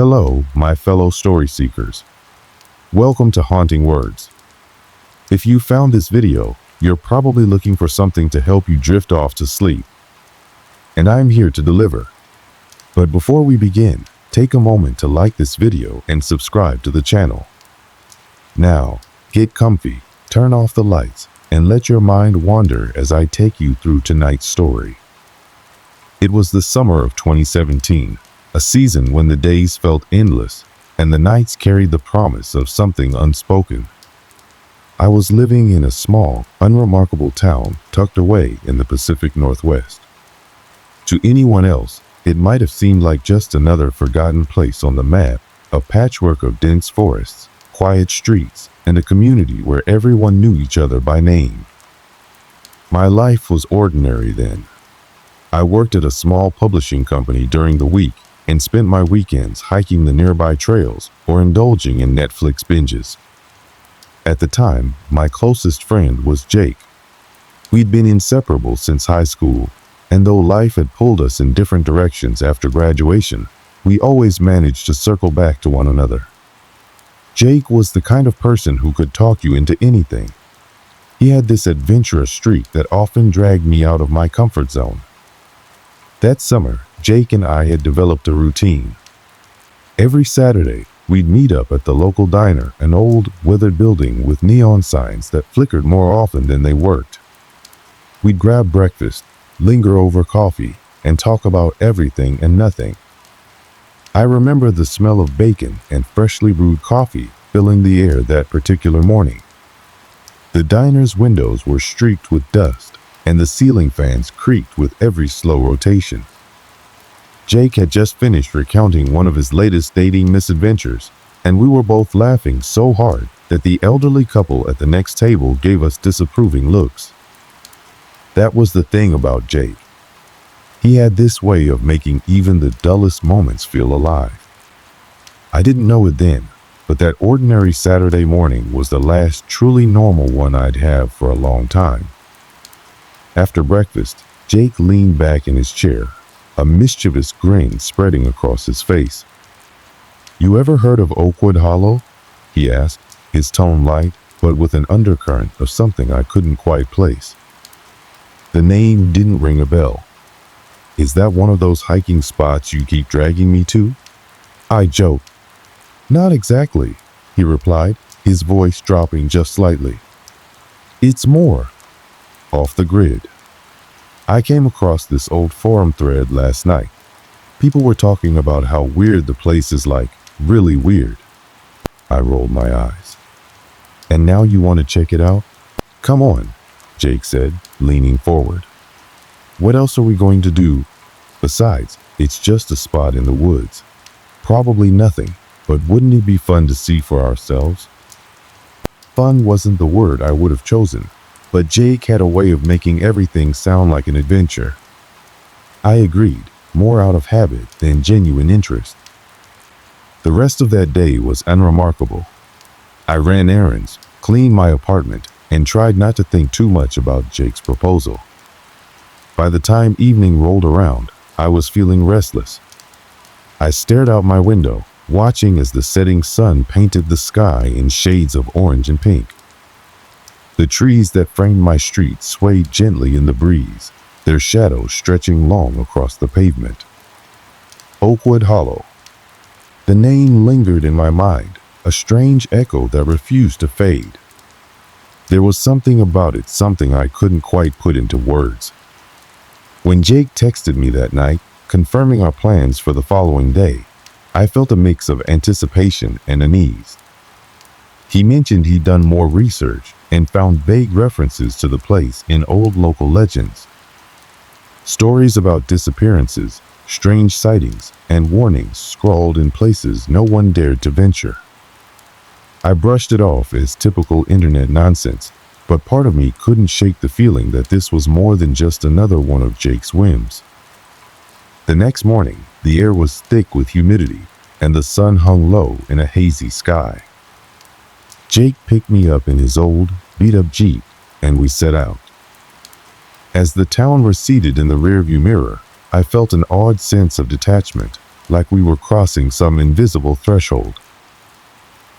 Hello, my fellow story seekers. Welcome to Haunting Words. If you found this video, you're probably looking for something to help you drift off to sleep. And I'm here to deliver. But before we begin, take a moment to like this video and subscribe to the channel. Now, get comfy, turn off the lights, and let your mind wander as I take you through tonight's story. It was the summer of 2017, a season when the days felt endless and the nights carried the promise of something unspoken. I was living in a small, unremarkable town tucked away in the Pacific Northwest. To anyone else, it might have seemed like just another forgotten place on the map, a patchwork of dense forests, quiet streets, and a community where everyone knew each other by name. My life was ordinary then. I worked at a small publishing company during the week and spent my weekends hiking the nearby trails or indulging in Netflix binges. At the time, my closest friend was Jake. We'd been inseparable since high school, and though life had pulled us in different directions after graduation, we always managed to circle back to one another. Jake was the kind of person who could talk you into anything. He had this adventurous streak that often dragged me out of my comfort zone. That summer, Jake and I had developed a routine. Every Saturday, we'd meet up at the local diner, an old, weathered building with neon signs that flickered more often than they worked. We'd grab breakfast, linger over coffee, and talk about everything and nothing. I remember the smell of bacon and freshly brewed coffee filling the air that particular morning. The diner's windows were streaked with dust, and the ceiling fans creaked with every slow rotation. Jake had just finished recounting one of his latest dating misadventures, and we were both laughing so hard that the elderly couple at the next table gave us disapproving looks. That was the thing about Jake. He had this way of making even the dullest moments feel alive. I didn't know it then, but that ordinary Saturday morning was the last truly normal one I'd have for a long time. After breakfast, Jake leaned back in his chair, a mischievous grin spreading across his face. "You ever heard of Oakwood Hollow?" he asked, his tone light, but with an undercurrent of something I couldn't quite place. The name didn't ring a bell. "Is that one of those hiking spots you keep dragging me to?" I joked. "Not exactly," he replied, his voice dropping just slightly. "It's more off the grid. I came across this old forum thread last night. People were talking about how weird the place is, like really weird." I rolled my eyes. "And now you want to check it out?" "Come on," Jake said, leaning forward. "What else are we going to do? Besides, it's just a spot in the woods. Probably nothing, but wouldn't it be fun to see for ourselves?" Fun wasn't the word I would have chosen, but Jake had a way of making everything sound like an adventure. I agreed, more out of habit than genuine interest. The rest of that day was unremarkable. I ran errands, cleaned my apartment, and tried not to think too much about Jake's proposal. By the time evening rolled around, I was feeling restless. I stared out my window, watching as the setting sun painted the sky in shades of orange and pink. The trees that framed my street swayed gently in the breeze, their shadows stretching long across the pavement. Oakwood Hollow. The name lingered in my mind, a strange echo that refused to fade. There was something about it, something I couldn't quite put into words. When Jake texted me that night, confirming our plans for the following day, I felt a mix of anticipation and unease. He mentioned he'd done more research and found vague references to the place in old local legends. Stories about disappearances, strange sightings, and warnings scrawled in places no one dared to venture. I brushed it off as typical internet nonsense, but part of me couldn't shake the feeling that this was more than just another one of Jake's whims. The next morning, the air was thick with humidity, and the sun hung low in a hazy sky. Jake picked me up in his old, beat-up Jeep, and we set out. As the town receded in the rearview mirror, I felt an odd sense of detachment, like we were crossing some invisible threshold.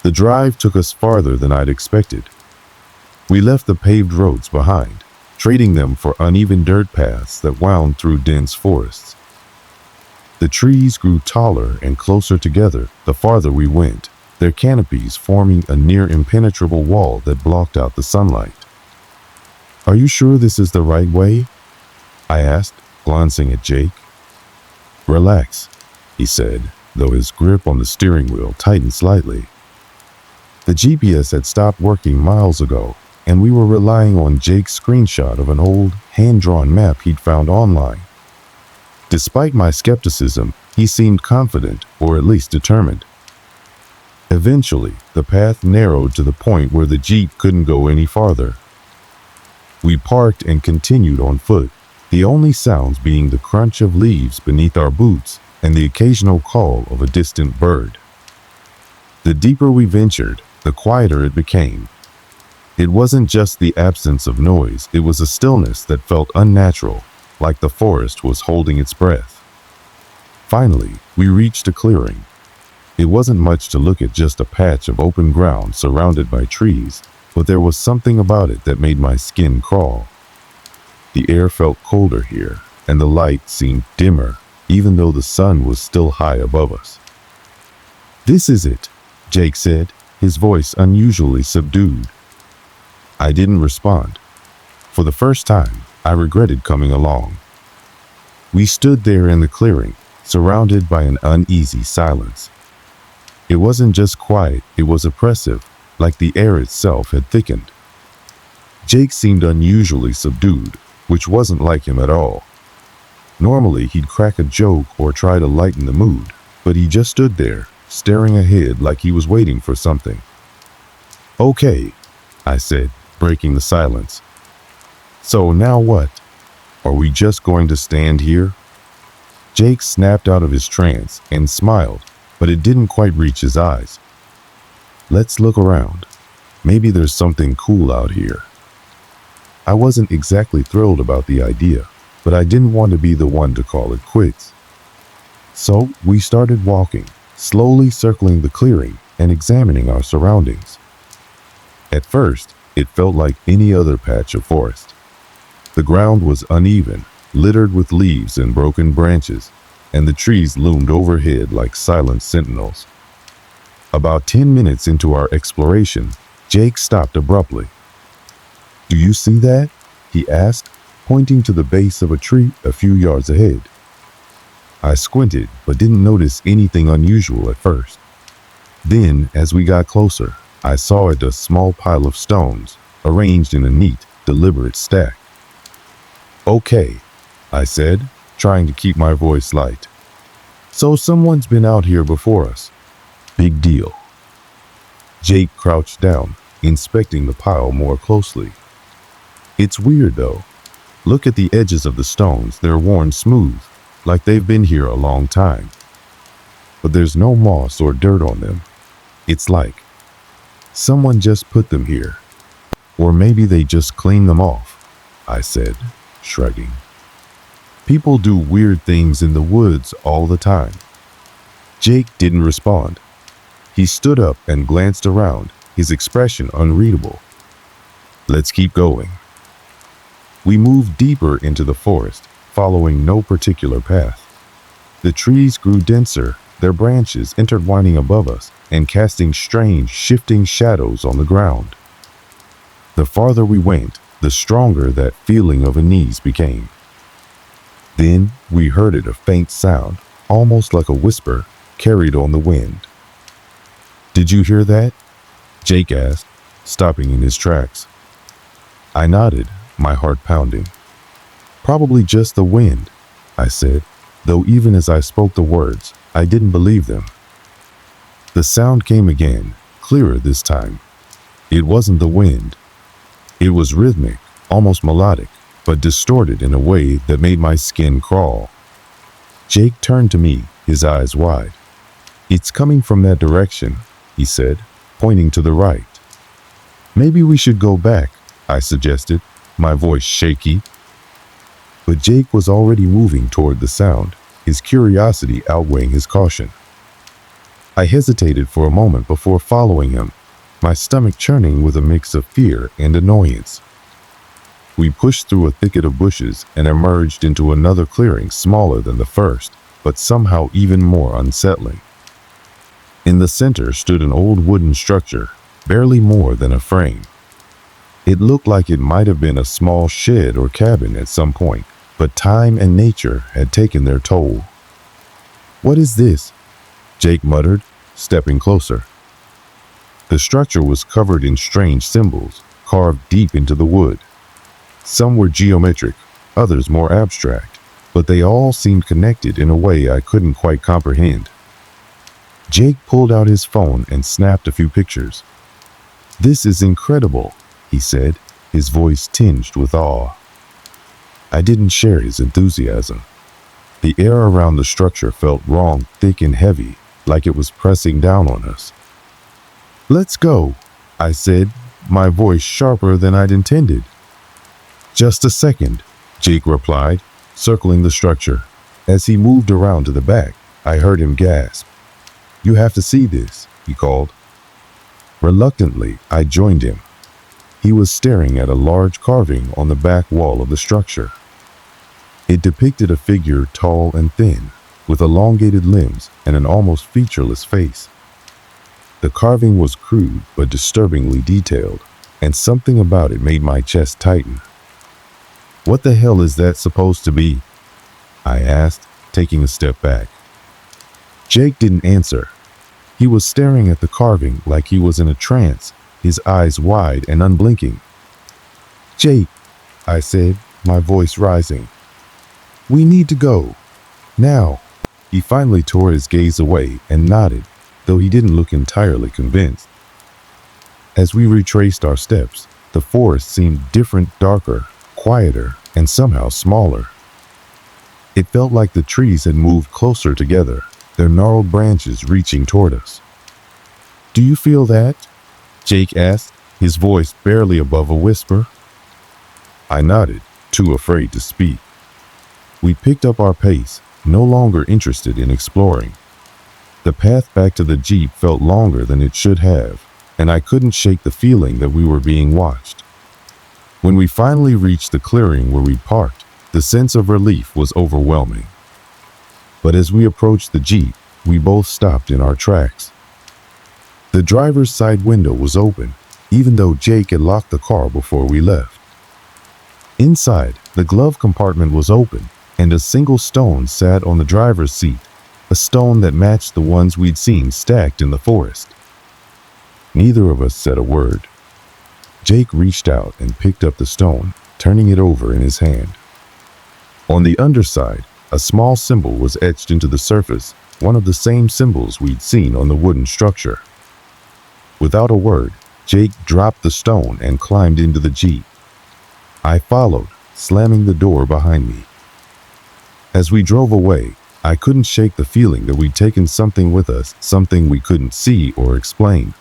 The drive took us farther than I'd expected. We left the paved roads behind, trading them for uneven dirt paths that wound through dense forests. The trees grew taller and closer together the farther we went, their canopies forming a near impenetrable wall that blocked out the sunlight. "Are you sure this is the right way?" I asked, glancing at Jake. "Relax," he said, though his grip on the steering wheel tightened slightly. The GPS had stopped working miles ago, and we were relying on Jake's screenshot of an old, hand-drawn map he'd found online. Despite my skepticism, he seemed confident, or at least determined. Eventually, the path narrowed to the point where the Jeep couldn't go any farther. We parked and continued on foot, the only sounds being the crunch of leaves beneath our boots and the occasional call of a distant bird. The deeper we ventured, the quieter it became. It wasn't just the absence of noise, it was a stillness that felt unnatural, like the forest was holding its breath. Finally, we reached a clearing. It wasn't much to look at, just a patch of open ground surrounded by trees, but there was something about it that made my skin crawl. The air felt colder here, and the light seemed dimmer, even though the sun was still high above us. "This is it," Jake said, his voice unusually subdued. I didn't respond. For the first time, I regretted coming along. We stood there in the clearing, surrounded by an uneasy silence. It wasn't just quiet, it was oppressive, like the air itself had thickened. Jake seemed unusually subdued, which wasn't like him at all. Normally, he'd crack a joke or try to lighten the mood, but he just stood there, staring ahead like he was waiting for something. "Okay," I said, breaking the silence. "So now what? Are we just going to stand here?" Jake snapped out of his trance and smiled, but it didn't quite reach his eyes. "Let's look around. Maybe there's something cool out here." I wasn't exactly thrilled about the idea, but I didn't want to be the one to call it quits. So we started walking, slowly circling the clearing and examining our surroundings. At first, it felt like any other patch of forest. The ground was uneven, littered with leaves and broken branches, and the trees loomed overhead like silent sentinels. About 10 minutes into our exploration, Jake stopped abruptly. "Do you see that?" he asked, pointing to the base of a tree a few yards ahead. I squinted, but didn't notice anything unusual at first. Then, as we got closer, I saw it a small pile of stones, arranged in a neat, deliberate stack. "Okay," I said, trying to keep my voice light. "So someone's been out here before us. Big deal." Jake crouched down, inspecting the pile more closely. "It's weird though. Look at the edges of the stones, they're worn smooth, like they've been here a long time. But there's no moss or dirt on them. It's like someone just put them here. Or maybe they just cleaned them off," I said, shrugging. "People do weird things in the woods all the time." Jake didn't respond. He stood up and glanced around, his expression unreadable. "Let's keep going." We moved deeper into the forest, following no particular path. The trees grew denser, their branches intertwining above us and casting strange, shifting shadows on the ground. The farther we went, the stronger that feeling of unease became. Then we heard it, a faint sound, almost like a whisper, carried on the wind. "Did you hear that?" Jake asked, stopping in his tracks. I nodded, my heart pounding. "Probably just the wind," I said, though even as I spoke the words, I didn't believe them. The sound came again, clearer this time. It wasn't the wind. It was rhythmic, almost melodic, but distorted in a way that made my skin crawl. Jake turned to me, his eyes wide. "It's coming from that direction," he said, pointing to the right. "Maybe we should go back," I suggested, my voice shaky. But Jake was already moving toward the sound, his curiosity outweighing his caution. I hesitated for a moment before following him, my stomach churning with a mix of fear and annoyance. We pushed through a thicket of bushes and emerged into another clearing smaller than the first, but somehow even more unsettling. In the center stood an old wooden structure, barely more than a frame. It looked like it might have been a small shed or cabin at some point, but time and nature had taken their toll. "What is this?" Jake muttered, stepping closer. The structure was covered in strange symbols, carved deep into the wood. Some were geometric, others more abstract, but they all seemed connected in a way I couldn't quite comprehend. Jake pulled out his phone and snapped a few pictures. "This is incredible," he said, his voice tinged with awe. I didn't share his enthusiasm. The air around the structure felt wrong, thick and heavy, like it was pressing down on us. "Let's go," I said, my voice sharper than I'd intended. "Just a second," Jake replied, circling the structure. As he moved around to the back, I heard him gasp. "You have to see this," he called. Reluctantly, I joined him. He was staring at a large carving on the back wall of the structure. It depicted a figure tall and thin, with elongated limbs and an almost featureless face. The carving was crude but disturbingly detailed, and something about it made my chest tighten. "What the hell is that supposed to be?" I asked, taking a step back. Jake didn't answer. He was staring at the carving like he was in a trance, his eyes wide and unblinking. "Jake," I said, my voice rising. "We need to go. Now." He finally tore his gaze away and nodded, though he didn't look entirely convinced. As we retraced our steps, the forest seemed different, darker, quieter, and somehow smaller. It felt like the trees had moved closer together, their gnarled branches reaching toward us. "Do you feel that?" Jake asked, his voice barely above a whisper. I nodded, too afraid to speak. We picked up our pace, no longer interested in exploring. The path back to the Jeep felt longer than it should have, and I couldn't shake the feeling that we were being watched. When we finally reached the clearing where we parked, the sense of relief was overwhelming. But as we approached the Jeep, we both stopped in our tracks. The driver's side window was open, even though Jake had locked the car before we left. Inside, the glove compartment was open, and a single stone sat on the driver's seat, a stone that matched the ones we'd seen stacked in the forest. Neither of us said a word. Jake reached out and picked up the stone, turning it over in his hand. On the underside, a small symbol was etched into the surface, one of the same symbols we'd seen on the wooden structure. Without a word, Jake dropped the stone and climbed into the Jeep. I followed, slamming the door behind me. As we drove away, I couldn't shake the feeling that we'd taken something with us, something we couldn't see or explain,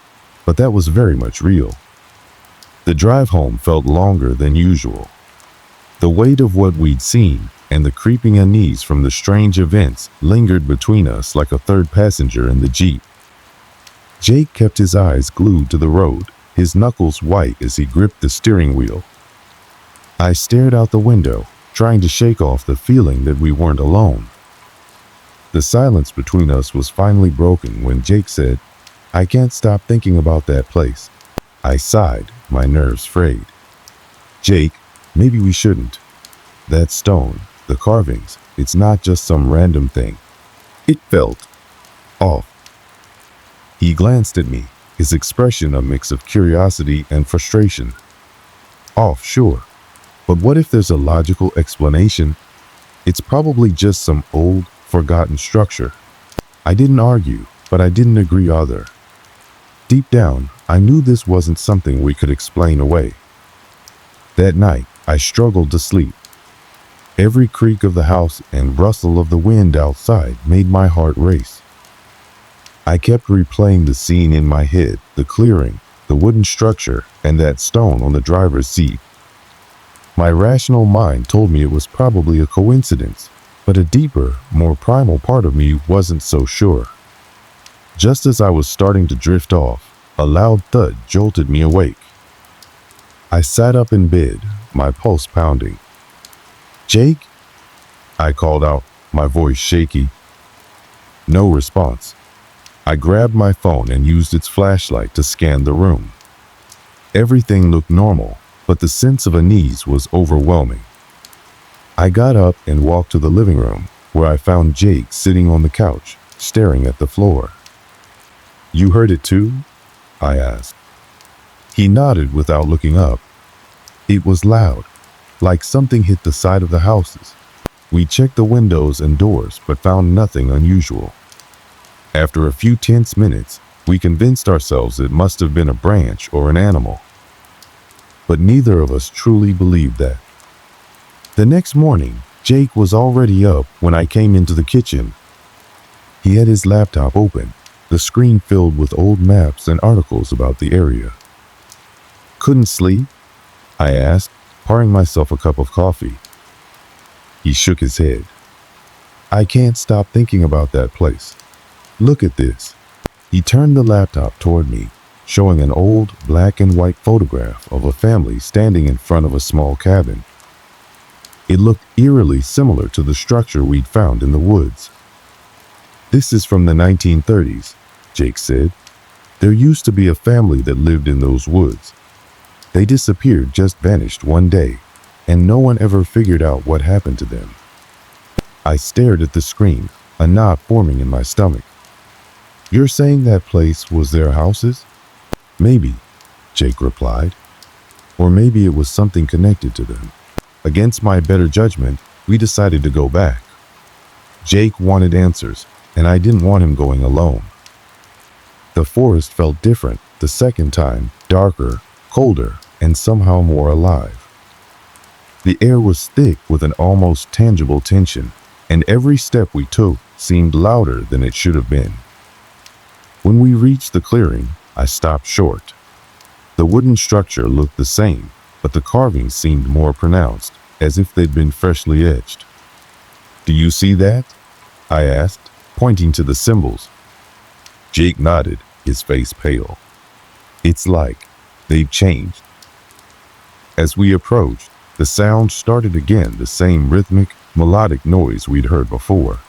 but that was very much real. The drive home felt longer than usual. The weight of what we'd seen and the creeping unease from the strange events lingered between us like a third passenger in the Jeep. Jake kept his eyes glued to the road, his knuckles white as he gripped the steering wheel. I stared out the window, trying to shake off the feeling that we weren't alone. The silence between us was finally broken when Jake said, "I can't stop thinking about that place." I sighed, my nerves frayed. "Jake, maybe we shouldn't. That stone, the carvings, it's not just some random thing." It felt off. He glanced at me, his expression a mix of curiosity and frustration. "Off, sure. But what if there's a logical explanation? It's probably just some old, forgotten structure." I didn't argue, but I didn't agree either. Deep down, I knew this wasn't something we could explain away. That night, I struggled to sleep. Every creak of the house and rustle of the wind outside made my heart race. I kept replaying the scene in my head, the clearing, the wooden structure, and that stone on the driver's seat. My rational mind told me it was probably a coincidence, but a deeper, more primal part of me wasn't so sure. Just as I was starting to drift off, a loud thud jolted me awake. I sat up in bed, my pulse pounding. "Jake?" I called out, my voice shaky. No response. I grabbed my phone and used its flashlight to scan the room. Everything looked normal, but the sense of unease was overwhelming. I got up and walked to the living room, where I found Jake sitting on the couch, staring at the floor. "You heard it too?" I asked. He nodded without looking up. "It was loud, like something hit the side of the houses. We checked the windows and doors but found nothing unusual. After a few tense minutes, we convinced ourselves it must have been a branch or an animal. But neither of us truly believed that." The next morning, Jake was already up when I came into the kitchen. He had his laptop open, the screen filled with old maps and articles about the area. "Couldn't sleep?" I asked, pouring myself a cup of coffee. He shook his head. "I can't stop thinking about that place. Look at this." He turned the laptop toward me, showing an old black and white photograph of a family standing in front of a small cabin. It looked eerily similar to the structure we'd found in the woods. "This is from the 1930s, Jake said. "There used to be a family that lived in those woods. They disappeared, just vanished one day, and no one ever figured out what happened to them." I stared at the screen, a knot forming in my stomach. "You're saying that place was their houses?" "Maybe," Jake replied. "Or maybe it was something connected to them." Against my better judgment, we decided to go back. Jake wanted answers, and I didn't want him going alone. The forest felt different the second time, darker, colder, and somehow more alive. The air was thick with an almost tangible tension, and every step we took seemed louder than it should have been. When we reached the clearing, I stopped short. The wooden structure looked the same, but the carvings seemed more pronounced, as if they'd been freshly etched. "Do you see that?" I asked, pointing to the symbols. Jake nodded, his face pale. "It's like they've changed." As we approached, the sound started again, the same rhythmic, melodic noise we'd heard before.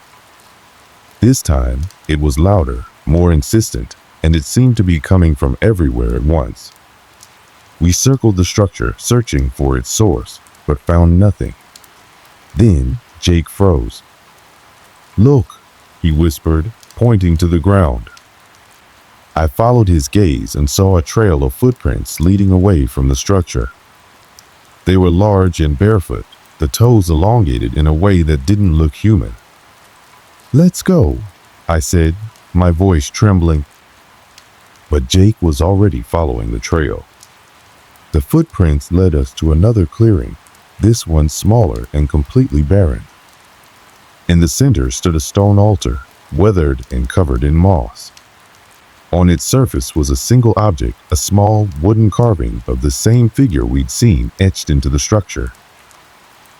This time, it was louder, more insistent, and it seemed to be coming from everywhere at once. We circled the structure, searching for its source, but found nothing. Then Jake froze. "Look," he whispered, pointing to the ground. I followed his gaze and saw a trail of footprints leading away from the structure. They were large and barefoot, the toes elongated in a way that didn't look human. "Let's go," I said, my voice trembling. But Jake was already following the trail. The footprints led us to another clearing, this one smaller and completely barren. In the center stood a stone altar, weathered and covered in moss. On its surface was a single object, a small wooden carving of the same figure we'd seen etched into the structure.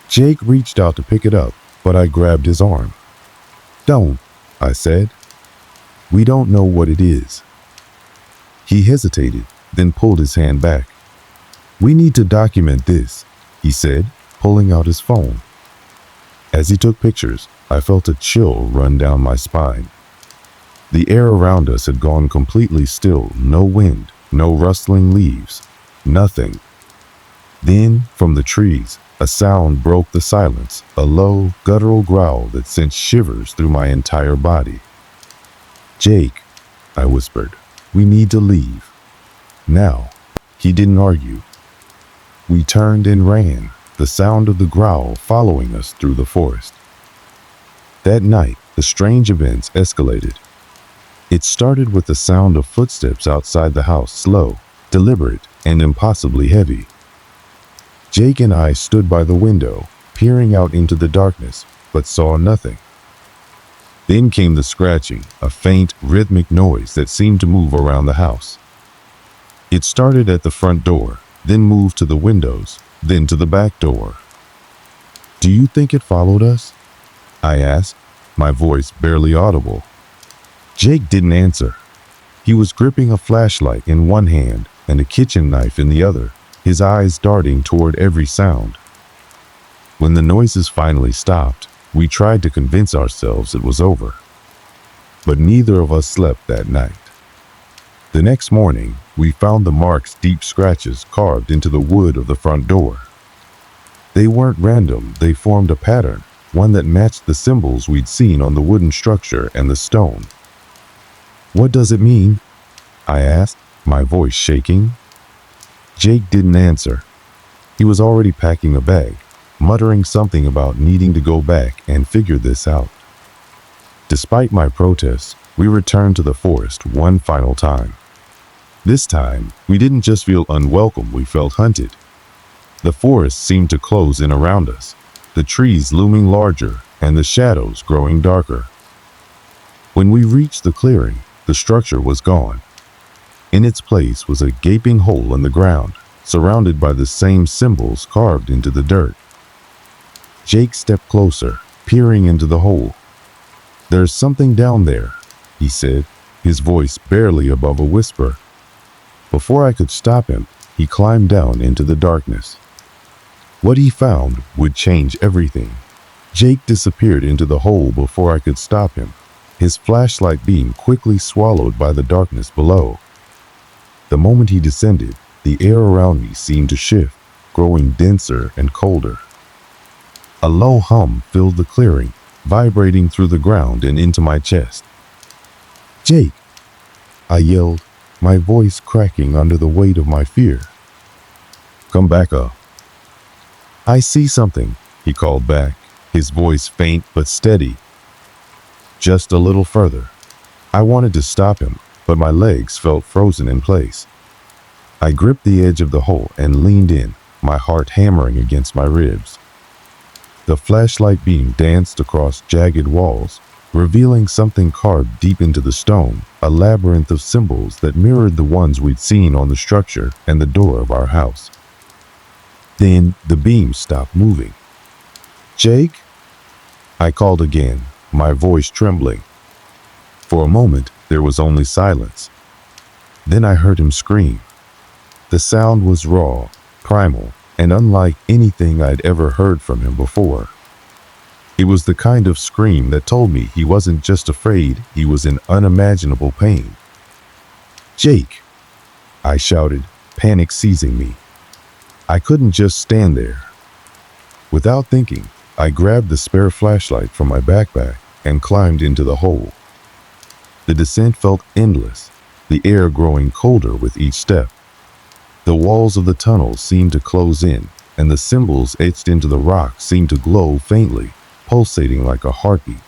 Jake reached out to pick it up, but I grabbed his arm. "Don't," I said. "We don't know what it is." He hesitated, then pulled his hand back. "We need to document this," he said, pulling out his phone. As he took pictures, I felt a chill run down my spine. The air around us had gone completely still, no wind, no rustling leaves, nothing. Then, from the trees, a sound broke the silence, a low, guttural growl that sent shivers through my entire body. "Jake," I whispered, "we need to leave. Now." He didn't argue. We turned and ran, the sound of the growl following us through the forest. That night, the strange events escalated. It started with the sound of footsteps outside the house, slow, deliberate, and impossibly heavy. Jake and I stood by the window, peering out into the darkness, but saw nothing. Then came the scratching, a faint, rhythmic noise that seemed to move around the house. It started at the front door, then moved to the windows, then to the back door. "Do you think it followed us?" I asked, my voice barely audible. Jake didn't answer. He was gripping a flashlight in one hand and a kitchen knife in the other, his eyes darting toward every sound. When the noises finally stopped, we tried to convince ourselves it was over. But neither of us slept that night. The next morning, we found the marks, deep scratches carved into the wood of the front door. They weren't random, they formed a pattern, one that matched the symbols we'd seen on the wooden structure and the stone. What does it mean? I asked, my voice shaking. Jake didn't answer. He was already packing a bag, muttering something about needing to go back and figure this out. Despite my protests, we returned to the forest one final time. This time, we didn't just feel unwelcome, we felt hunted. The forest seemed to close in around us, the trees looming larger and the shadows growing darker. When we reached the clearing, the structure was gone. In its place was a gaping hole in the ground, surrounded by the same symbols carved into the dirt. Jake stepped closer, peering into the hole. "There's something down there," he said, his voice barely above a whisper. Before I could stop him, he climbed down into the darkness. What he found would change everything. Jake disappeared into the hole before I could stop him, his flashlight beam quickly swallowed by the darkness below. The moment he descended, the air around me seemed to shift, growing denser and colder. A low hum filled the clearing, vibrating through the ground and into my chest. "Jake!" I yelled, my voice cracking under the weight of my fear. "Come back up." "I see something," he called back, his voice faint but steady. "Just a little further." I wanted to stop him, but my legs felt frozen in place. I gripped the edge of the hole and leaned in, my heart hammering against my ribs. The flashlight beam danced across jagged walls, revealing something carved deep into the stone, a labyrinth of symbols that mirrored the ones we'd seen on the structure and the door of our house. Then the beam stopped moving. "Jake?" I called again, my voice trembling. For a moment, there was only silence. Then I heard him scream. The sound was raw, primal, and unlike anything I'd ever heard from him before. It was the kind of scream that told me he wasn't just afraid, he was in unimaginable pain. "Jake!" I shouted, panic seizing me. I couldn't just stand there. Without thinking, I grabbed the spare flashlight from my backpack and climbed into the hole. The descent felt endless, the air growing colder with each step. The walls of the tunnel seemed to close in, and the symbols etched into the rock seemed to glow faintly, pulsating like a heartbeat.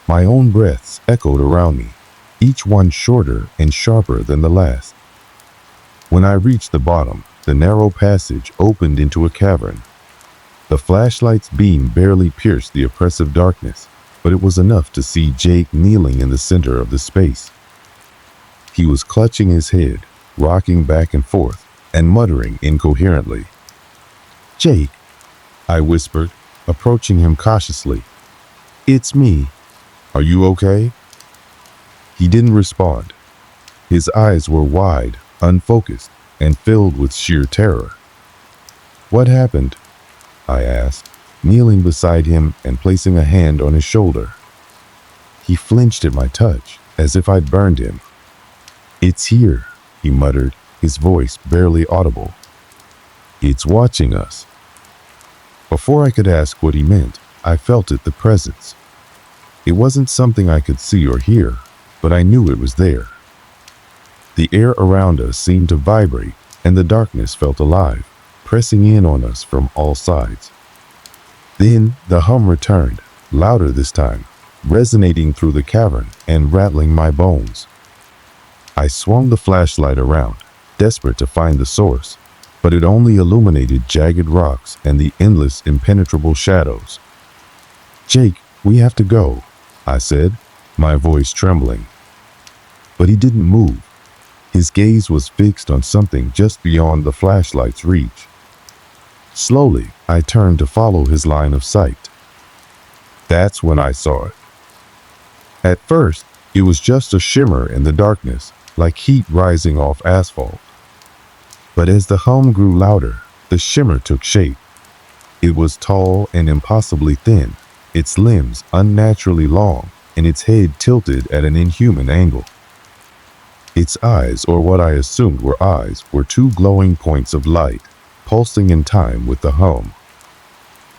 My own breaths echoed around me, each one shorter and sharper than the last. When I reached the bottom, the narrow passage opened into a cavern. The flashlight's beam barely pierced the oppressive darkness, but it was enough to see Jake kneeling in the center of the space. He was clutching his head, rocking back and forth, and muttering incoherently. "Jake," I whispered, approaching him cautiously. "It's me. Are you okay?" He didn't respond. His eyes were wide, unfocused, and filled with sheer terror. "What happened?" I asked, kneeling beside him and placing a hand on his shoulder. He flinched at my touch, as if I'd burned him. "It's here," he muttered, his voice barely audible. "It's watching us." Before I could ask what he meant, I felt it, the presence. It wasn't something I could see or hear, but I knew it was there. The air around us seemed to vibrate, and the darkness felt alive, pressing in on us from all sides. Then the hum returned, louder this time, resonating through the cavern and rattling my bones. I swung the flashlight around, desperate to find the source, but it only illuminated jagged rocks and the endless, impenetrable shadows. "Jake, we have to go," I said, my voice trembling. But he didn't move. His gaze was fixed on something just beyond the flashlight's reach. Slowly, I turned to follow his line of sight. That's when I saw it. At first, it was just a shimmer in the darkness, like heat rising off asphalt. But as the hum grew louder, the shimmer took shape. It was tall and impossibly thin, its limbs unnaturally long, and its head tilted at an inhuman angle. Its eyes, or what I assumed were eyes, were two glowing points of light, pulsing in time with the hum.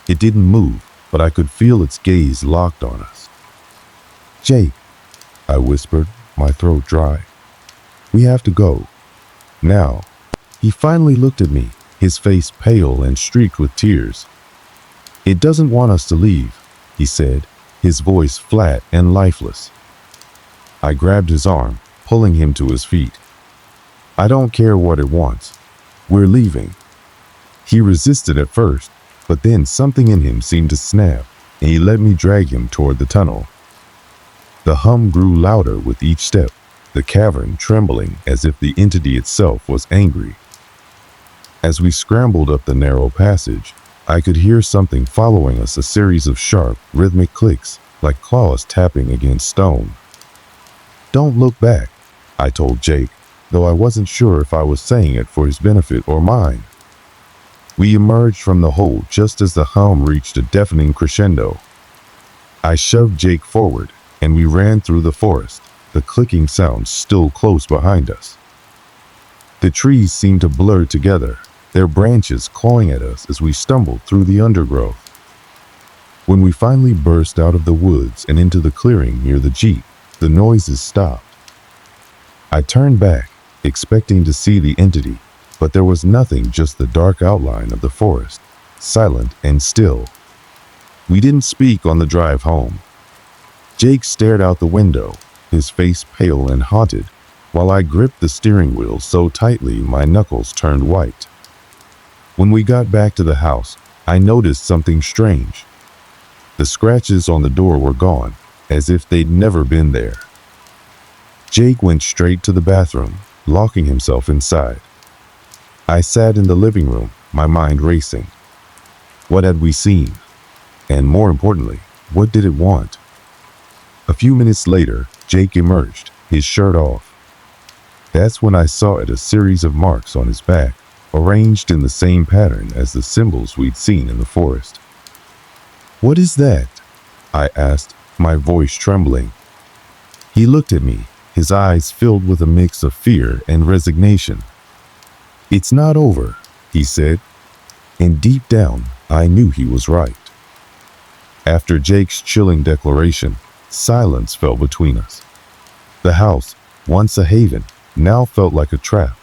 It didn't move, but I could feel its gaze locked on us. "Jake," I whispered, my throat dry. "We have to go. Now." He finally looked at me, his face pale and streaked with tears. "It doesn't want us to leave," he said, his voice flat and lifeless. I grabbed his arm, pulling him to his feet. "I don't care what it wants. We're leaving." He resisted at first, but then something in him seemed to snap, and he let me drag him toward the tunnel. The hum grew louder with each step, the cavern trembling as if the entity itself was angry. As we scrambled up the narrow passage, I could hear something following us, a series of sharp, rhythmic clicks, like claws tapping against stone. "Don't look back," I told Jake, though I wasn't sure if I was saying it for his benefit or mine. We emerged from the hole just as the hum reached a deafening crescendo. I shoved Jake forward, and we ran through the forest, the clicking sounds still close behind us. The trees seemed to blur together, their branches clawing at us as we stumbled through the undergrowth. When we finally burst out of the woods and into the clearing near the Jeep, the noises stopped. I turned back, expecting to see the entity, but there was nothing, just the dark outline of the forest, silent and still. We didn't speak on the drive home. Jake stared out the window, his face pale and haunted, while I gripped the steering wheel so tightly my knuckles turned white. When we got back to the house, I noticed something strange. The scratches on the door were gone, as if they'd never been there. Jake went straight to the bathroom, locking himself inside. I sat in the living room, my mind racing. What had we seen? And more importantly, what did it want? A few minutes later, Jake emerged, his shirt off. That's when I saw it, a series of marks on his back, arranged in the same pattern as the symbols we'd seen in the forest. "What is that?" I asked, my voice trembling. He looked at me, his eyes filled with a mix of fear and resignation. "It's not over," he said, and deep down, I knew he was right. After Jake's chilling declaration, silence fell between us. The house, once a haven, now felt like a trap.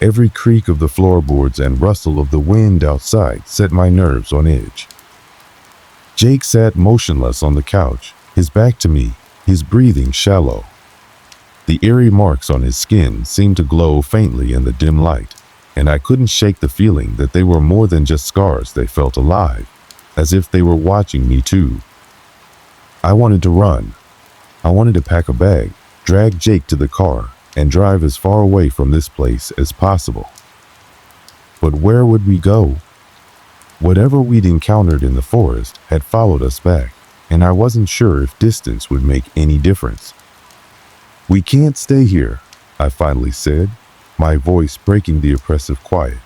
Every creak of the floorboards and rustle of the wind outside set my nerves on edge. Jake sat motionless on the couch, his back to me, his breathing shallow. The eerie marks on his skin seemed to glow faintly in the dim light, and I couldn't shake the feeling that they were more than just scars. They felt alive, as if they were watching me too. I wanted to run. I wanted to pack a bag, drag Jake to the car, and drive as far away from this place as possible. But where would we go? Whatever we'd encountered in the forest had followed us back, and I wasn't sure if distance would make any difference. "We can't stay here," I finally said, my voice breaking the oppressive quiet.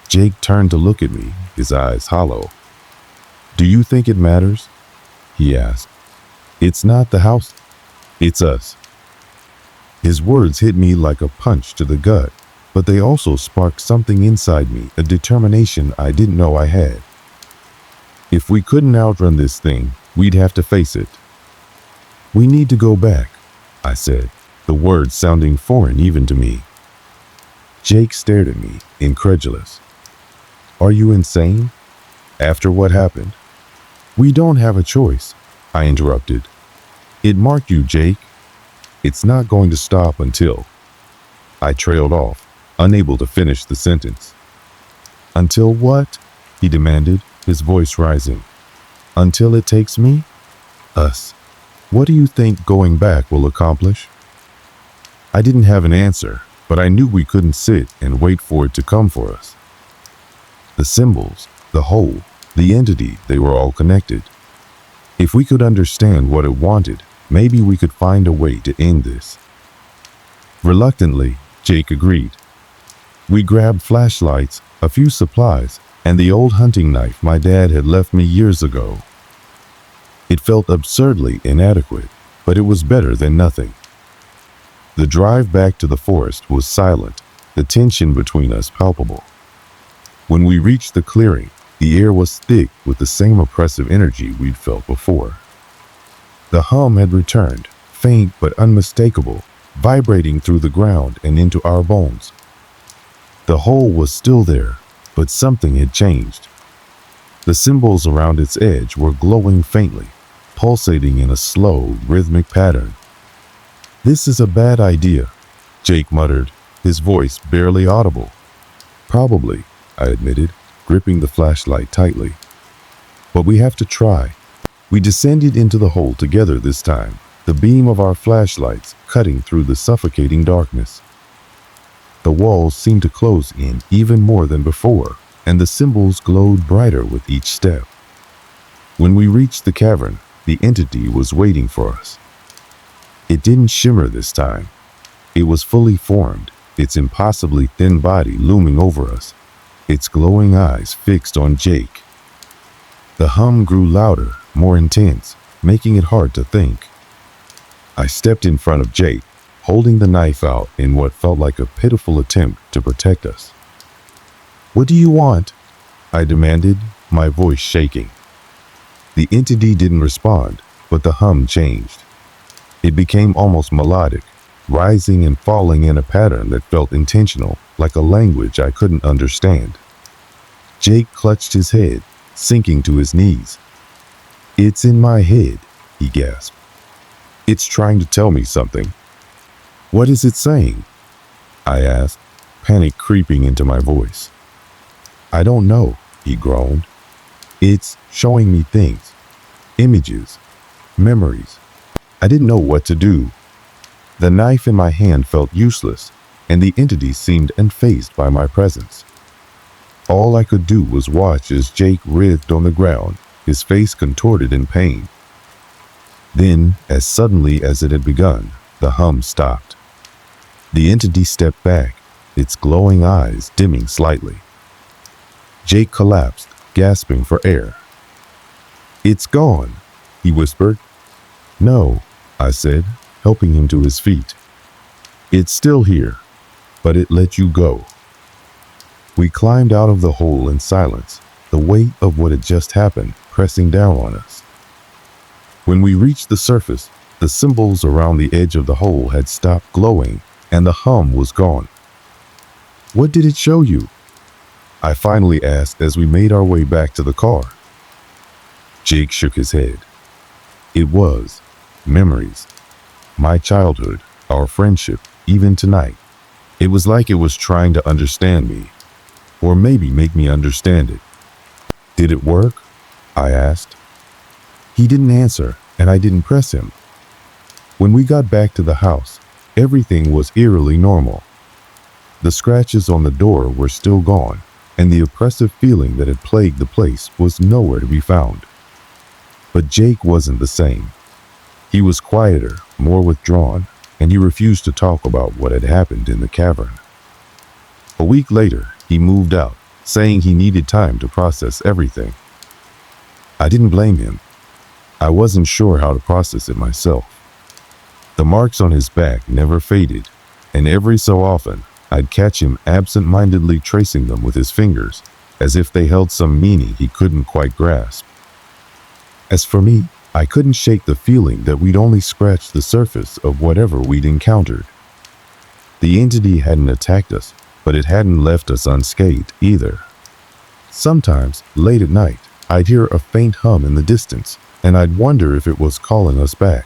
Jake turned to look at me, his eyes hollow. "Do you think it matters?" he asked. "It's not the house. It's us." His words hit me like a punch to the gut, but they also sparked something inside me, a determination I didn't know I had. If we couldn't outrun this thing, we'd have to face it. "We need to go back," I said, the words sounding foreign even to me. Jake stared at me, incredulous. "Are you insane? After what happened?" "We don't have a choice," I interrupted. "It marked you, Jake. It's not going to stop until—" I trailed off, unable to finish the sentence. "Until what?" he demanded, his voice rising. "Until it takes me? Us. What do you think going back will accomplish?" I didn't have an answer, but I knew we couldn't sit and wait for it to come for us. The symbols, the whole, the entity, they were all connected. If we could understand what it wanted, maybe we could find a way to end this. Reluctantly, Jake agreed. We grabbed flashlights, a few supplies, and the old hunting knife my dad had left me years ago. It felt absurdly inadequate, but it was better than nothing. The drive back to the forest was silent, the tension between us palpable. When we reached the clearing, the air was thick with the same oppressive energy we'd felt before. The hum had returned, faint but unmistakable, vibrating through the ground and into our bones. The hole was still there, but something had changed. The symbols around its edge were glowing faintly, pulsating in a slow, rhythmic pattern. "This is a bad idea," Jake muttered, his voice barely audible. "Probably," I admitted, gripping the flashlight tightly. "But we have to try." We descended into the hole together this time, the beam of our flashlights cutting through the suffocating darkness. The walls seemed to close in even more than before, and the symbols glowed brighter with each step. When we reached the cavern, the entity was waiting for us. It didn't shimmer this time. It was fully formed, its impossibly thin body looming over us, its glowing eyes fixed on Jake. The hum grew louder, more intense, making it hard to think. I stepped in front of Jake, holding the knife out in what felt like a pitiful attempt to protect us. "What do you want?" I demanded, my voice shaking. The entity didn't respond, but the hum changed. It became almost melodic, rising and falling in a pattern that felt intentional, like a language I couldn't understand. Jake clutched his head, sinking to his knees. "It's in my head," he gasped. "It's trying to tell me something." "What is it saying?" I asked, panic creeping into my voice. "I don't know," he groaned. "It's showing me things, images, memories." I didn't know what to do. The knife in my hand felt useless, and the entity seemed unfazed by my presence. All I could do was watch as Jake writhed on the ground, his face contorted in pain. Then, as suddenly as it had begun, the hum stopped. The entity stepped back, its glowing eyes dimming slightly. Jake collapsed, gasping for air. "It's gone," he whispered. "No," I said, helping him to his feet. "It's still here, but it let you go." We climbed out of the hole in silence, the weight of what had just happened pressing down on us. When we reached the surface, the symbols around the edge of the hole had stopped glowing, and the hum was gone. "What did it show you?" I finally asked as we made our way back to the car. Jake shook his head. "It was memories. My childhood, our friendship, even tonight. It was like it was trying to understand me, or maybe make me understand it." "Did it work?" I asked. He didn't answer, and I didn't press him. When we got back to the house, everything was eerily normal. The scratches on the door were still gone, and the oppressive feeling that had plagued the place was nowhere to be found. But Jake wasn't the same. He was quieter, more withdrawn, and he refused to talk about what had happened in the cavern. A week later, he moved out, saying he needed time to process everything. I didn't blame him. I wasn't sure how to process it myself. The marks on his back never faded, and every so often, I'd catch him absent-mindedly tracing them with his fingers, as if they held some meaning he couldn't quite grasp. As for me, I couldn't shake the feeling that we'd only scratched the surface of whatever we'd encountered. The entity hadn't attacked us, but it hadn't left us unscathed either. Sometimes, late at night, I'd hear a faint hum in the distance, and I'd wonder if it was calling us back.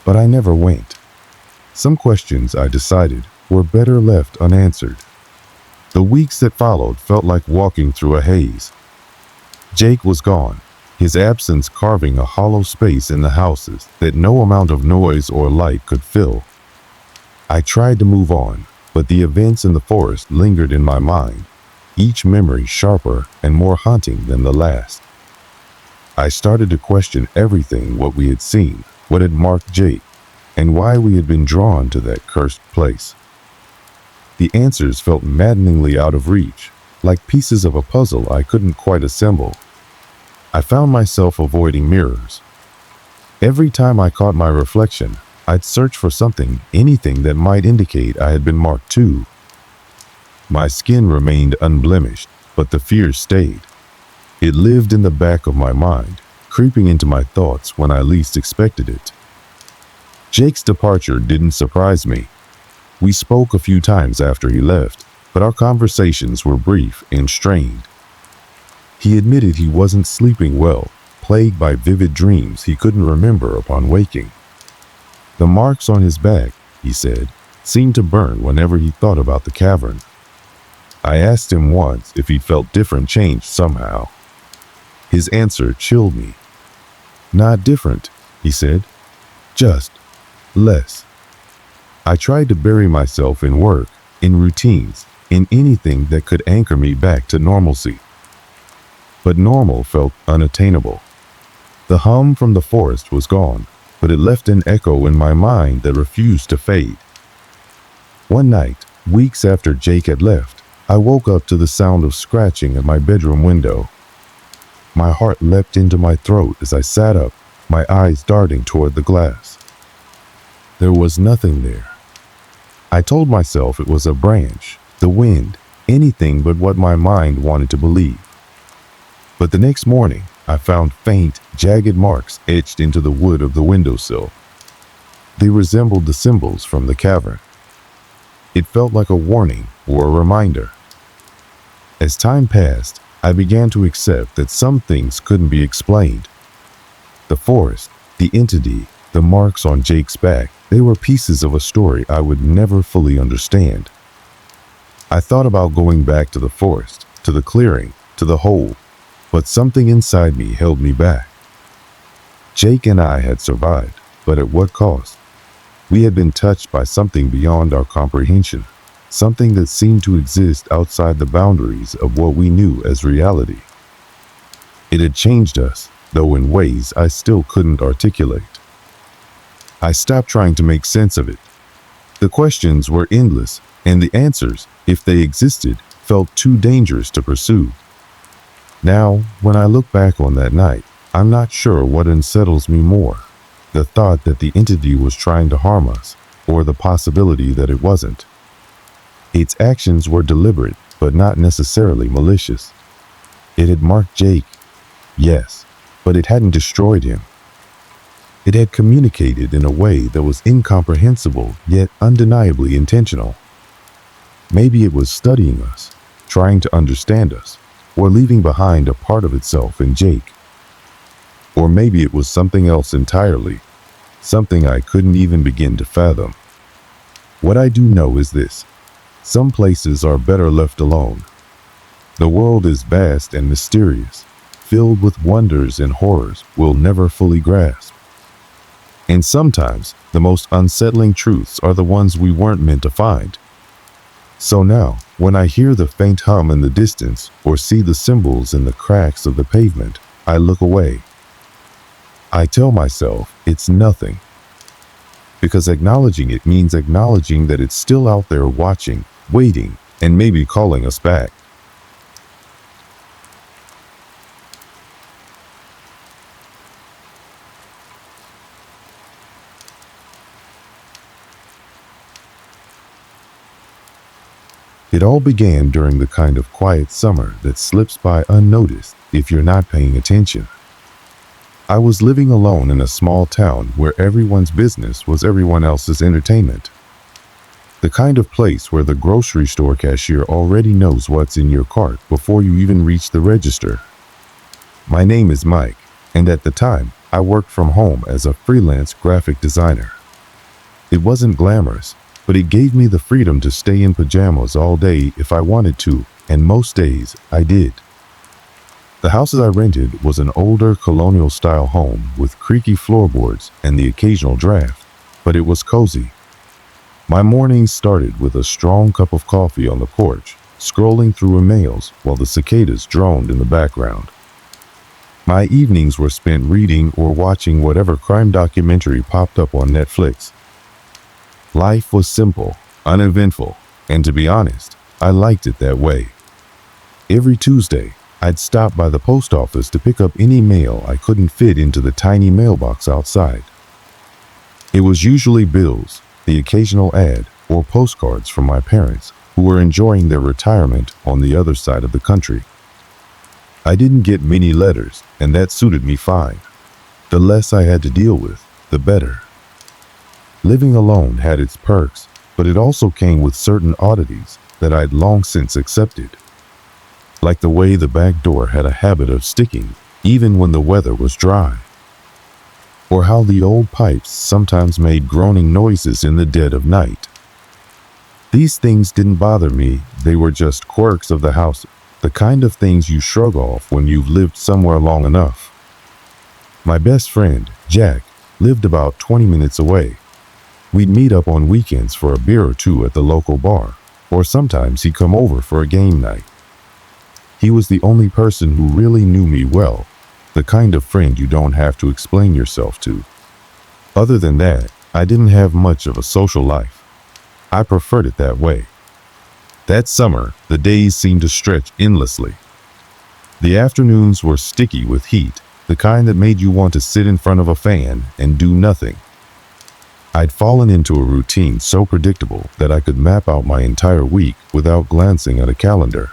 But I never went. Some questions, I decided, were better left unanswered. The weeks that followed felt like walking through a haze. Jake was gone, his absence carving a hollow space in the houses that no amount of noise or light could fill. I tried to move on, but the events in the forest lingered in my mind, each memory sharper and more haunting than the last. I started to question everything, what we had seen, what had marked Jake, and why we had been drawn to that cursed place. The answers felt maddeningly out of reach, like pieces of a puzzle I couldn't quite assemble. I found myself avoiding mirrors. Every time I caught my reflection, I'd search for something, anything that might indicate I had been marked too. My skin remained unblemished, but the fear stayed. It lived in the back of my mind, creeping into my thoughts when I least expected it. Jake's departure didn't surprise me. We spoke a few times after he left, but our conversations were brief and strained. He admitted he wasn't sleeping well, plagued by vivid dreams he couldn't remember upon waking. The marks on his back, he said, seemed to burn whenever he thought about the cavern. I asked him once if he felt different changed somehow. His answer chilled me. "Not different," he said, "just less." I tried to bury myself in work, in routines, in anything that could anchor me back to normalcy. But normal felt unattainable. The hum from the forest was gone, but it left an echo in my mind that refused to fade. One night, weeks after Jake had left, I woke up to the sound of scratching at my bedroom window. My heart leapt into my throat as I sat up, my eyes darting toward the glass. There was nothing there. I told myself it was a branch, the wind, anything but what my mind wanted to believe. But the next morning, I found faint, jagged marks etched into the wood of the windowsill. They resembled the symbols from the cavern. It felt like a warning or a reminder. As time passed, I began to accept that some things couldn't be explained. The forest, the entity, the marks on Jake's back, they were pieces of a story I would never fully understand. I thought about going back to the forest, to the clearing, to the hole, but something inside me held me back. Jake and I had survived, but at what cost? We had been touched by something beyond our comprehension, something that seemed to exist outside the boundaries of what we knew as reality. It had changed us, though in ways I still couldn't articulate. I stopped trying to make sense of it. The questions were endless, and the answers, if they existed, felt too dangerous to pursue. Now, when I look back on that night, I'm not sure what unsettles me more, the thought that the entity was trying to harm us, or the possibility that it wasn't. Its actions were deliberate, but not necessarily malicious. It had marked Jake, yes, but it hadn't destroyed him. It had communicated in a way that was incomprehensible, yet undeniably intentional. Maybe it was studying us, trying to understand us, or leaving behind a part of itself in Jake. Or maybe it was something else entirely, something I couldn't even begin to fathom. What I do know is this: some places are better left alone. The world is vast and mysterious, filled with wonders and horrors we'll never fully grasp. And sometimes, the most unsettling truths are the ones we weren't meant to find. So now, when I hear the faint hum in the distance or see the symbols in the cracks of the pavement, I look away. I tell myself it's nothing, because acknowledging it means acknowledging that it's still out there watching, waiting, and maybe calling us back. It all began during the kind of quiet summer that slips by unnoticed if you're not paying attention. I was living alone in a small town where everyone's business was everyone else's entertainment. The kind of place where the grocery store cashier already knows what's in your cart before you even reach the register. My name is Mike, and at the time, I worked from home as a freelance graphic designer. It wasn't glamorous, but it gave me the freedom to stay in pajamas all day if I wanted to, and most days I did. The house I rented was an older colonial-style home with creaky floorboards and the occasional draft, but it was cozy. My mornings started with a strong cup of coffee on the porch, scrolling through emails while the cicadas droned in the background. My evenings were spent reading or watching whatever crime documentary popped up on Netflix. Life was simple, uneventful, and to be honest, I liked it that way. Every Tuesday, I'd stop by the post office to pick up any mail I couldn't fit into the tiny mailbox outside. It was usually bills, the occasional ad, or postcards from my parents, who were enjoying their retirement on the other side of the country. I didn't get many letters, and that suited me fine. The less I had to deal with, the better. Living alone had its perks, but it also came with certain oddities that I'd long since accepted. Like the way the back door had a habit of sticking, even when the weather was dry. Or how the old pipes sometimes made groaning noises in the dead of night. These things didn't bother me, they were just quirks of the house, the kind of things you shrug off when you've lived somewhere long enough. My best friend, Jack, lived about 20 minutes away. We'd meet up on weekends for a beer or two at the local bar, or sometimes he'd come over for a game night. He was the only person who really knew me well, the kind of friend you don't have to explain yourself to. Other than that, I didn't have much of a social life. I preferred it that way. That summer, the days seemed to stretch endlessly. The afternoons were sticky with heat, the kind that made you want to sit in front of a fan and do nothing. I'd fallen into a routine so predictable that I could map out my entire week without glancing at a calendar.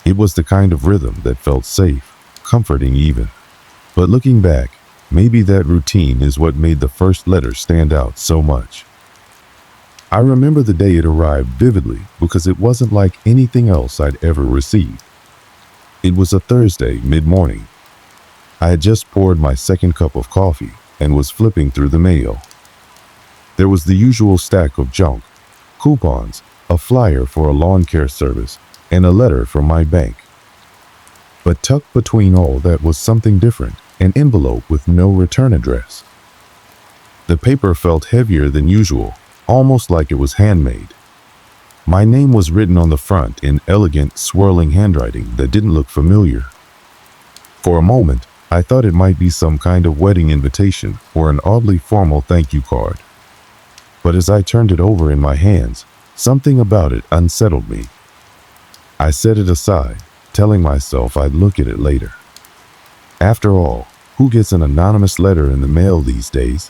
It was the kind of rhythm that felt safe, comforting even. But looking back, maybe that routine is what made the first letter stand out so much. I remember the day it arrived vividly because it wasn't like anything else I'd ever received. It was a Thursday mid-morning. I had just poured my second cup of coffee and was flipping through the mail. There was the usual stack of junk, coupons, a flyer for a lawn care service, and a letter from my bank. But tucked between all that was something different, an envelope with no return address. The paper felt heavier than usual, almost like it was handmade. My name was written on the front in elegant, swirling handwriting that didn't look familiar. For a moment, I thought it might be some kind of wedding invitation or an oddly formal thank you card. But as I turned it over in my hands, something about it unsettled me. I set it aside, telling myself I'd look at it later. After all, who gets an anonymous letter in the mail these days?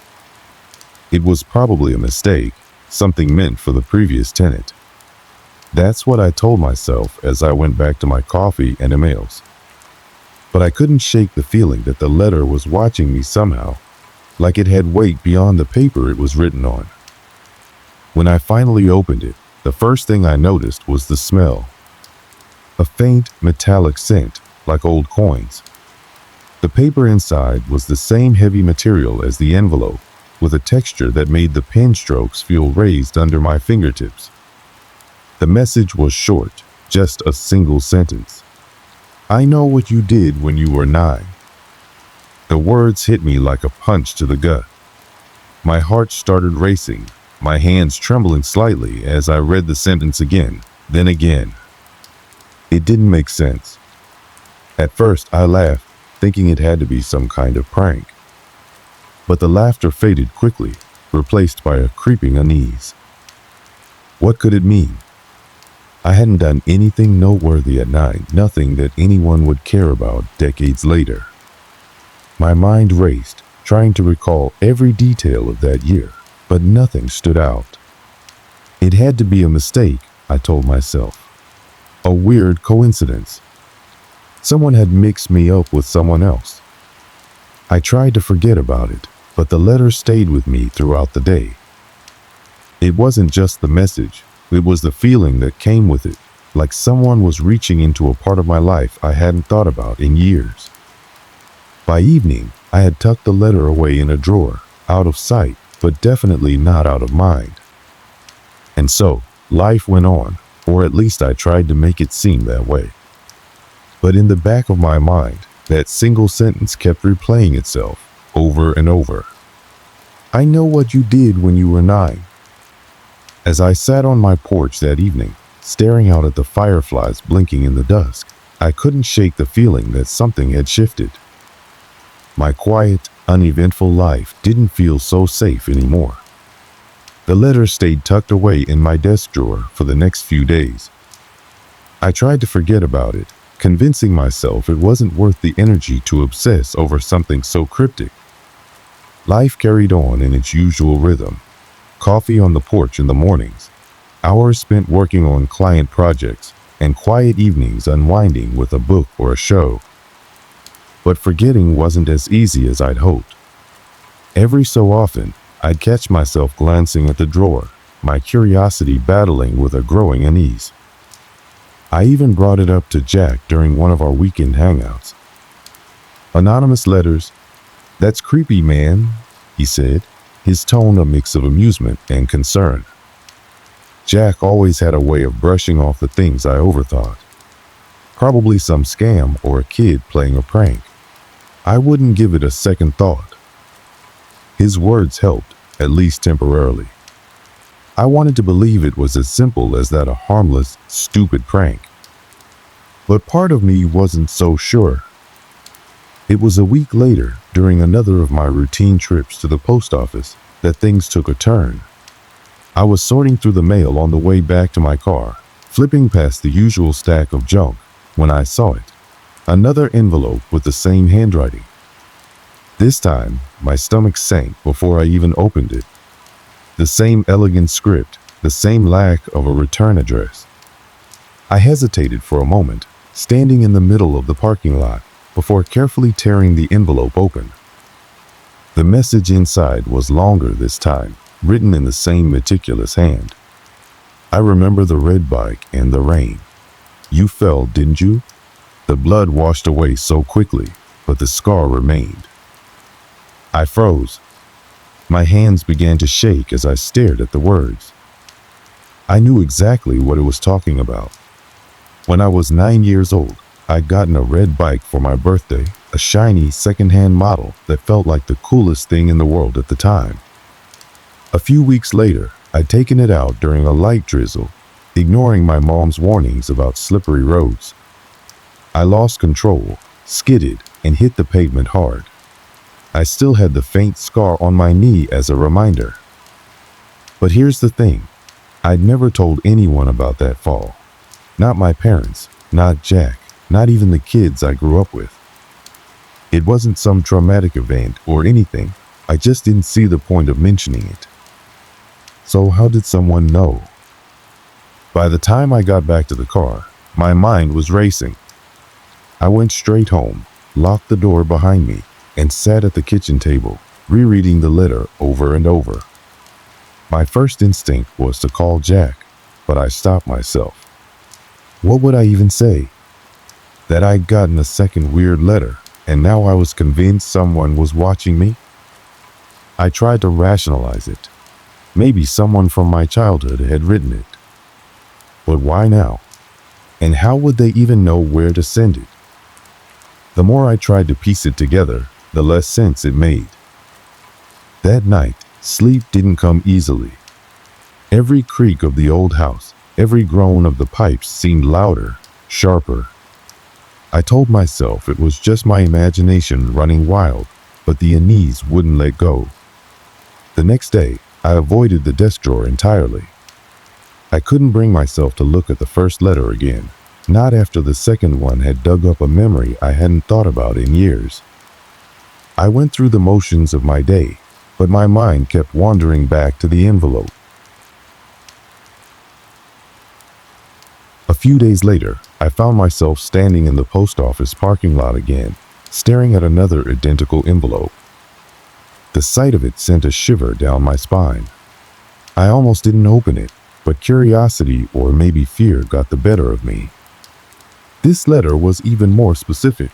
It was probably a mistake, something meant for the previous tenant. That's what I told myself as I went back to my coffee and emails. But I couldn't shake the feeling that the letter was watching me somehow, like it had weight beyond the paper it was written on. When I finally opened it, the first thing I noticed was the smell. A faint, metallic scent, like old coins. The paper inside was the same heavy material as the envelope, with a texture that made the pen strokes feel raised under my fingertips. The message was short, just a single sentence. I know what you did when you were 9. The words hit me like a punch to the gut. My heart started racing, my hands trembling slightly as I read the sentence again, then again. It didn't make sense. At first, I laughed, thinking it had to be some kind of prank. But the laughter faded quickly, replaced by a creeping unease. What could it mean? I hadn't done anything noteworthy at 9, nothing that anyone would care about decades later. My mind raced, trying to recall every detail of that year, but nothing stood out. It had to be a mistake, I told myself. A weird coincidence. Someone had mixed me up with someone else. I tried to forget about it, but the letter stayed with me throughout the day. It wasn't just the message, it was the feeling that came with it, like someone was reaching into a part of my life I hadn't thought about in years. By evening, I had tucked the letter away in a drawer, out of sight, but definitely not out of mind. And so, life went on, or at least I tried to make it seem that way. But in the back of my mind, that single sentence kept replaying itself over and over. I know what you did when you were 9. As I sat on my porch that evening, staring out at the fireflies blinking in the dusk, I couldn't shake the feeling that something had shifted. My quiet, uneventful life didn't feel so safe anymore. The letter stayed tucked away in my desk drawer for the next few days. I tried to forget about it, convincing myself it wasn't worth the energy to obsess over something so cryptic. Life carried on in its usual rhythm. Coffee on the porch in the mornings, hours spent working on client projects, and quiet evenings unwinding with a book or a show. But forgetting wasn't as easy as I'd hoped. Every so often, I'd catch myself glancing at the drawer, my curiosity battling with a growing unease. I even brought it up to Jack during one of our weekend hangouts. "Anonymous letters. That's creepy, man," he said, his tone a mix of amusement and concern. Jack always had a way of brushing off the things I overthought. Probably some scam or a kid playing a prank. I wouldn't give it a second thought. His words helped, at least temporarily. I wanted to believe it was as simple as that, a harmless, stupid prank. But part of me wasn't so sure. It was a week later, during another of my routine trips to the post office, that things took a turn. I was sorting through the mail on the way back to my car, flipping past the usual stack of junk, when I saw it. Another envelope with the same handwriting. This time, my stomach sank before I even opened it. The same elegant script, the same lack of a return address. I hesitated for a moment, standing in the middle of the parking lot, before carefully tearing the envelope open. The message inside was longer this time, written in the same meticulous hand. "I remember the red bike and the rain. You fell, didn't you? The blood washed away so quickly, but the scar remained." I froze. My hands began to shake as I stared at the words. I knew exactly what it was talking about. When I was 9 years old, I'd gotten a red bike for my birthday, a shiny second-hand model that felt like the coolest thing in the world at the time. A few weeks later, I'd taken it out during a light drizzle, ignoring my mom's warnings about slippery roads. I lost control, skidded, and hit the pavement hard. I still had the faint scar on my knee as a reminder. But here's the thing. I'd never told anyone about that fall. Not my parents, not Jack, not even the kids I grew up with. It wasn't some traumatic event or anything. I just didn't see the point of mentioning it. So how did someone know? By the time I got back to the car, my mind was racing. I went straight home, locked the door behind me, and sat at the kitchen table, rereading the letter over and over. My first instinct was to call Jack, but I stopped myself. What would I even say? That I'd gotten a second weird letter, and now I was convinced someone was watching me? I tried to rationalize it. Maybe someone from my childhood had written it. But why now? And how would they even know where to send it? The more I tried to piece it together, the less sense it made. That night, sleep didn't come easily. Every creak of the old house, every groan of the pipes seemed louder, sharper. I told myself it was just my imagination running wild, but the unease wouldn't let go. The next day, I avoided the desk drawer entirely. I couldn't bring myself to look at the first letter again, not after the second one had dug up a memory I hadn't thought about in years. I went through the motions of my day, but my mind kept wandering back to the envelope. A few days later, I found myself standing in the post office parking lot again, staring at another identical envelope. The sight of it sent a shiver down my spine. I almost didn't open it, but curiosity or maybe fear got the better of me. This letter was even more specific.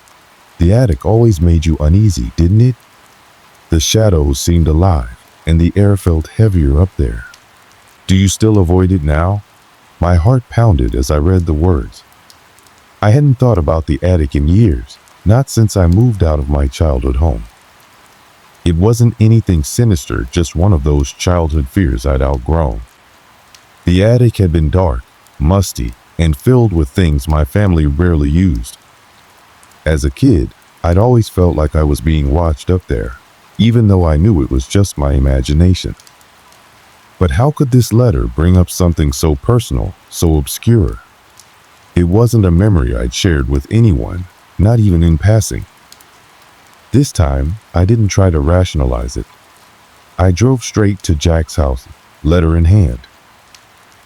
The attic always made you uneasy, didn't it? The shadows seemed alive, and the air felt heavier up there. Do you still avoid it now? My heart pounded as I read the words. I hadn't thought about the attic in years, not since I moved out of my childhood home. It wasn't anything sinister, just one of those childhood fears I'd outgrown. The attic had been dark, musty, and filled with things my family rarely used. As a kid, I'd always felt like I was being watched up there, even though I knew it was just my imagination. But how could this letter bring up something so personal, so obscure? It wasn't a memory I'd shared with anyone, not even in passing. This time, I didn't try to rationalize it. I drove straight to Jack's house, letter in hand.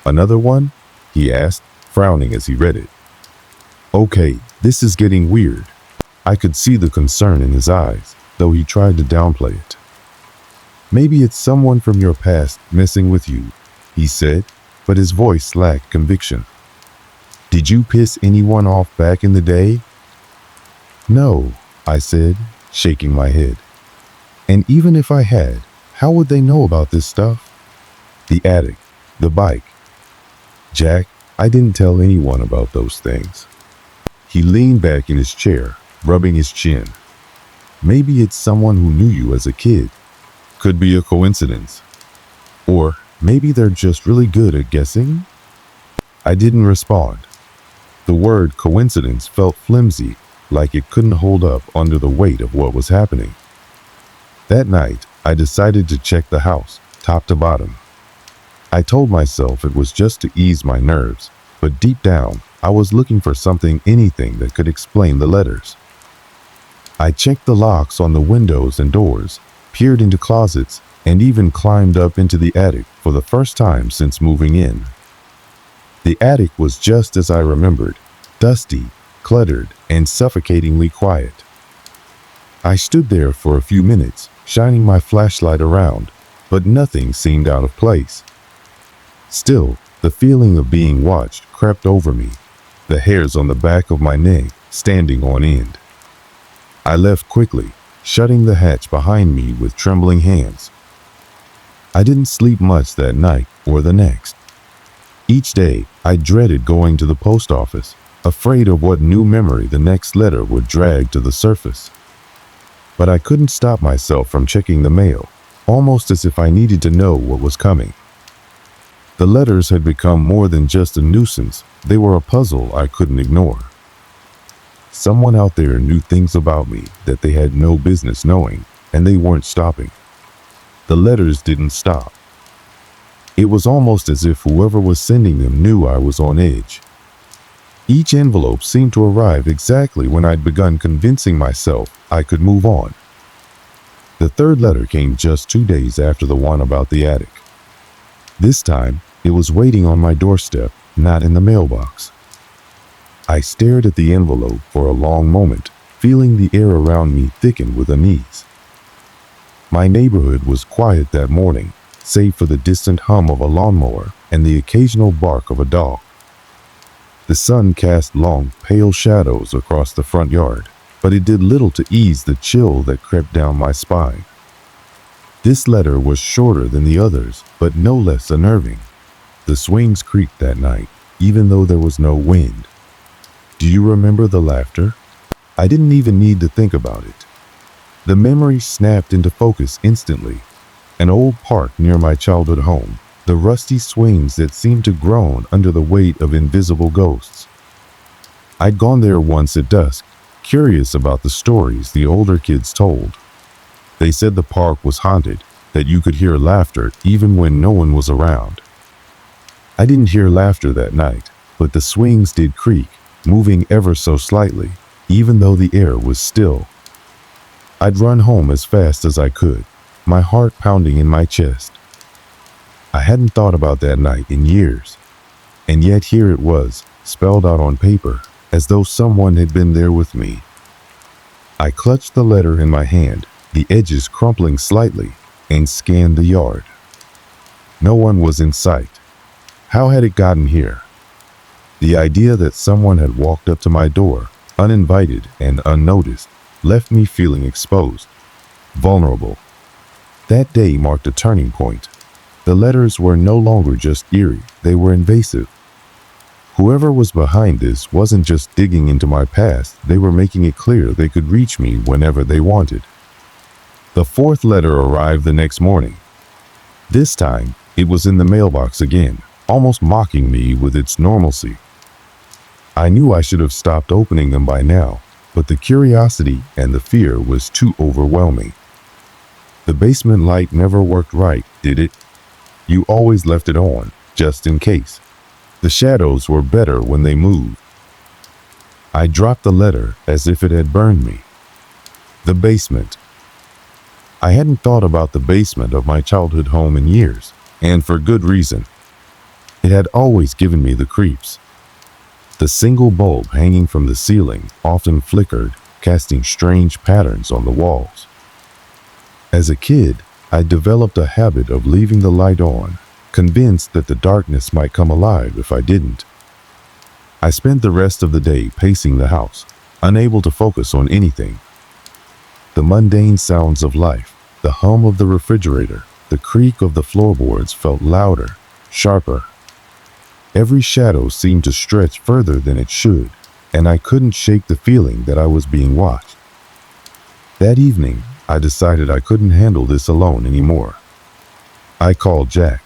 "Another one?" he asked, frowning as he read it. "Okay, this is getting weird." I could see the concern in his eyes, though he tried to downplay it. "Maybe it's someone from your past messing with you," he said, but his voice lacked conviction. "Did you piss anyone off back in the day?" "No," I said, shaking my head. "And even if I had, how would they know about this stuff?" "The attic, the bike." "Jack, I didn't tell anyone about those things." He leaned back in his chair, rubbing his chin. "Maybe it's someone who knew you as a kid. Could be a coincidence. Or maybe they're just really good at guessing." I didn't respond. The word coincidence felt flimsy, like it couldn't hold up under the weight of what was happening. That night, I decided to check the house, top to bottom. I told myself it was just to ease my nerves, but deep down, I was looking for something, anything that could explain the letters. I checked the locks on the windows and doors, peered into closets, and even climbed up into the attic for the first time since moving in. The attic was just as I remembered, dusty, cluttered, and suffocatingly quiet. I stood there for a few minutes, shining my flashlight around, but nothing seemed out of place. Still, the feeling of being watched crept over me, the hairs on the back of my neck standing on end. I left quickly, shutting the hatch behind me with trembling hands. I didn't sleep much that night or the next. Each day, I dreaded going to the post office, afraid of what new memory the next letter would drag to the surface. But I couldn't stop myself from checking the mail, almost as if I needed to know what was coming. The letters had become more than just a nuisance, they were a puzzle I couldn't ignore. Someone out there knew things about me that they had no business knowing, and they weren't stopping. The letters didn't stop. It was almost as if whoever was sending them knew I was on edge. Each envelope seemed to arrive exactly when I'd begun convincing myself I could move on. The third letter came just 2 days after the one about the attic. This time, it was waiting on my doorstep, not in the mailbox. I stared at the envelope for a long moment, feeling the air around me thicken with unease. My neighborhood was quiet that morning, save for the distant hum of a lawnmower and the occasional bark of a dog. The sun cast long, pale shadows across the front yard, but it did little to ease the chill that crept down my spine. This letter was shorter than the others, but no less unnerving. The swings creaked that night, even though there was no wind. "Do you remember the laughter?" I didn't even need to think about it. The memory snapped into focus instantly. An old park near my childhood home, the rusty swings that seemed to groan under the weight of invisible ghosts. I'd gone there once at dusk, curious about the stories the older kids told. They said the park was haunted, that you could hear laughter even when no one was around. I didn't hear laughter that night, but the swings did creak, moving ever so slightly, even though the air was still. I'd run home as fast as I could, my heart pounding in my chest. I hadn't thought about that night in years, and yet here it was, spelled out on paper, as though someone had been there with me. I clutched the letter in my hand, the edges crumpling slightly, and scanned the yard. No one was in sight. How had it gotten here? The idea that someone had walked up to my door, uninvited and unnoticed, left me feeling exposed, vulnerable. That day marked a turning point. The letters were no longer just eerie, they were invasive. Whoever was behind this wasn't just digging into my past, they were making it clear they could reach me whenever they wanted. The fourth letter arrived the next morning. This time, it was in the mailbox again, almost mocking me with its normalcy. I knew I should have stopped opening them by now, but the curiosity and the fear was too overwhelming. The basement light never worked right, did it? You always left it on, just in case. The shadows were better when they moved. I dropped the letter as if it had burned me. The basement. I hadn't thought about the basement of my childhood home in years, and for good reason. It had always given me the creeps. The single bulb hanging from the ceiling often flickered, casting strange patterns on the walls. As a kid, I developed a habit of leaving the light on, convinced that the darkness might come alive if I didn't. I spent the rest of the day pacing the house, unable to focus on anything. The mundane sounds of life, the hum of the refrigerator, the creak of the floorboards felt louder, sharper. Every shadow seemed to stretch further than it should, and I couldn't shake the feeling that I was being watched. That evening, I decided I couldn't handle this alone anymore. I called Jack.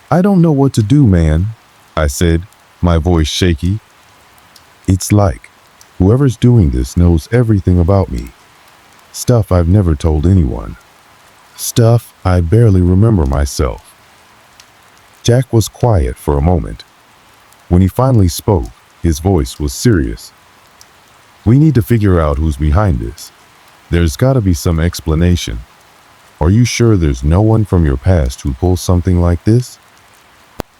"I don't know what to do, man," I said, my voice shaky. "It's like whoever's doing this knows everything about me. Stuff I've never told anyone. Stuff I barely remember myself." Jack was quiet for a moment. When he finally spoke, his voice was serious. "We need to figure out who's behind this. There's got to be some explanation. Are you sure there's no one from your past who pulls something like this?"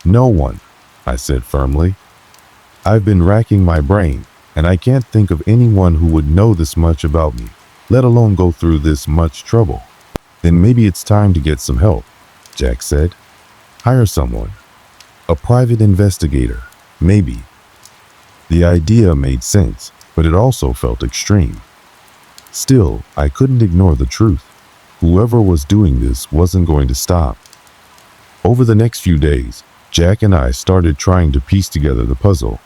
"No one," I said firmly. "I've been racking my brain, and I can't think of anyone who would know this much about me, let alone go through this much trouble." "Then maybe it's time to get some help," Jack said. "Hire someone. A private investigator, maybe." The idea made sense, but it also felt extreme. Still, I couldn't ignore the truth. Whoever was doing this wasn't going to stop. Over the next few days, Jack and I started trying to piece together the puzzle.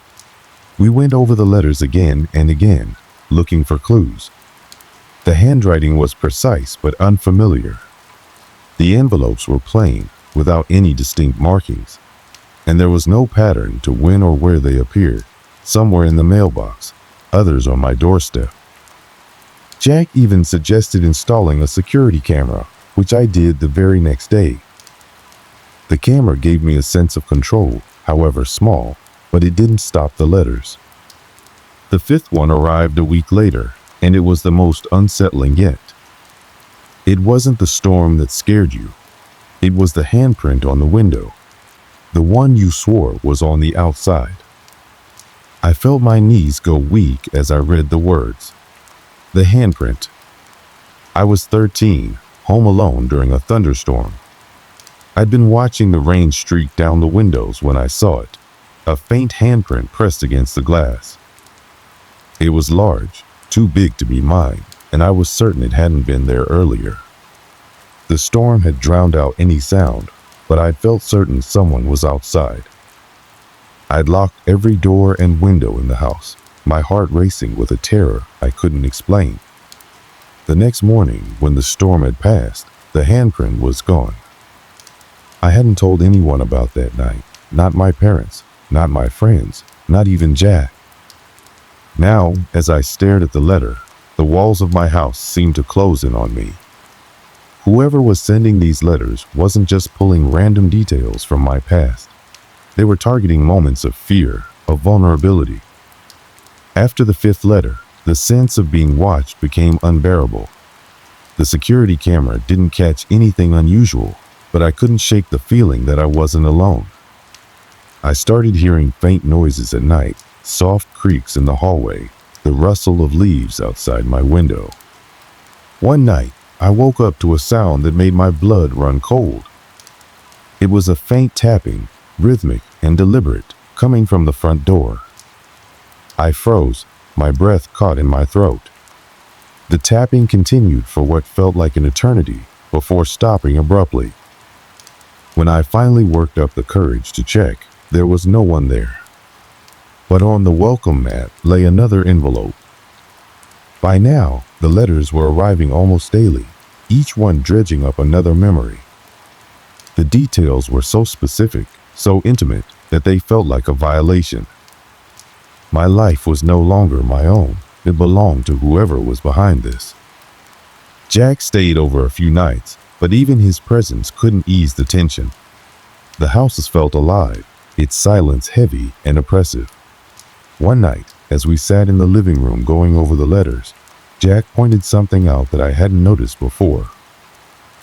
We went over the letters again and again, looking for clues. The handwriting was precise but unfamiliar. The envelopes were plain, without any distinct markings, and there was no pattern to when or where they appeared. Some were in the mailbox, others on my doorstep. Jack even suggested installing a security camera, which I did the very next day. The camera gave me a sense of control, however small, but it didn't stop the letters. The fifth one arrived a week later, and it was the most unsettling yet. It wasn't the storm that scared you. It was the handprint on the window, the one you swore was on the outside. I felt my knees go weak as I read the words. The handprint. I was 13, home alone during a thunderstorm. I'd been watching the rain streak down the windows when I saw it, a faint handprint pressed against the glass. It was large, too big to be mine, and I was certain it hadn't been there earlier. The storm had drowned out any sound, but I'd felt certain someone was outside. I'd locked every door and window in the house, my heart racing with a terror I couldn't explain. The next morning, when the storm had passed, the handprint was gone. I hadn't told anyone about that night, not my parents, not my friends, not even Jack. Now, as I stared at the letter, the walls of my house seemed to close in on me. Whoever was sending these letters wasn't just pulling random details from my past. They were targeting moments of fear, of vulnerability. After the fifth letter, the sense of being watched became unbearable. The security camera didn't catch anything unusual, but I couldn't shake the feeling that I wasn't alone. I started hearing faint noises at night, soft creaks in the hallway, the rustle of leaves outside my window. One night, I woke up to a sound that made my blood run cold. It was a faint tapping, rhythmic and deliberate, coming from the front door. I froze, my breath caught in my throat. The tapping continued for what felt like an eternity before stopping abruptly. When I finally worked up the courage to check, there was no one there. But on the welcome mat lay another envelope. By now, the letters were arriving almost daily, each one dredging up another memory. The details were so specific, so intimate, that they felt like a violation. My life was no longer my own. It belonged to whoever was behind this. Jack stayed over a few nights, but even his presence couldn't ease the tension. The house felt alive, its silence heavy and oppressive. One night, as we sat in the living room going over the letters, Jack pointed something out that I hadn't noticed before.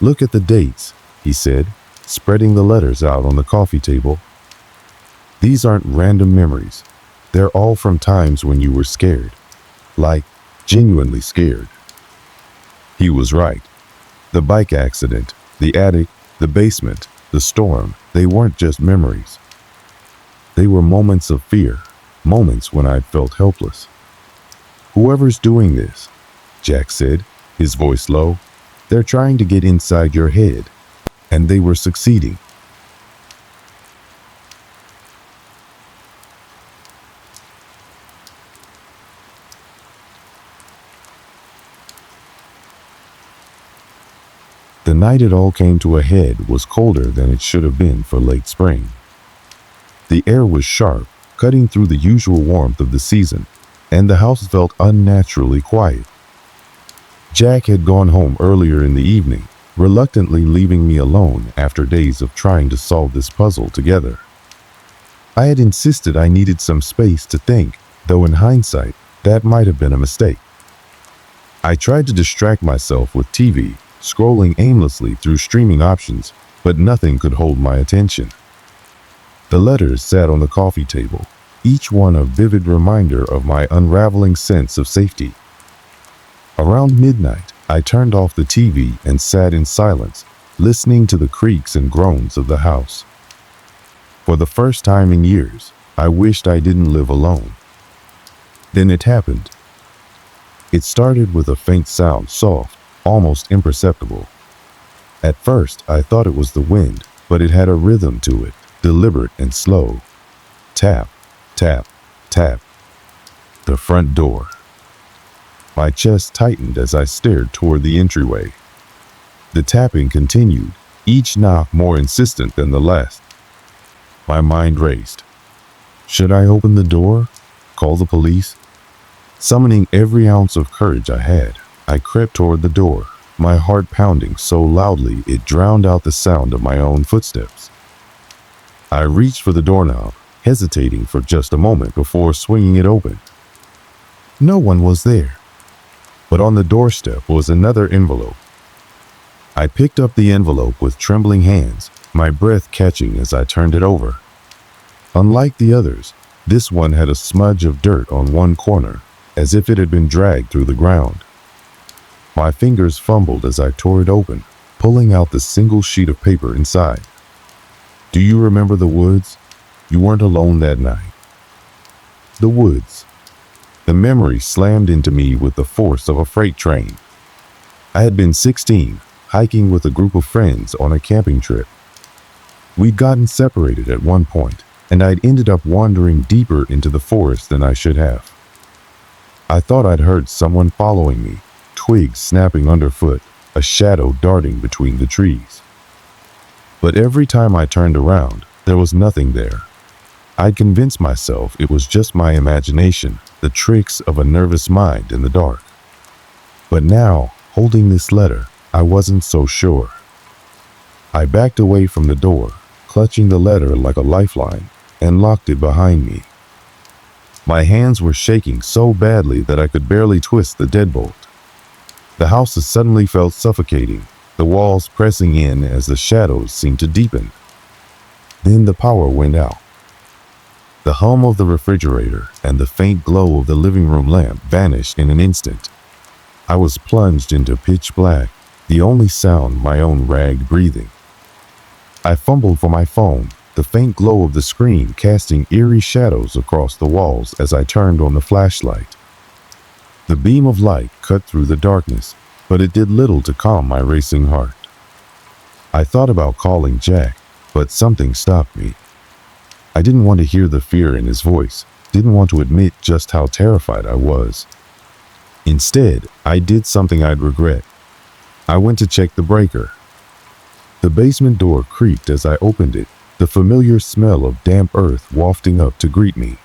"Look at the dates," he said, spreading the letters out on the coffee table. "These aren't random memories. They're all from times when you were scared. Like, genuinely scared." He was right. The bike accident, the attic, the basement, the storm, they weren't just memories. They were moments of fear, moments when I'd felt helpless. "Whoever's doing this," Jack said, his voice low, "they're trying to get inside your head." And they were succeeding. The night it all came to a head was colder than it should have been for late spring. The air was sharp, cutting through the usual warmth of the season, and the house felt unnaturally quiet. Jack had gone home earlier in the evening, reluctantly leaving me alone after days of trying to solve this puzzle together. I had insisted I needed some space to think, though in hindsight, that might have been a mistake. I tried to distract myself with TV, scrolling aimlessly through streaming options, but nothing could hold my attention. The letters sat on the coffee table, each one a vivid reminder of my unraveling sense of safety. Around midnight, I turned off the TV and sat in silence, listening to the creaks and groans of the house. For the first time in years, I wished I didn't live alone. Then it happened. It started with a faint sound, soft, almost imperceptible. At first, I thought it was the wind, but it had a rhythm to it, deliberate and slow. Tap, tap, tap. The front door. My chest tightened as I stared toward the entryway. The tapping continued, each knock more insistent than the last. My mind raced. Should I open the door? Call the police? Summoning every ounce of courage I had, I crept toward the door, my heart pounding so loudly it drowned out the sound of my own footsteps. I reached for the doorknob, hesitating for just a moment before swinging it open. No one was there. But on the doorstep was another envelope. I picked up the envelope with trembling hands, my breath catching as I turned it over. Unlike the others, this one had a smudge of dirt on one corner, as if it had been dragged through the ground. My fingers fumbled as I tore it open, pulling out the single sheet of paper inside. "Do you remember the woods? You weren't alone that night." The woods. The memory slammed into me with the force of a freight train. I had been 16, hiking with a group of friends on a camping trip. We'd gotten separated at one point, and I'd ended up wandering deeper into the forest than I should have. I thought I'd heard someone following me, twigs snapping underfoot, a shadow darting between the trees. But every time I turned around, there was nothing there. I'd convinced myself it was just my imagination, the tricks of a nervous mind in the dark. But now, holding this letter, I wasn't so sure. I backed away from the door, clutching the letter like a lifeline, and locked it behind me. My hands were shaking so badly that I could barely twist the deadbolt. The house suddenly felt suffocating, the walls pressing in as the shadows seemed to deepen. Then the power went out. The hum of the refrigerator and the faint glow of the living room lamp vanished in an instant. I was plunged into pitch black, the only sound my own ragged breathing. I fumbled for my phone, the faint glow of the screen casting eerie shadows across the walls as I turned on the flashlight. The beam of light cut through the darkness, but it did little to calm my racing heart. I thought about calling Jack, but something stopped me. I didn't want to hear the fear in his voice, didn't want to admit just how terrified I was. Instead, I did something I'd regret. I went to check the breaker. The basement door creaked as I opened it, the familiar smell of damp earth wafting up to greet me.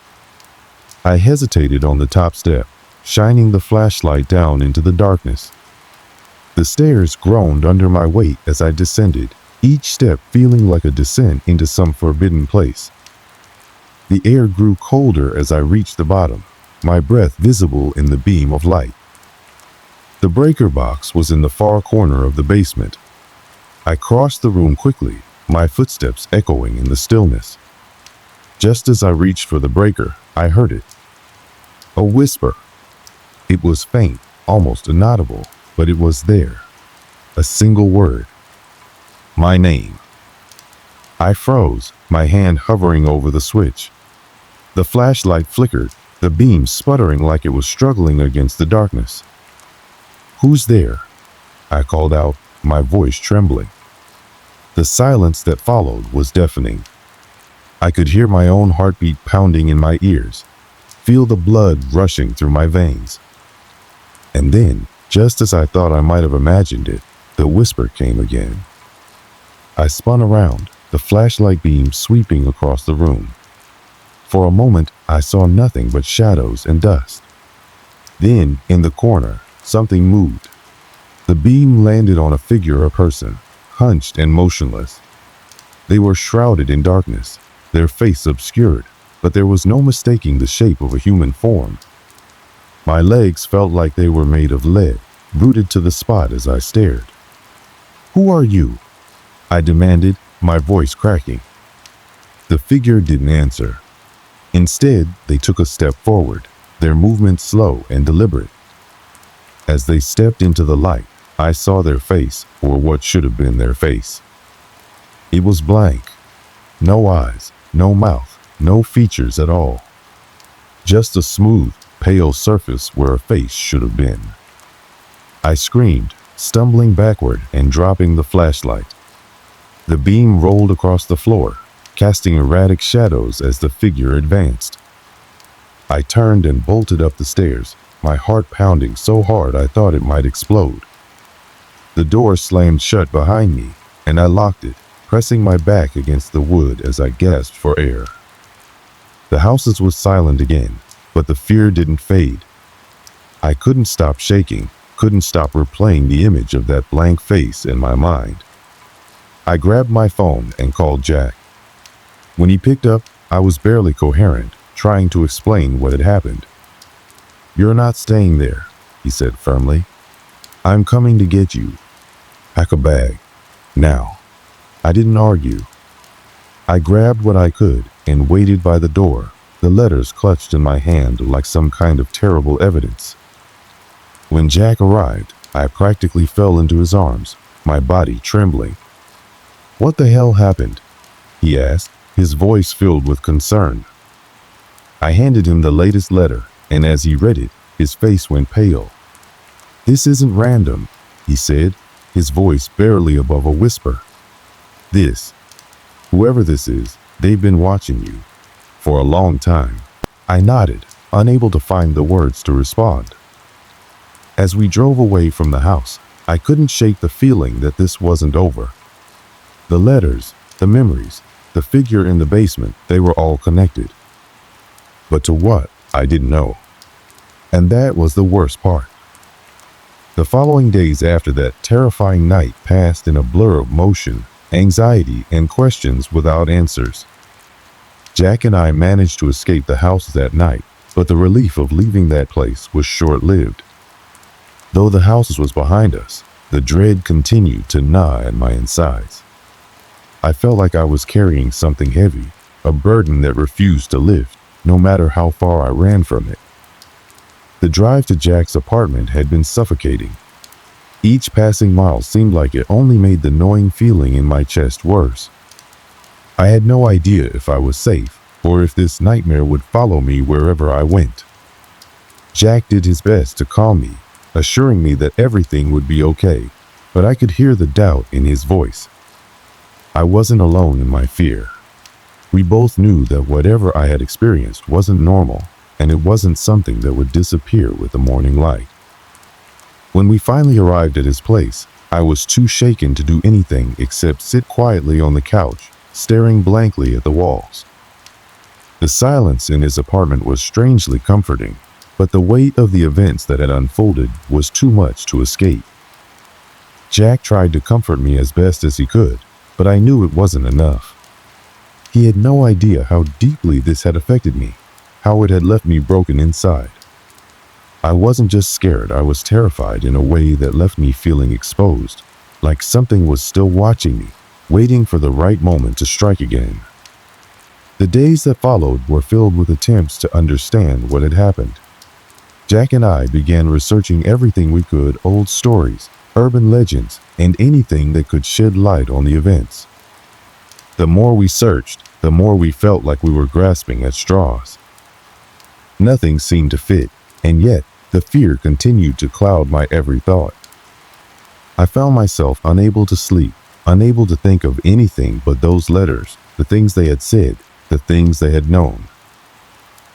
I hesitated on the top step, shining the flashlight down into the darkness. The stairs groaned under my weight as I descended, each step feeling like a descent into some forbidden place. The air grew colder as I reached the bottom, my breath visible in the beam of light. The breaker box was in the far corner of the basement. I crossed the room quickly, my footsteps echoing in the stillness. Just as I reached for the breaker, I heard it. A whisper. It was faint, almost inaudible, but it was there. A single word. My name. I froze, my hand hovering over the switch. The flashlight flickered, the beam sputtering like it was struggling against the darkness. "Who's there?" I called out, my voice trembling. The silence that followed was deafening. I could hear my own heartbeat pounding in my ears, feel the blood rushing through my veins. And then, just as I thought I might have imagined it, the whisper came again. I spun around, the flashlight beam sweeping across the room. For a moment, I saw nothing but shadows and dust. Then, in the corner, something moved. The beam landed on a figure, a person, hunched and motionless. They were shrouded in darkness, their face obscured, but there was no mistaking the shape of a human form. My legs felt like they were made of lead, rooted to the spot as I stared. "Who are you?" I demanded, my voice cracking. The figure didn't answer. Instead, they took a step forward, their movement slow and deliberate. As they stepped into the light, I saw their face, or what should have been their face. It was blank. No eyes, no mouth, no features at all. Just a smooth, pale surface where a face should have been. I screamed, stumbling backward and dropping the flashlight. The beam rolled across the floor, casting erratic shadows as the figure advanced. I turned and bolted up the stairs, my heart pounding so hard I thought it might explode. The door slammed shut behind me, and I locked it, pressing my back against the wood as I gasped for air. The house was silent again, but the fear didn't fade. I couldn't stop shaking, couldn't stop replaying the image of that blank face in my mind. I grabbed my phone and called Jack. When he picked up, I was barely coherent, trying to explain what had happened. "You're not staying there," he said firmly. "I'm coming to get you. Pack a bag. Now." I didn't argue. I grabbed what I could and waited by the door, the letters clutched in my hand like some kind of terrible evidence. When Jack arrived, I practically fell into his arms, my body trembling. "What the hell happened?" he asked, his voice filled with concern. I handed him the latest letter, and as he read it, his face went pale. "This isn't random," he said, his voice barely above a whisper. Whoever this is, they've been watching you. For a long time." I nodded, unable to find the words to respond. As we drove away from the house, I couldn't shake the feeling that this wasn't over. The letters, the memories, the figure in the basement, they were all connected. But to what, I didn't know. And that was the worst part. The following days after that terrifying night passed in a blur of motion, anxiety, and questions without answers. Jack and I managed to escape the house that night, but the relief of leaving that place was short-lived. Though the house was behind us, the dread continued to gnaw at my insides. I felt like I was carrying something heavy, a burden that refused to lift, no matter how far I ran from it. The drive to Jack's apartment had been suffocating. Each passing mile seemed like it only made the gnawing feeling in my chest worse. I had no idea if I was safe, or if this nightmare would follow me wherever I went. Jack did his best to calm me, assuring me that everything would be okay, but I could hear the doubt in his voice. I wasn't alone in my fear. We both knew that whatever I had experienced wasn't normal, and it wasn't something that would disappear with the morning light. When we finally arrived at his place, I was too shaken to do anything except sit quietly on the couch, staring blankly at the walls. The silence in his apartment was strangely comforting, but the weight of the events that had unfolded was too much to escape. Jack tried to comfort me as best as he could, but I knew it wasn't enough. He had no idea how deeply this had affected me, how it had left me broken inside. I wasn't just scared, I was terrified in a way that left me feeling exposed, like something was still watching me, waiting for the right moment to strike again. The days that followed were filled with attempts to understand what had happened. Jack and I began researching everything we could, old stories, urban legends, and anything that could shed light on the events. The more we searched, the more we felt like we were grasping at straws. Nothing seemed to fit, and yet the fear continued to cloud my every thought. I found myself unable to sleep, unable to think of anything but those letters, the things they had said, the things they had known.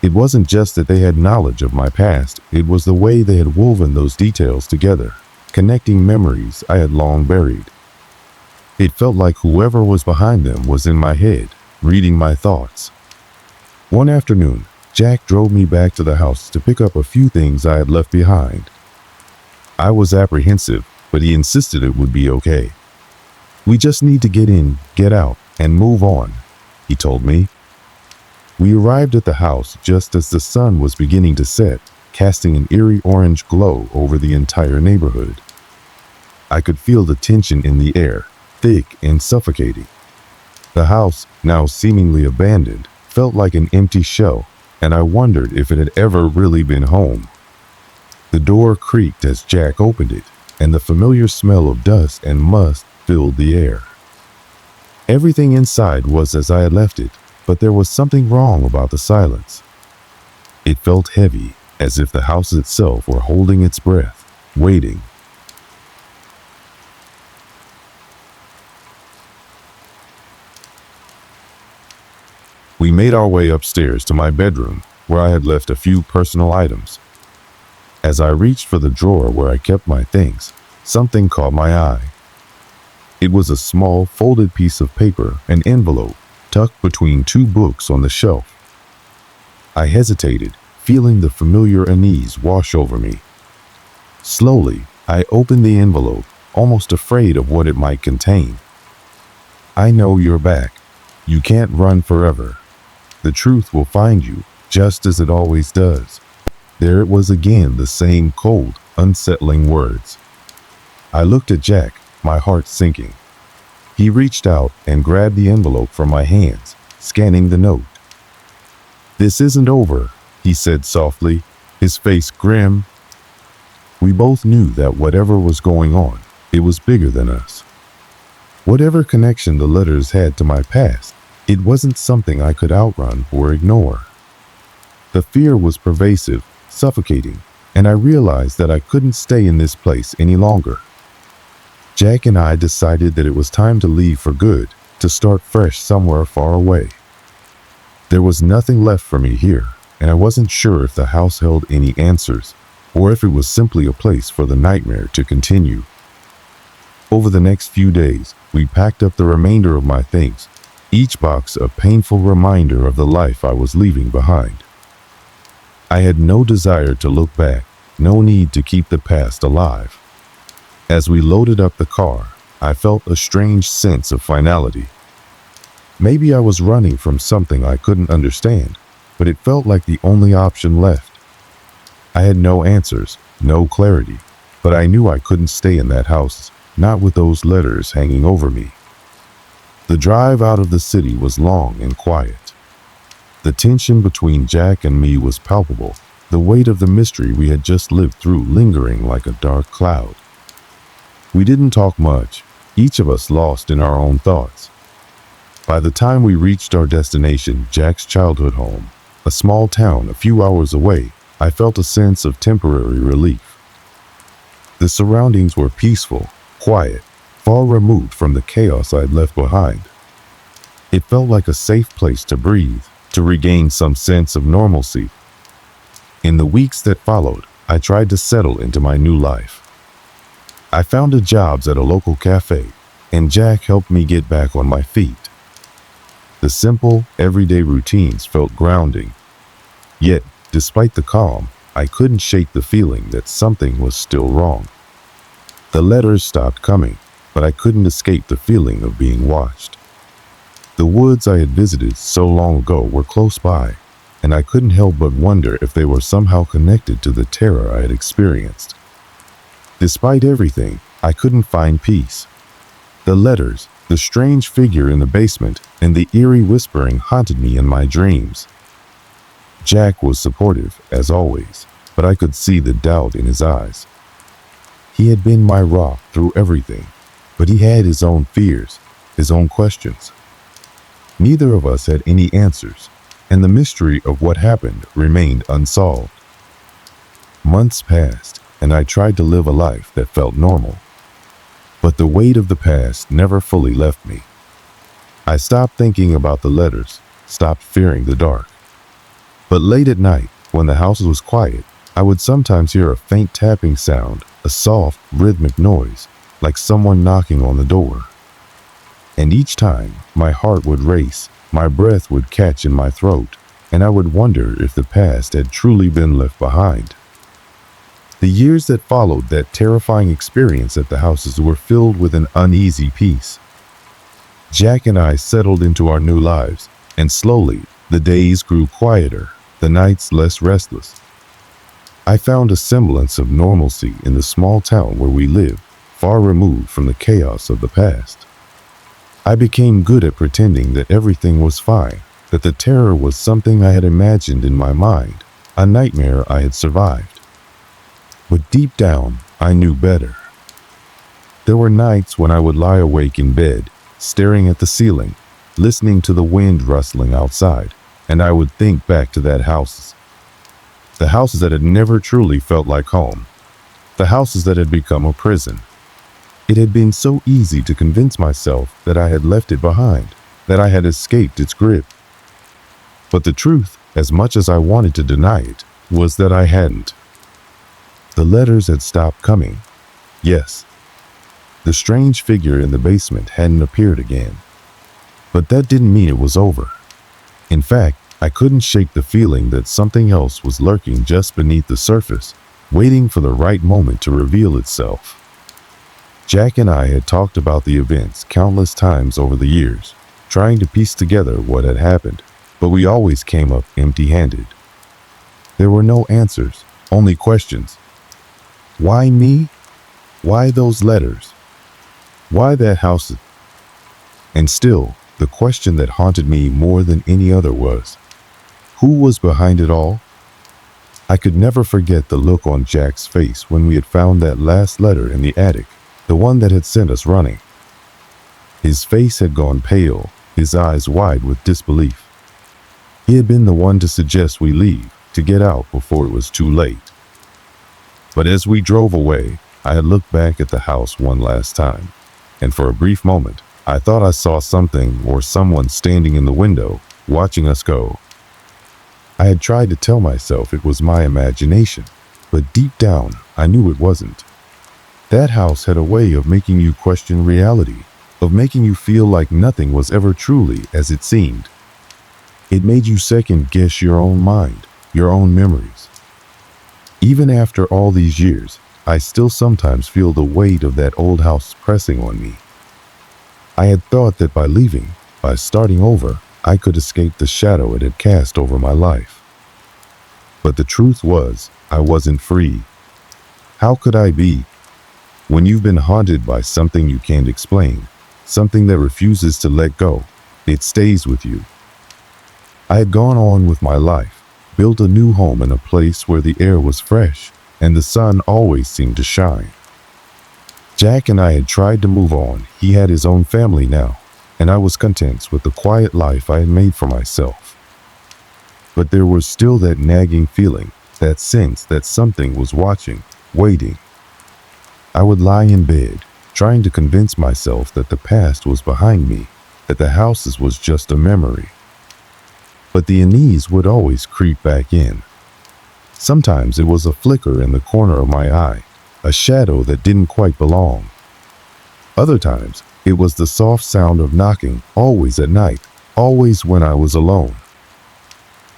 It wasn't just that they had knowledge of my past, it was the way they had woven those details together, connecting memories I had long buried. It felt like whoever was behind them was in my head, reading my thoughts. One afternoon, Jack drove me back to the house to pick up a few things I had left behind. I was apprehensive, but he insisted it would be okay. "We just need to get in, get out, and move on," he told me. We arrived at the house just as the sun was beginning to set, casting an eerie orange glow over the entire neighborhood. I could feel the tension in the air, thick and suffocating. The house, now seemingly abandoned, felt like an empty shell, and I wondered if it had ever really been home. The door creaked as Jack opened it, and the familiar smell of dust and musk filled the air. Everything inside was as I had left it, but there was something wrong about the silence. It felt heavy, as if the house itself were holding its breath, waiting. We made our way upstairs to my bedroom, where I had left a few personal items. As I reached for the drawer where I kept my things, something caught my eye. It was a small, folded piece of paper, an envelope, tucked between two books on the shelf. I hesitated, feeling the familiar unease wash over me. Slowly, I opened the envelope, almost afraid of what it might contain. "I know you're back. You can't run forever. The truth will find you, just as it always does." There it was again, the same cold, unsettling words. I looked at Jack, my heart sinking. He reached out and grabbed the envelope from my hands, scanning the note. "This isn't over," he said softly, his face grim. We both knew that whatever was going on, it was bigger than us. Whatever connection the letters had to my past, it wasn't something I could outrun or ignore. The fear was pervasive, suffocating, and I realized that I couldn't stay in this place any longer. Jack and I decided that it was time to leave for good, to start fresh somewhere far away. There was nothing left for me here, and I wasn't sure if the house held any answers, or if it was simply a place for the nightmare to continue. Over the next few days, we packed up the remainder of my things, each box a painful reminder of the life I was leaving behind. I had no desire to look back, no need to keep the past alive. As we loaded up the car, I felt a strange sense of finality. Maybe I was running from something I couldn't understand, but it felt like the only option left. I had no answers, no clarity, but I knew I couldn't stay in that house, not with those letters hanging over me. The drive out of the city was long and quiet. The tension between Jack and me was palpable, the weight of the mystery we had just lived through lingering like a dark cloud. We didn't talk much, each of us lost in our own thoughts. By the time we reached our destination, Jack's childhood home, a small town a few hours away, I felt a sense of temporary relief. The surroundings were peaceful, quiet, far removed from the chaos I'd left behind. It felt like a safe place to breathe, to regain some sense of normalcy. In the weeks that followed, I tried to settle into my new life. I found jobs at a local cafe, and Jack helped me get back on my feet. The simple, everyday routines felt grounding. Yet, despite the calm, I couldn't shake the feeling that something was still wrong. The letters stopped coming, but I couldn't escape the feeling of being watched. The woods I had visited so long ago were close by, and I couldn't help but wonder if they were somehow connected to the terror I had experienced. Despite everything, I couldn't find peace. The letters, the strange figure in the basement, and the eerie whispering haunted me in my dreams. Jack was supportive, as always, but I could see the doubt in his eyes. He had been my rock through everything, but he had his own fears, his own questions. Neither of us had any answers, and the mystery of what happened remained unsolved. Months passed, and I tried to live a life that felt normal. But the weight of the past never fully left me. I stopped thinking about the letters, stopped fearing the dark. But late at night, when the house was quiet, I would sometimes hear a faint tapping sound, a soft, rhythmic noise, like someone knocking on the door. And each time, my heart would race, my breath would catch in my throat, and I would wonder if the past had truly been left behind. The years that followed that terrifying experience at the houses were filled with an uneasy peace. Jack and I settled into our new lives, and slowly, the days grew quieter, the nights less restless. I found a semblance of normalcy in the small town where we lived, far removed from the chaos of the past. I became good at pretending that everything was fine, that the terror was something I had imagined in my mind, a nightmare I had survived. But deep down, I knew better. There were nights when I would lie awake in bed, staring at the ceiling, listening to the wind rustling outside, and I would think back to the houses that had never truly felt like home, the houses that had become a prison. It had been so easy to convince myself that I had left it behind, that I had escaped its grip. But the truth, as much as I wanted to deny it, was that I hadn't. The letters had stopped coming. Yes, the strange figure in the basement hadn't appeared again. But that didn't mean it was over. In fact, I couldn't shake the feeling that something else was lurking just beneath the surface, waiting for the right moment to reveal itself. Jack and I had talked about the events countless times over the years, trying to piece together what had happened, but we always came up empty-handed. There were no answers, only questions. Why me? Why those letters? Why that house? And still, the question that haunted me more than any other was, who was behind it all? I could never forget the look on Jack's face when we had found that last letter in the attic, the one that had sent us running. His face had gone pale, his eyes wide with disbelief. He had been the one to suggest we leave, to get out before it was too late. But as we drove away, I had looked back at the house one last time, and for a brief moment, I thought I saw something or someone standing in the window, watching us go. I had tried to tell myself it was my imagination, but deep down, I knew it wasn't. That house had a way of making you question reality, of making you feel like nothing was ever truly as it seemed. It made you second-guess your own mind, your own memories. Even after all these years, I still sometimes feel the weight of that old house pressing on me. I had thought that by leaving, by starting over, I could escape the shadow it had cast over my life. But the truth was, I wasn't free. How could I be? When you've been haunted by something you can't explain, something that refuses to let go, it stays with you. I had gone on with my life, built a new home in a place where the air was fresh and the sun always seemed to shine. Jack and I had tried to move on. He had his own family now, and I was content with the quiet life I had made for myself. But there was still that nagging feeling, that sense that something was watching, waiting. I would lie in bed, trying to convince myself that the past was behind me, that the houses was just a memory. But the unease would always creep back in. Sometimes it was a flicker in the corner of my eye, a shadow that didn't quite belong. Other times, it was the soft sound of knocking, always at night, always when I was alone.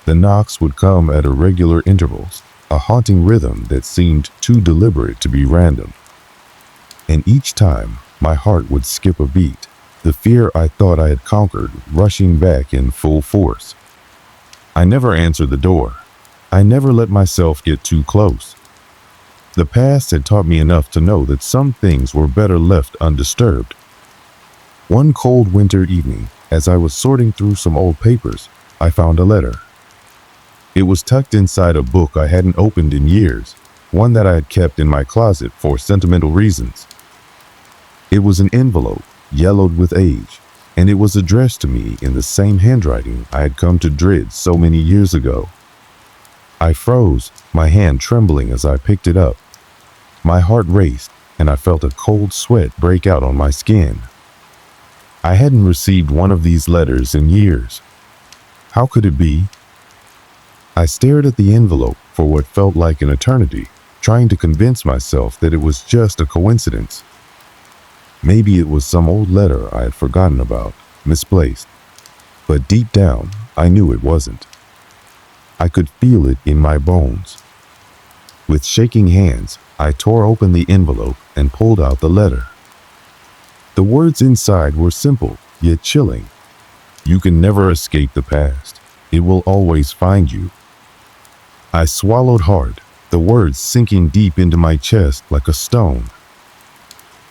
The knocks would come at irregular intervals, a haunting rhythm that seemed too deliberate to be random. And each time, my heart would skip a beat, the fear I thought I had conquered rushing back in full force. I never answered the door. I never let myself get too close. The past had taught me enough to know that some things were better left undisturbed. One cold winter evening, as I was sorting through some old papers, I found a letter. It was tucked inside a book I hadn't opened in years, one that I had kept in my closet for sentimental reasons. It was an envelope, yellowed with age, and it was addressed to me in the same handwriting I had come to dread so many years ago. I froze, my hand trembling as I picked it up. My heart raced, and I felt a cold sweat break out on my skin. I hadn't received one of these letters in years. How could it be? I stared at the envelope for what felt like an eternity, trying to convince myself that it was just a coincidence. Maybe it was some old letter I had forgotten about, misplaced. But deep down, I knew it wasn't. I could feel it in my bones. With shaking hands, I tore open the envelope and pulled out the letter. The words inside were simple, yet chilling. You can never escape the past. It will always find you. I swallowed hard, the words sinking deep into my chest like a stone.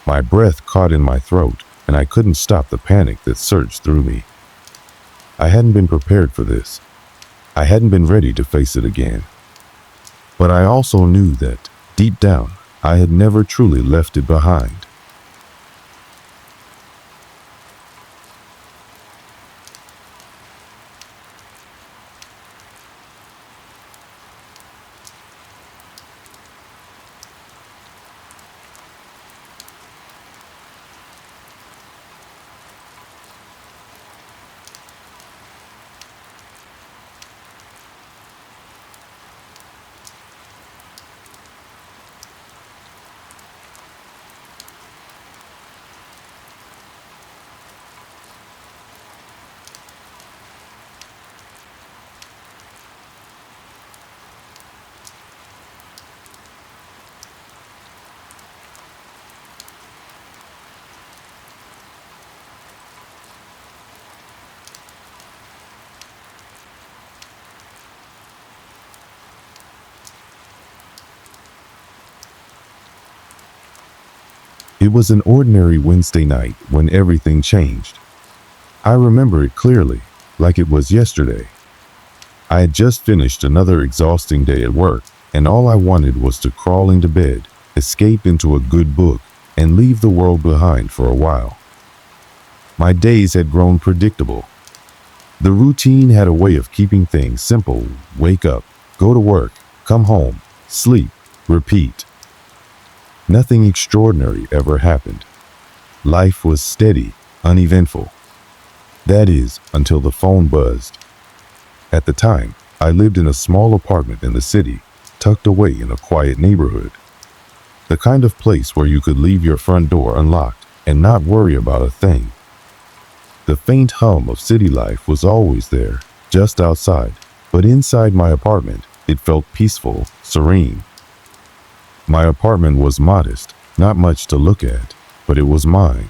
My breath caught in my throat, and I couldn't stop the panic that surged through me. I hadn't been prepared for this. I hadn't been ready to face it again. But I also knew that, deep down, I had never truly left it behind. It was an ordinary Wednesday night when everything changed. I remember it clearly, like it was yesterday. I had just finished another exhausting day at work, and all I wanted was to crawl into bed, escape into a good book, and leave the world behind for a while. My days had grown predictable. The routine had a way of keeping things simple: wake up, go to work, come home, sleep, repeat. Nothing extraordinary ever happened. Life was steady, uneventful. That is, until the phone buzzed. At the time, I lived in a small apartment in the city, tucked away in a quiet neighborhood. The kind of place where you could leave your front door unlocked and not worry about a thing. The faint hum of city life was always there, just outside, but inside my apartment, it felt peaceful, serene. My apartment was modest, not much to look at, but it was mine.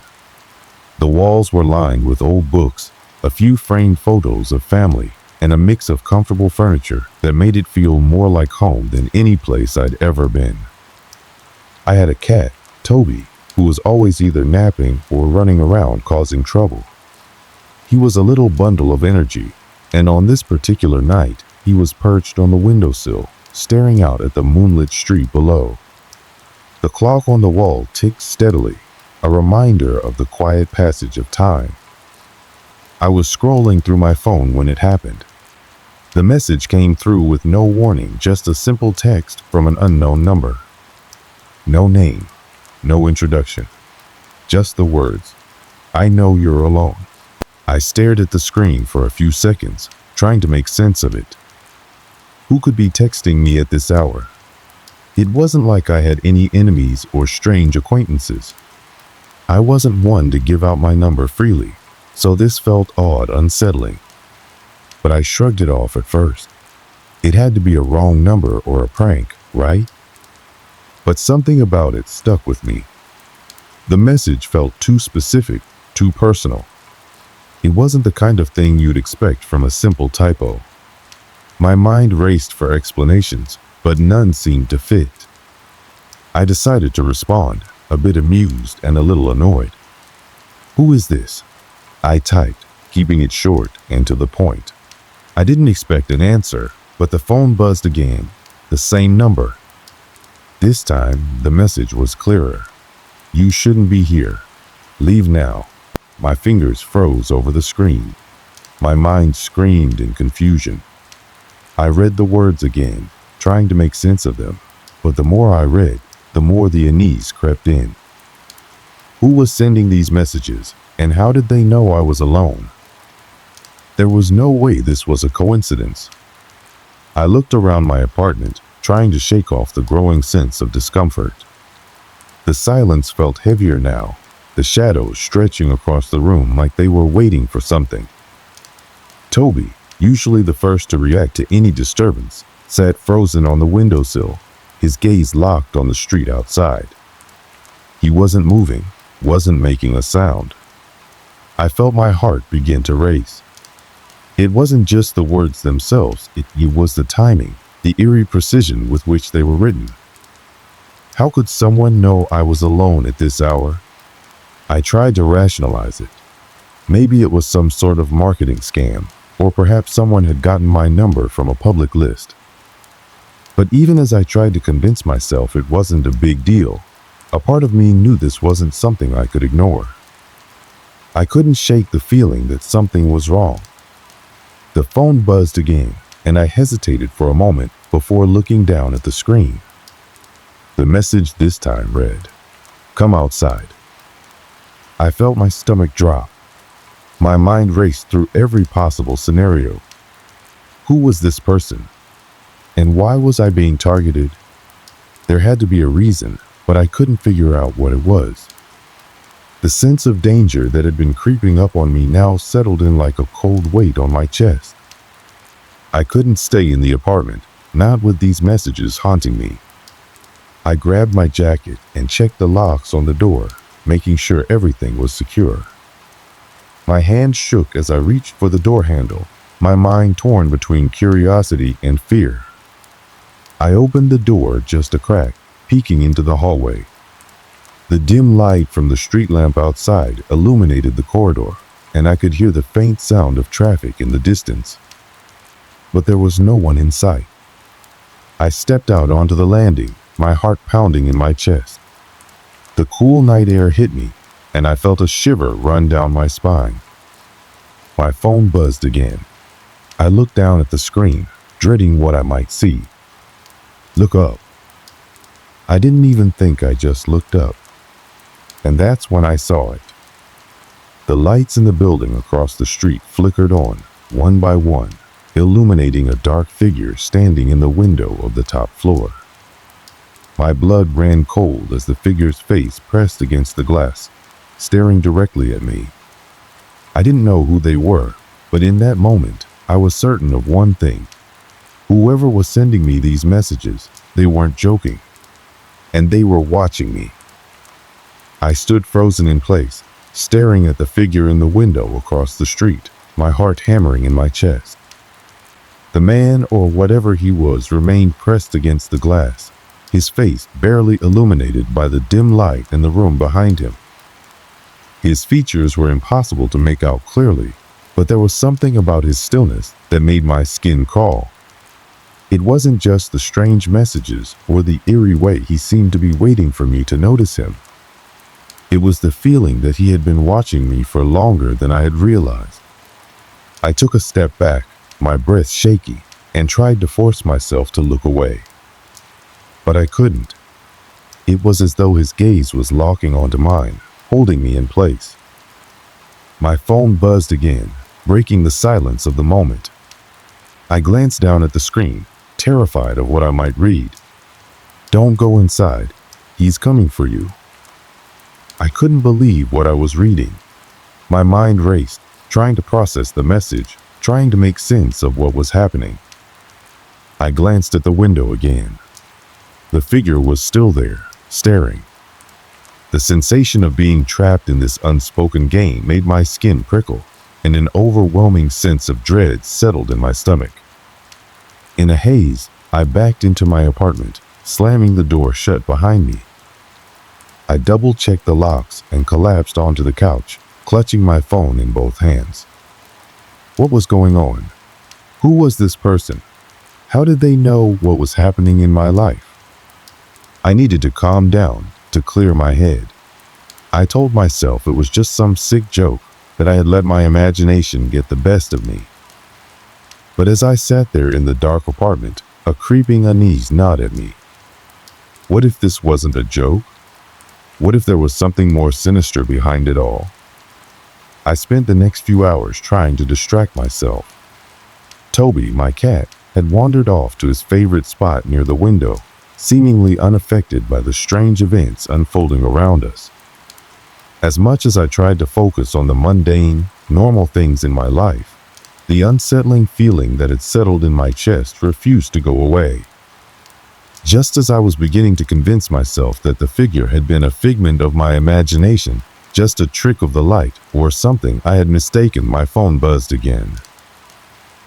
The walls were lined with old books, a few framed photos of family, and a mix of comfortable furniture that made it feel more like home than any place I'd ever been. I had a cat, Toby, who was always either napping or running around causing trouble. He was a little bundle of energy, and on this particular night, he was perched on the windowsill, staring out at the moonlit street below. The clock on the wall ticked steadily, a reminder of the quiet passage of time. I was scrolling through my phone when it happened. The message came through with no warning, just a simple text from an unknown number. No name, no introduction, just the words, "I know you're alone." I stared at the screen for a few seconds, trying to make sense of it. Who could be texting me at this hour? It wasn't like I had any enemies or strange acquaintances. I wasn't one to give out my number freely, so this felt odd, unsettling. But I shrugged it off at first. It had to be a wrong number or a prank, right? But something about it stuck with me. The message felt too specific, too personal. It wasn't the kind of thing you'd expect from a simple typo. My mind raced for explanations, but none seemed to fit. I decided to respond, a bit amused and a little annoyed. "Who is this?" I typed, keeping it short and to the point. I didn't expect an answer, but the phone buzzed again, the same number. This time, the message was clearer. "You shouldn't be here. Leave now." My fingers froze over the screen. My mind screamed in confusion. I read the words again, trying to make sense of them, but the more I read, the more the unease crept in. Who was sending these messages, and how did they know I was alone? There was no way this was a coincidence. I looked around my apartment, trying to shake off the growing sense of discomfort. The silence felt heavier now, the shadows stretching across the room like they were waiting for something. Toby, usually the first to react to any disturbance, sat frozen on the windowsill, his gaze locked on the street outside. He wasn't moving, wasn't making a sound. I felt my heart begin to race. It wasn't just the words themselves, it was the timing, the eerie precision with which they were written. How could someone know I was alone at this hour? I tried to rationalize it. Maybe it was some sort of marketing scam, or perhaps someone had gotten my number from a public list. But even as I tried to convince myself it wasn't a big deal, a part of me knew this wasn't something I could ignore. I couldn't shake the feeling that something was wrong. The phone buzzed again, and I hesitated for a moment before looking down at the screen. The message this time read, "Come outside." I felt my stomach drop. My mind raced through every possible scenario. Who was this person? And why was I being targeted? There had to be a reason, but I couldn't figure out what it was. The sense of danger that had been creeping up on me now settled in like a cold weight on my chest. I couldn't stay in the apartment, not with these messages haunting me. I grabbed my jacket and checked the locks on the door, making sure everything was secure. My hand shook as I reached for the door handle, my mind torn between curiosity and fear. I opened the door just a crack, peeking into the hallway. The dim light from the street lamp outside illuminated the corridor, and I could hear the faint sound of traffic in the distance. But there was no one in sight. I stepped out onto the landing, my heart pounding in my chest. The cool night air hit me, and I felt a shiver run down my spine. My phone buzzed again. I looked down at the screen, dreading what I might see. "Look up." I didn't even think, I just looked up. And that's when I saw it. The lights in the building across the street flickered on, one by one, illuminating a dark figure standing in the window of the top floor. My blood ran cold as the figure's face pressed against the glass, staring directly at me. I didn't know who they were, but in that moment, I was certain of one thing. Whoever was sending me these messages, they weren't joking. And they were watching me. I stood frozen in place, staring at the figure in the window across the street, my heart hammering in my chest. The man, or whatever he was, remained pressed against the glass, his face barely illuminated by the dim light in the room behind him. His features were impossible to make out clearly, but there was something about his stillness that made my skin crawl. It wasn't just the strange messages or the eerie way he seemed to be waiting for me to notice him. It was the feeling that he had been watching me for longer than I had realized. I took a step back, my breath shaky, and tried to force myself to look away. But I couldn't. It was as though his gaze was locking onto mine, holding me in place. My phone buzzed again, breaking the silence of the moment. I glanced down at the screen, terrified of what I might read. "Don't go inside. He's coming for you." I couldn't believe what I was reading. My mind raced, trying to process the message, trying to make sense of what was happening. I glanced at the window again. The figure was still there, staring. The sensation of being trapped in this unspoken game made my skin prickle, and an overwhelming sense of dread settled in my stomach. In a haze, I backed into my apartment, slamming the door shut behind me. I double-checked the locks and collapsed onto the couch, clutching my phone in both hands. What was going on? Who was this person? How did they know what was happening in my life? I needed to calm down, to clear my head. I told myself it was just some sick joke, that I had let my imagination get the best of me. But as I sat there in the dark apartment, a creeping unease gnawed at me. What if this wasn't a joke? What if there was something more sinister behind it all? I spent the next few hours trying to distract myself. Toby, my cat, had wandered off to his favorite spot near the window, seemingly unaffected by the strange events unfolding around us. As much as I tried to focus on the mundane, normal things in my life, the unsettling feeling that had settled in my chest refused to go away. Just as I was beginning to convince myself that the figure had been a figment of my imagination, just a trick of the light or something I had mistaken, my phone buzzed again.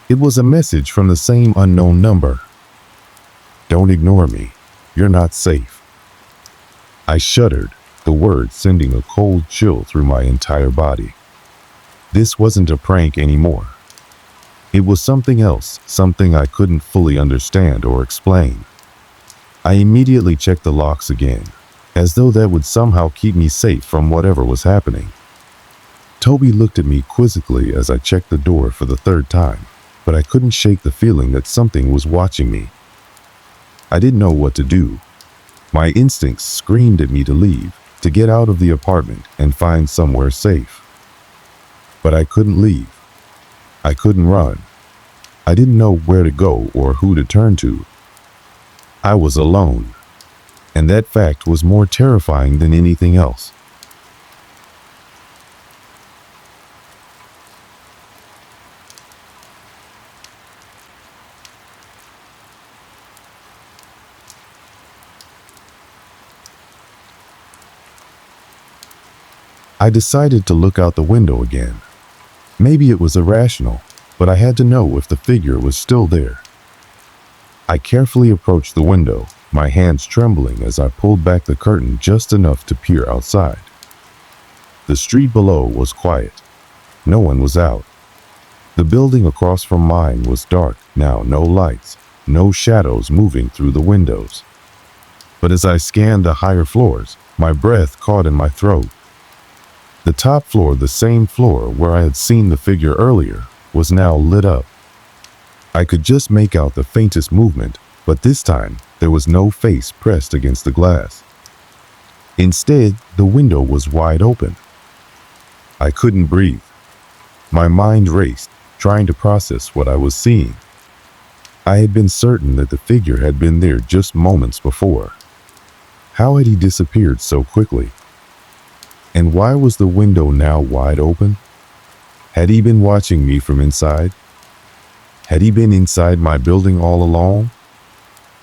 It was a message from the same unknown number. "Don't ignore me. You're not safe." I shuddered, the words sending a cold chill through my entire body. This wasn't a prank anymore. It was something else, something I couldn't fully understand or explain. I immediately checked the locks again, as though that would somehow keep me safe from whatever was happening. Toby looked at me quizzically as I checked the door for the third time, but I couldn't shake the feeling that something was watching me. I didn't know what to do. My instincts screamed at me to leave, to get out of the apartment and find somewhere safe. But I couldn't leave. I couldn't run. I didn't know where to go or who to turn to. I was alone, and that fact was more terrifying than anything else. I decided to look out the window again. Maybe it was irrational, but I had to know if the figure was still there. I carefully approached the window, my hands trembling as I pulled back the curtain just enough to peer outside. The street below was quiet. No one was out. The building across from mine was dark now, no lights, no shadows moving through the windows. But as I scanned the higher floors, my breath caught in my throat. The top floor, the same floor where I had seen the figure earlier, was now lit up. I could just make out the faintest movement, but this time there was no face pressed against the glass. Instead, the window was wide open. I couldn't breathe. My mind raced, trying to process what I was seeing. I had been certain that the figure had been there just moments before. How had he disappeared so quickly? And why was the window now wide open? Had he been watching me from inside? Had he been inside my building all along?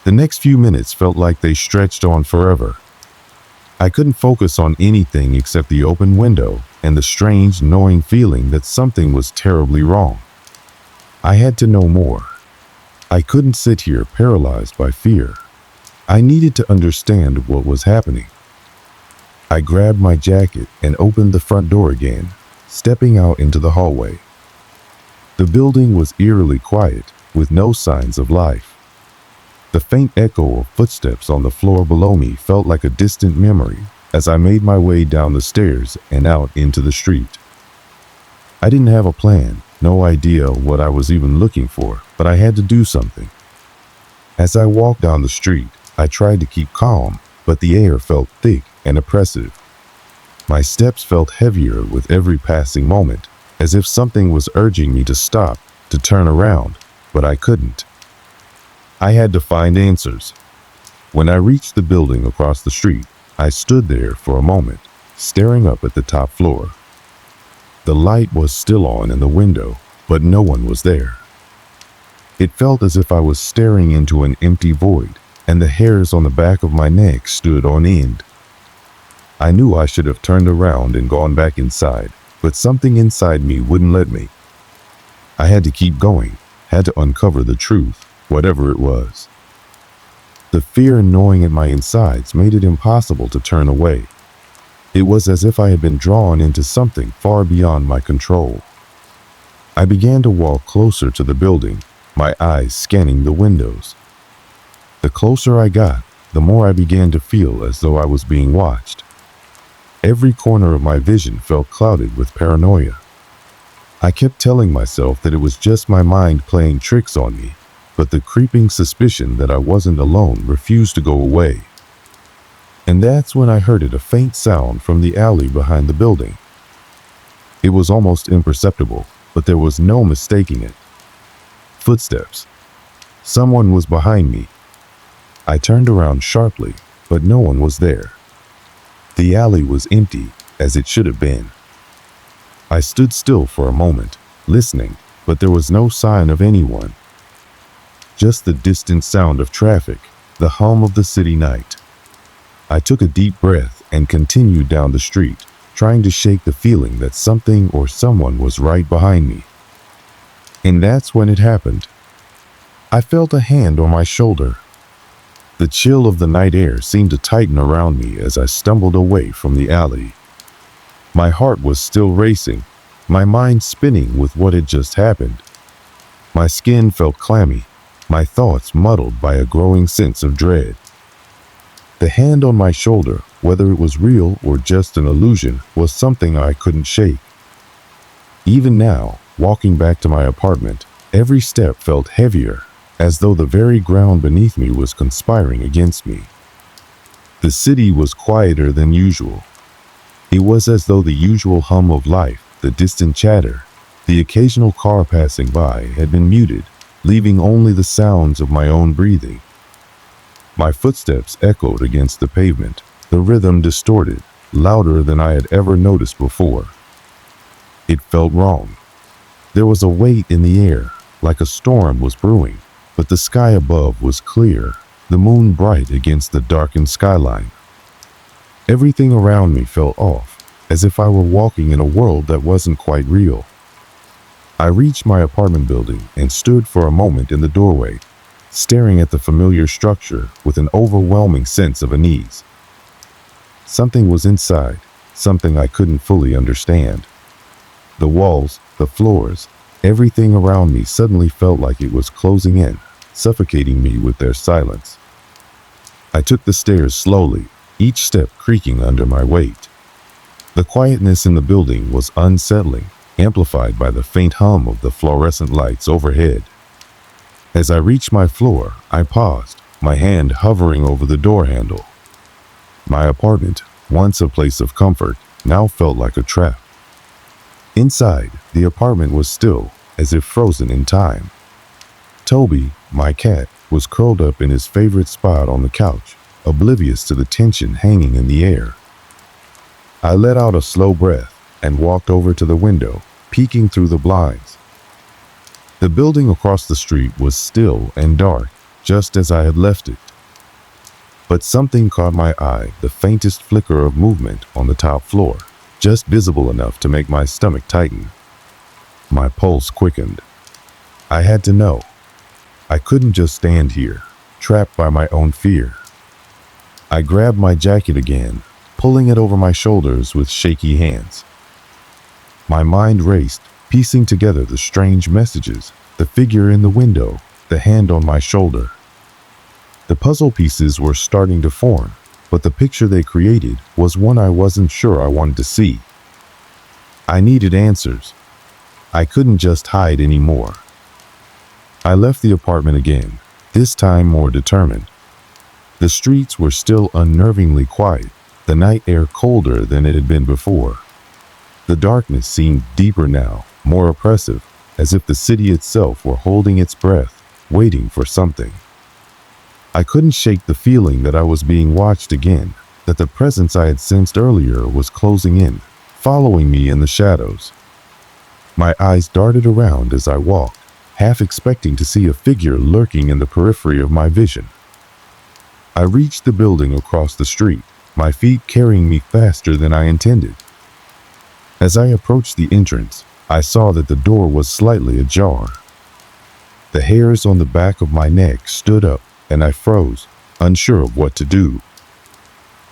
The next few minutes felt like they stretched on forever. I couldn't focus on anything except the open window and the strange, gnawing feeling that something was terribly wrong. I had to know more. I couldn't sit here paralyzed by fear. I needed to understand what was happening. I grabbed my jacket and opened the front door again, stepping out into the hallway. The building was eerily quiet, with no signs of life. The faint echo of footsteps on the floor below me felt like a distant memory as I made my way down the stairs and out into the street. I didn't have a plan, no idea what I was even looking for, but I had to do something. As I walked down the street, I tried to keep calm, but the air felt thick and oppressive. My steps felt heavier with every passing moment, as if something was urging me to stop, to turn around, but I couldn't. I had to find answers. When I reached the building across the street, I stood there for a moment, staring up at the top floor. The light was still on in the window, but no one was there. It felt as if I was staring into an empty void, and the hairs on the back of my neck stood on end. I knew I should have turned around and gone back inside, but something inside me wouldn't let me. I had to keep going, had to uncover the truth, whatever it was. The fear gnawing at my insides made it impossible to turn away. It was as if I had been drawn into something far beyond my control. I began to walk closer to the building, my eyes scanning the windows. The closer I got, the more I began to feel as though I was being watched. Every corner of my vision felt clouded with paranoia. I kept telling myself that it was just my mind playing tricks on me, but the creeping suspicion that I wasn't alone refused to go away. And that's when I heard a faint sound from the alley behind the building. It was almost imperceptible, but there was no mistaking it. Footsteps. Someone was behind me. I turned around sharply, but no one was there. The alley was empty, as it should have been. I stood still for a moment, listening, but there was no sign of anyone. Just the distant sound of traffic, the hum of the city night. I took a deep breath and continued down the street, trying to shake the feeling that something or someone was right behind me. And that's when it happened. I felt a hand on my shoulder. The chill of the night air seemed to tighten around me as I stumbled away from the alley. My heart was still racing, my mind spinning with what had just happened. My skin felt clammy, my thoughts muddled by a growing sense of dread. The hand on my shoulder, whether it was real or just an illusion, was something I couldn't shake. Even now, walking back to my apartment, every step felt heavier, as though the very ground beneath me was conspiring against me. The city was quieter than usual. It was as though the usual hum of life, the distant chatter, the occasional car passing by had been muted, leaving only the sounds of my own breathing. My footsteps echoed against the pavement, the rhythm distorted, louder than I had ever noticed before. It felt wrong. There was a weight in the air, like a storm was brewing, but the sky above was clear, the moon bright against the darkened skyline. Everything around me felt off, as if I were walking in a world that wasn't quite real. I reached my apartment building and stood for a moment in the doorway, staring at the familiar structure with an overwhelming sense of unease. Something was inside, something I couldn't fully understand. The walls, the floors, everything around me suddenly felt like it was closing in, suffocating me with their silence. I took the stairs slowly, each step creaking under my weight. The quietness in the building was unsettling, amplified by the faint hum of the fluorescent lights overhead. As I reached my floor, I paused, my hand hovering over the door handle. My apartment, once a place of comfort, now felt like a trap. Inside, the apartment was still, as if frozen in time. Toby, my cat, was curled up in his favorite spot on the couch, oblivious to the tension hanging in the air. I let out a slow breath and walked over to the window, peeking through the blinds. The building across the street was still and dark, just as I had left it. But something caught my eye, the faintest flicker of movement on the top floor, just visible enough to make my stomach tighten. My pulse quickened. I had to know. I couldn't just stand here, trapped by my own fear. I grabbed my jacket again, pulling it over my shoulders with shaky hands. My mind raced, piecing together the strange messages, the figure in the window, the hand on my shoulder. The puzzle pieces were starting to form, but the picture they created was one I wasn't sure I wanted to see. I needed answers. I couldn't just hide anymore. I left the apartment again, this time more determined. The streets were still unnervingly quiet, the night air colder than it had been before. The darkness seemed deeper now, more oppressive, as if the city itself were holding its breath, waiting for something. I couldn't shake the feeling that I was being watched again, that the presence I had sensed earlier was closing in, following me in the shadows. My eyes darted around as I walked, half expecting to see a figure lurking in the periphery of my vision. I reached the building across the street, my feet carrying me faster than I intended. As I approached the entrance, I saw that the door was slightly ajar. The hairs on the back of my neck stood up, and I froze, unsure of what to do.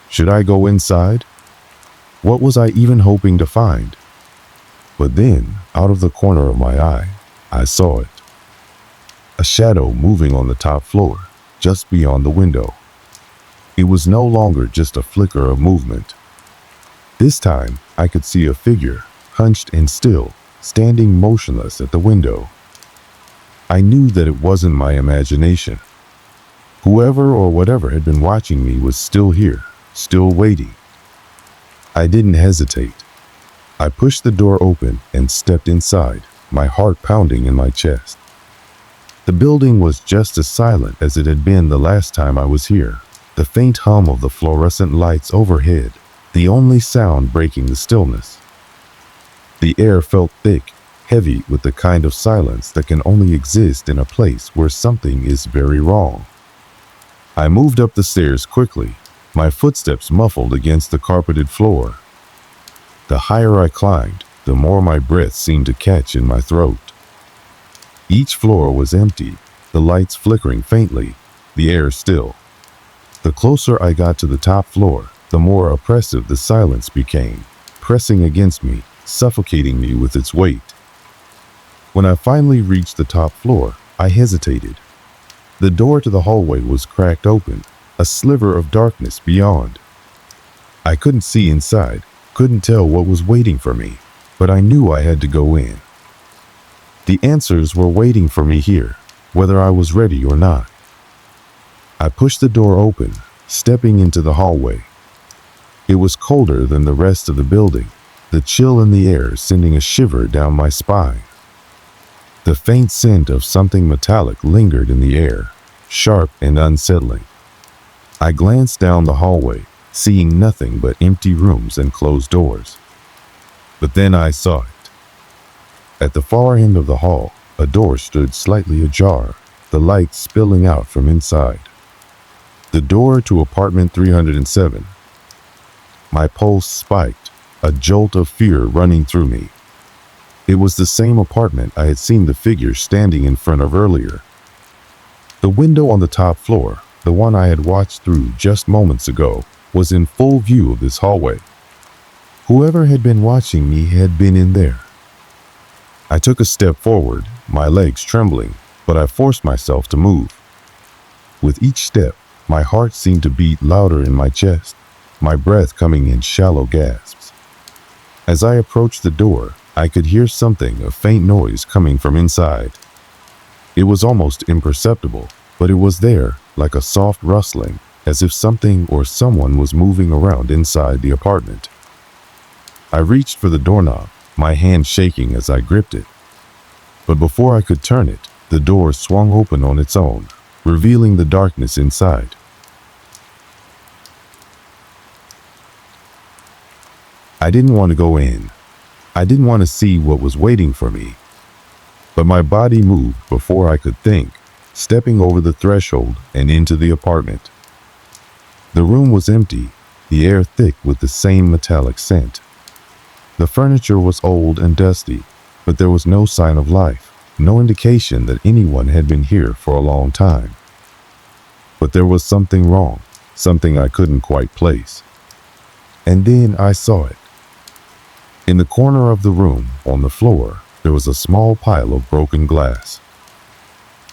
Should I go inside? What was I even hoping to find? But then, out of the corner of my eye, I saw it. A shadow moving on the top floor, just beyond the window. It was no longer just a flicker of movement. This time, I could see a figure, hunched and still, standing motionless at the window. I knew that it wasn't my imagination. Whoever or whatever had been watching me was still here, still waiting. I didn't hesitate. I pushed the door open and stepped inside, my heart pounding in my chest. The building was just as silent as it had been the last time I was here. The faint hum of the fluorescent lights overhead, the only sound breaking the stillness. The air felt thick, heavy with the kind of silence that can only exist in a place where something is very wrong. I moved up the stairs quickly, my footsteps muffled against the carpeted floor. The higher I climbed, the more my breath seemed to catch in my throat. Each floor was empty, the lights flickering faintly, the air still. The closer I got to the top floor, the more oppressive the silence became, pressing against me, suffocating me with its weight. When I finally reached the top floor, I hesitated. The door to the hallway was cracked open, a sliver of darkness beyond. I couldn't see inside, couldn't tell what was waiting for me, but I knew I had to go in. The answers were waiting for me here, whether I was ready or not. I pushed the door open, stepping into the hallway. It was colder than the rest of the building, the chill in the air sending a shiver down my spine. The faint scent of something metallic lingered in the air, sharp and unsettling. I glanced down the hallway, seeing nothing but empty rooms and closed doors. But then I saw it. At the far end of the hall, a door stood slightly ajar, the light spilling out from inside. The door to apartment 307. My pulse spiked, a jolt of fear running through me. It was the same apartment I had seen the figure standing in front of earlier. The window on the top floor, the one I had watched through just moments ago, was in full view of this hallway. Whoever had been watching me had been in there. I took a step forward, my legs trembling, but I forced myself to move. With each step, my heart seemed to beat louder in my chest, my breath coming in shallow gasps. As I approached the door, I could hear something, a faint noise coming from inside. It was almost imperceptible, but it was there, like a soft rustling, as if something or someone was moving around inside the apartment. I reached for the doorknob, my hand shaking as I gripped it. But before I could turn it, the door swung open on its own, revealing the darkness inside. I didn't want to go in. I didn't want to see what was waiting for me. But my body moved before I could think, stepping over the threshold and into the apartment. The room was empty, the air thick with the same metallic scent. The furniture was old and dusty, but there was no sign of life, no indication that anyone had been here for a long time. But there was something wrong, something I couldn't quite place. And then I saw it. In the corner of the room, on the floor, there was a small pile of broken glass.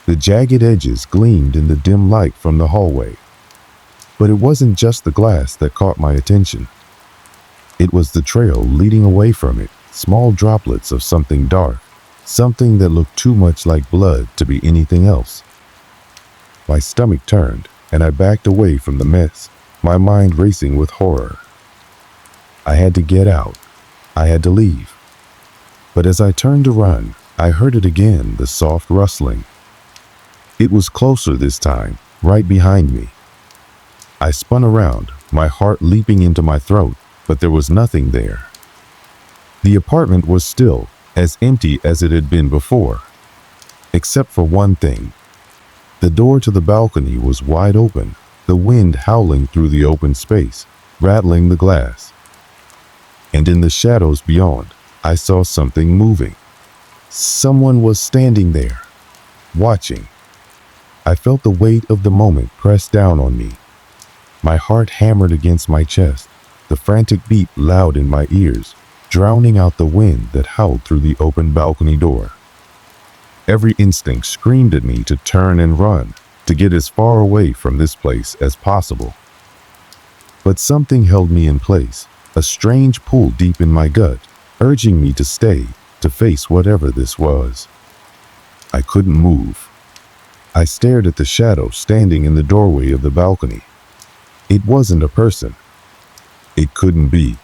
The jagged edges gleamed in the dim light from the hallway. But it wasn't just the glass that caught my attention. It was the trail leading away from it, small droplets of something dark, something that looked too much like blood to be anything else. My stomach turned, and I backed away from the mess, my mind racing with horror. I had to get out. I had to leave. But as I turned to run, I heard it again, the soft rustling. It was closer this time, right behind me. I spun around, my heart leaping into my throat, but there was nothing there. The apartment was still, as empty as it had been before. except for one thing. The door to the balcony was wide open, the wind howling through the open space, rattling the glass. And in the shadows beyond, I saw something moving. Someone was standing there, watching. I felt the weight of the moment press down on me. My heart hammered against my chest, the frantic beat loud in my ears, drowning out the wind that howled through the open balcony door. Every instinct screamed at me to turn and run, to get as far away from this place as possible. But something held me in place, a strange pull deep in my gut, urging me to stay, to face whatever this was. I couldn't move. I stared at the shadow standing in the doorway of the balcony. It wasn't a person. It couldn't be.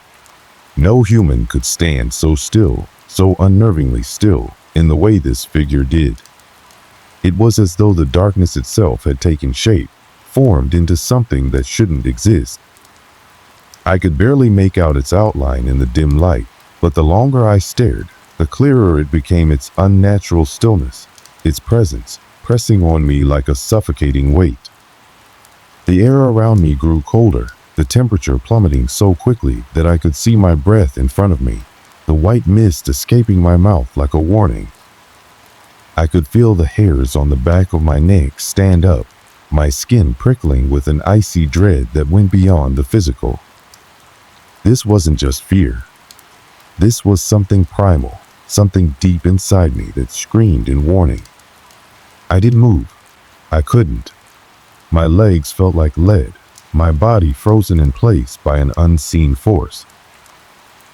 No human could stand so still, so unnervingly still, in the way this figure did. It was as though the darkness itself had taken shape, formed into something that shouldn't exist. I could barely make out its outline in the dim light, but the longer I stared, the clearer it became its unnatural stillness, its presence pressing on me like a suffocating weight. The air around me grew colder, the temperature plummeting so quickly that I could see my breath in front of me, the white mist escaping my mouth like a warning. I could feel the hairs on the back of my neck stand up, my skin prickling with an icy dread that went beyond the physical. This wasn't just fear. This was something primal, something deep inside me that screamed in warning. I didn't move. I couldn't. My legs felt like lead, my body frozen in place by an unseen force.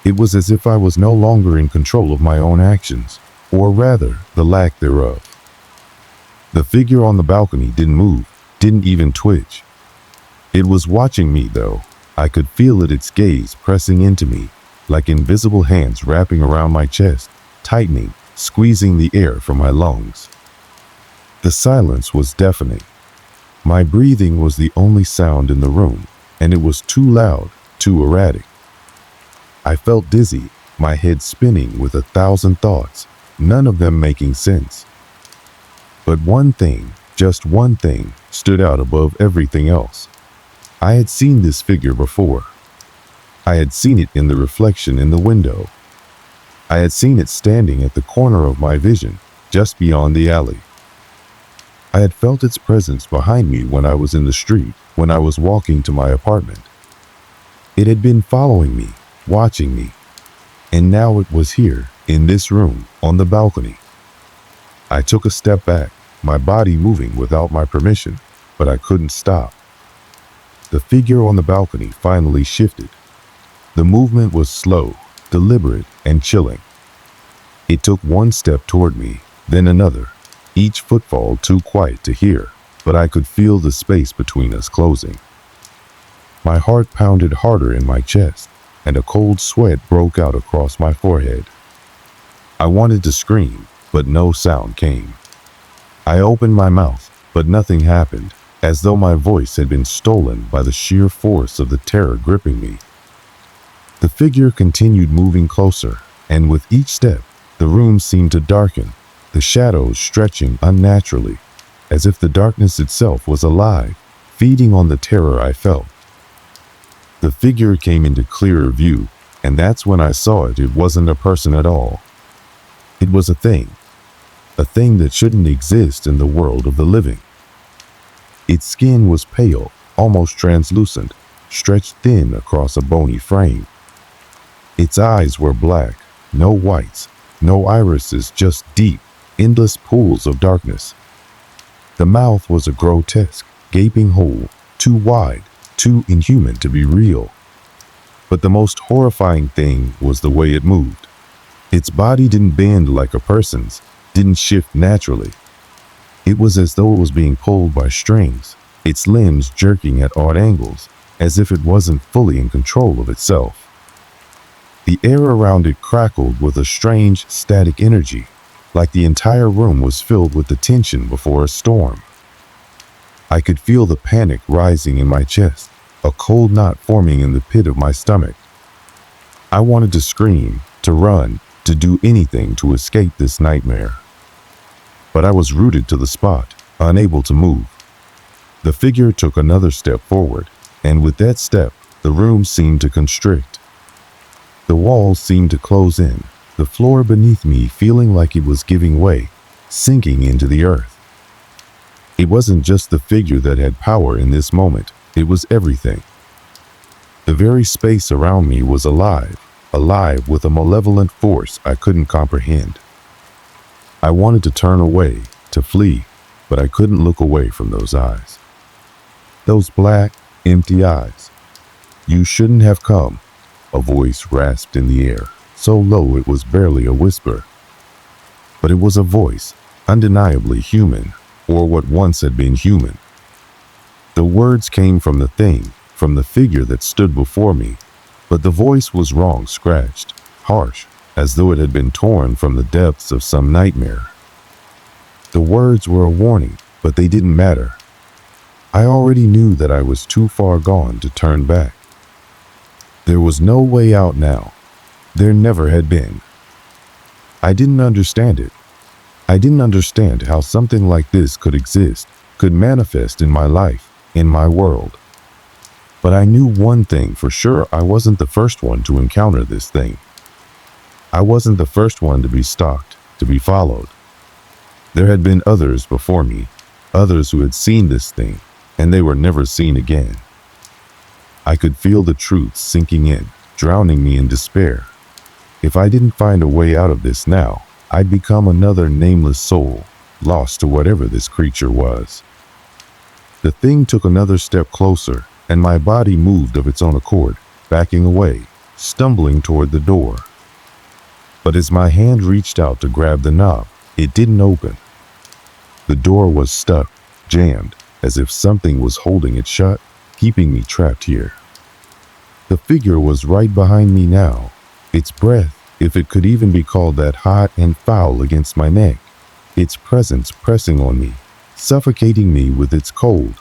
It was as if I was no longer in control of my own actions, or rather, the lack thereof. The figure on the balcony didn't move, didn't even twitch. It was watching me, though. I could feel its gaze pressing into me, like invisible hands wrapping around my chest, tightening, squeezing the air from my lungs. The silence was deafening. My breathing was the only sound in the room, and it was too loud, too erratic. I felt dizzy, my head spinning with 1,000 thoughts, none of them making sense. But one thing, just one thing, stood out above everything else. I had seen this figure before. I had seen it in the reflection in the window. I had seen it standing at the corner of my vision, just beyond the alley. I had felt its presence behind me when I was in the street, when I was walking to my apartment. It had been following me, watching me, and now it was here, in this room, on the balcony. I took a step back, my body moving without my permission, but I couldn't stop. The figure on the balcony finally shifted. The movement was slow, deliberate, and chilling. It took one step toward me, then another, each footfall too quiet to hear, but I could feel the space between us closing. My heart pounded harder in my chest, and a cold sweat broke out across my forehead. I wanted to scream, but no sound came. I opened my mouth, but nothing happened, as though my voice had been stolen by the sheer force of the terror gripping me. The figure continued moving closer, and with each step, the room seemed to darken, the shadows stretching unnaturally, as if the darkness itself was alive, feeding on the terror I felt. The figure came into clearer view, and that's when I saw it wasn't a person at all. It was a thing that shouldn't exist in the world of the living. Its skin was pale, almost translucent, stretched thin across a bony frame. Its eyes were black, no whites, no irises, just deep, endless pools of darkness. The mouth was a grotesque, gaping hole, too wide, too inhuman to be real. But the most horrifying thing was the way it moved. Its body didn't bend like a person's, didn't shift naturally. It was as though it was being pulled by strings, its limbs jerking at odd angles, as if it wasn't fully in control of itself. The air around it crackled with a strange, static energy, like the entire room was filled with the tension before a storm. I could feel the panic rising in my chest, a cold knot forming in the pit of my stomach. I wanted to scream, to run, to do anything to escape this nightmare. but I was rooted to the spot, unable to move. The figure took another step forward, and with that step, the room seemed to constrict. The walls seemed to close in, the floor beneath me feeling like it was giving way, sinking into the earth. It wasn't just the figure that had power in this moment, it was everything. The very space around me was alive with a malevolent force I couldn't comprehend. I wanted to turn away, to flee, but I couldn't look away from those eyes. Those black, empty eyes. "You shouldn't have come," a voice rasped in the air, so low it was barely a whisper. But it was a voice, undeniably human, or what once had been human. The words came from the thing, from the figure that stood before me, but the voice was wrong, scratched, harsh, as though it had been torn from the depths of some nightmare. The words were a warning, but they didn't matter. I already knew that I was too far gone to turn back. There was no way out now. There never had been. I didn't understand it. I didn't understand how something like this could exist, could manifest in my life, in my world. But I knew one thing for sure: I wasn't the first one to encounter this thing. I wasn't the first one to be stalked, to be followed. There had been others before me, others who had seen this thing, and they were never seen again. I could feel the truth sinking in, drowning me in despair. If I didn't find a way out of this now, I'd become another nameless soul, lost to whatever this creature was. The thing took another step closer, and my body moved of its own accord, backing away, stumbling toward the door. But as my hand reached out to grab the knob, it didn't open. The door was stuck, jammed, as if something was holding it shut, keeping me trapped here. The figure was right behind me now, its breath, if it could even be called that, hot and foul against my neck, its presence pressing on me, suffocating me with its cold.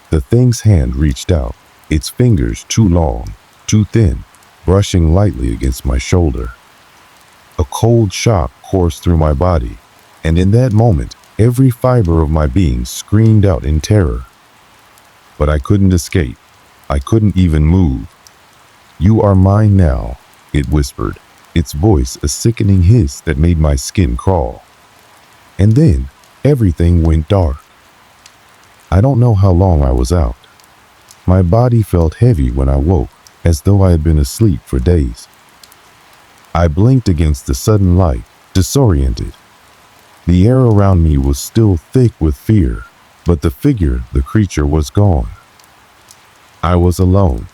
The thing's hand reached out, its fingers too long, too thin, brushing lightly against my shoulder. A cold shock coursed through my body, and in that moment, every fiber of my being screamed out in terror. But I couldn't escape. I couldn't even move. "You are mine now," it whispered, its voice a sickening hiss that made my skin crawl. And then, everything went dark. I don't know how long I was out. My body felt heavy when I woke, as though I had been asleep for days. I blinked against the sudden light, disoriented. The air around me was still thick with fear, but the figure, the creature, was gone. I was alone.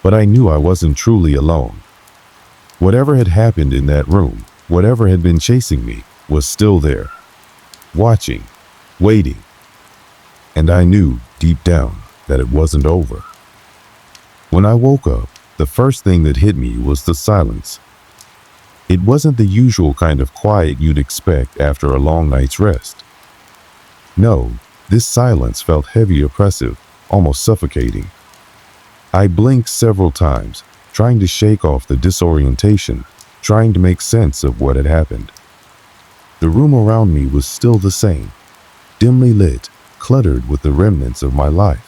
But I knew I wasn't truly alone. Whatever had happened in that room, whatever had been chasing me, was still there, watching, waiting. And I knew, deep down, that it wasn't over. When I woke up, the first thing that hit me was the silence. It wasn't the usual kind of quiet you'd expect after a long night's rest. No, this silence felt heavy, oppressive, almost suffocating. I blinked several times, trying to shake off the disorientation, trying to make sense of what had happened. The room around me was still the same, dimly lit, cluttered with the remnants of my life.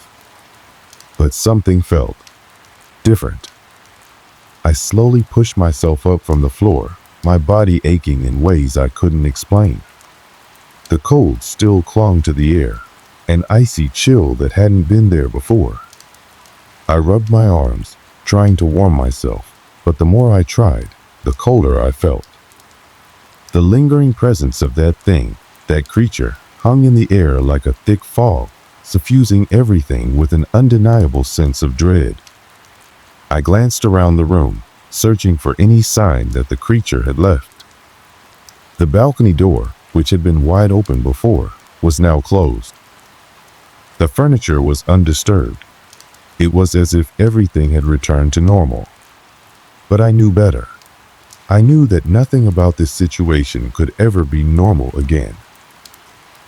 But something felt different. I slowly pushed myself up from the floor, my body aching in ways I couldn't explain. The cold still clung to the air, an icy chill that hadn't been there before. I rubbed my arms, trying to warm myself, but the more I tried, the colder I felt. The lingering presence of that thing, that creature, hung in the air like a thick fog, suffusing everything with an undeniable sense of dread. I glanced around the room, searching for any sign that the creature had left. The balcony door, which had been wide open before, was now closed. The furniture was undisturbed. It was as if everything had returned to normal. But I knew better. I knew that nothing about this situation could ever be normal again.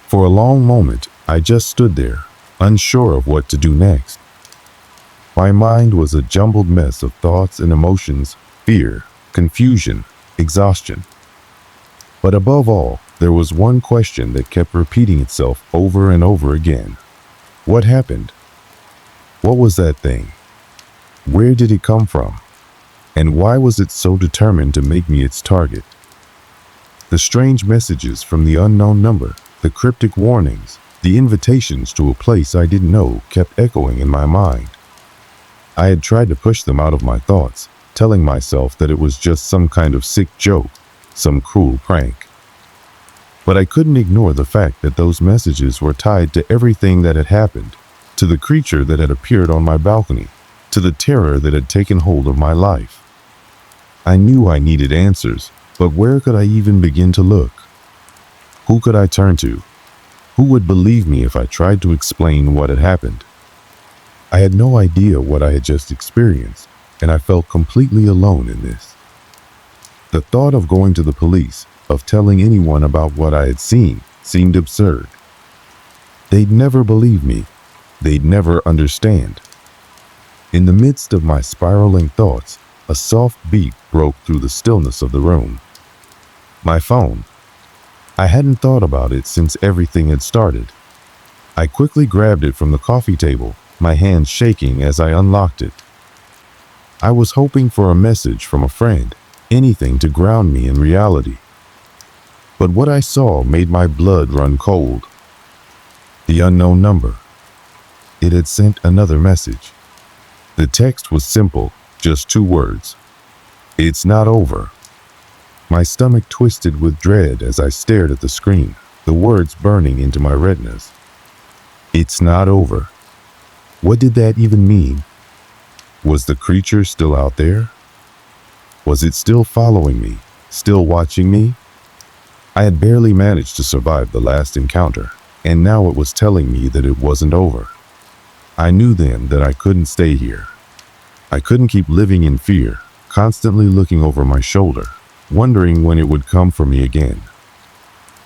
For a long moment, I just stood there, unsure of what to do next. My mind was a jumbled mess of thoughts and emotions, fear, confusion, exhaustion. But above all, there was one question that kept repeating itself over and over again. What happened? What was that thing? Where did it come from? And why was it so determined to make me its target? The strange messages from the unknown number, the cryptic warnings, the invitations to a place I didn't know kept echoing in my mind. I had tried to push them out of my thoughts, telling myself that it was just some kind of sick joke, some cruel prank. But I couldn't ignore the fact that those messages were tied to everything that had happened, to the creature that had appeared on my balcony, to the terror that had taken hold of my life. I knew I needed answers, but where could I even begin to look? Who could I turn to? Who would believe me if I tried to explain what had happened? I had no idea what I had just experienced, and I felt completely alone in this. The thought of going to the police, of telling anyone about what I had seen, seemed absurd. They'd never believe me. They'd never understand. In the midst of my spiraling thoughts, a soft beat broke through the stillness of the room. My phone. I hadn't thought about it since everything had started. I quickly grabbed it from the coffee table, my hands shaking as I unlocked it. I was hoping for a message from a friend, anything to ground me in reality. But what I saw made my blood run cold. The unknown number. It had sent another message. The text was simple, just 2 words. It's not over. My stomach twisted with dread as I stared at the screen, the words burning into my retinas. It's not over. What did that even mean? Was the creature still out there? Was it still following me, still watching me? I had barely managed to survive the last encounter, and now it was telling me that it wasn't over. I knew then that I couldn't stay here. I couldn't keep living in fear, constantly looking over my shoulder, wondering when it would come for me again.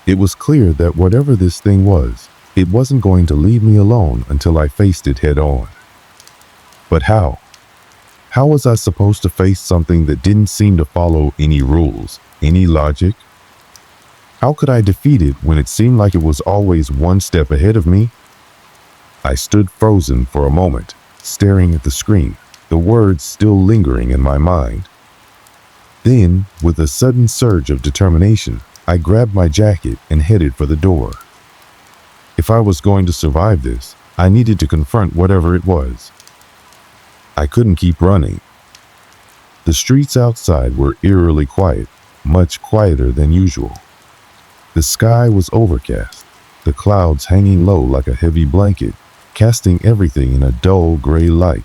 It was clear that whatever this thing was, it wasn't going to leave me alone until I faced it head on. But how? How was I supposed to face something that didn't seem to follow any rules, any logic? How could I defeat it when it seemed like it was always one step ahead of me? I stood frozen for a moment, staring at the screen, the words still lingering in my mind. Then, with a sudden surge of determination, I grabbed my jacket and headed for the door. If I was going to survive this, I needed to confront whatever it was. I couldn't keep running. The streets outside were eerily quiet, much quieter than usual. The sky was overcast, the clouds hanging low like a heavy blanket, casting everything in a dull gray light.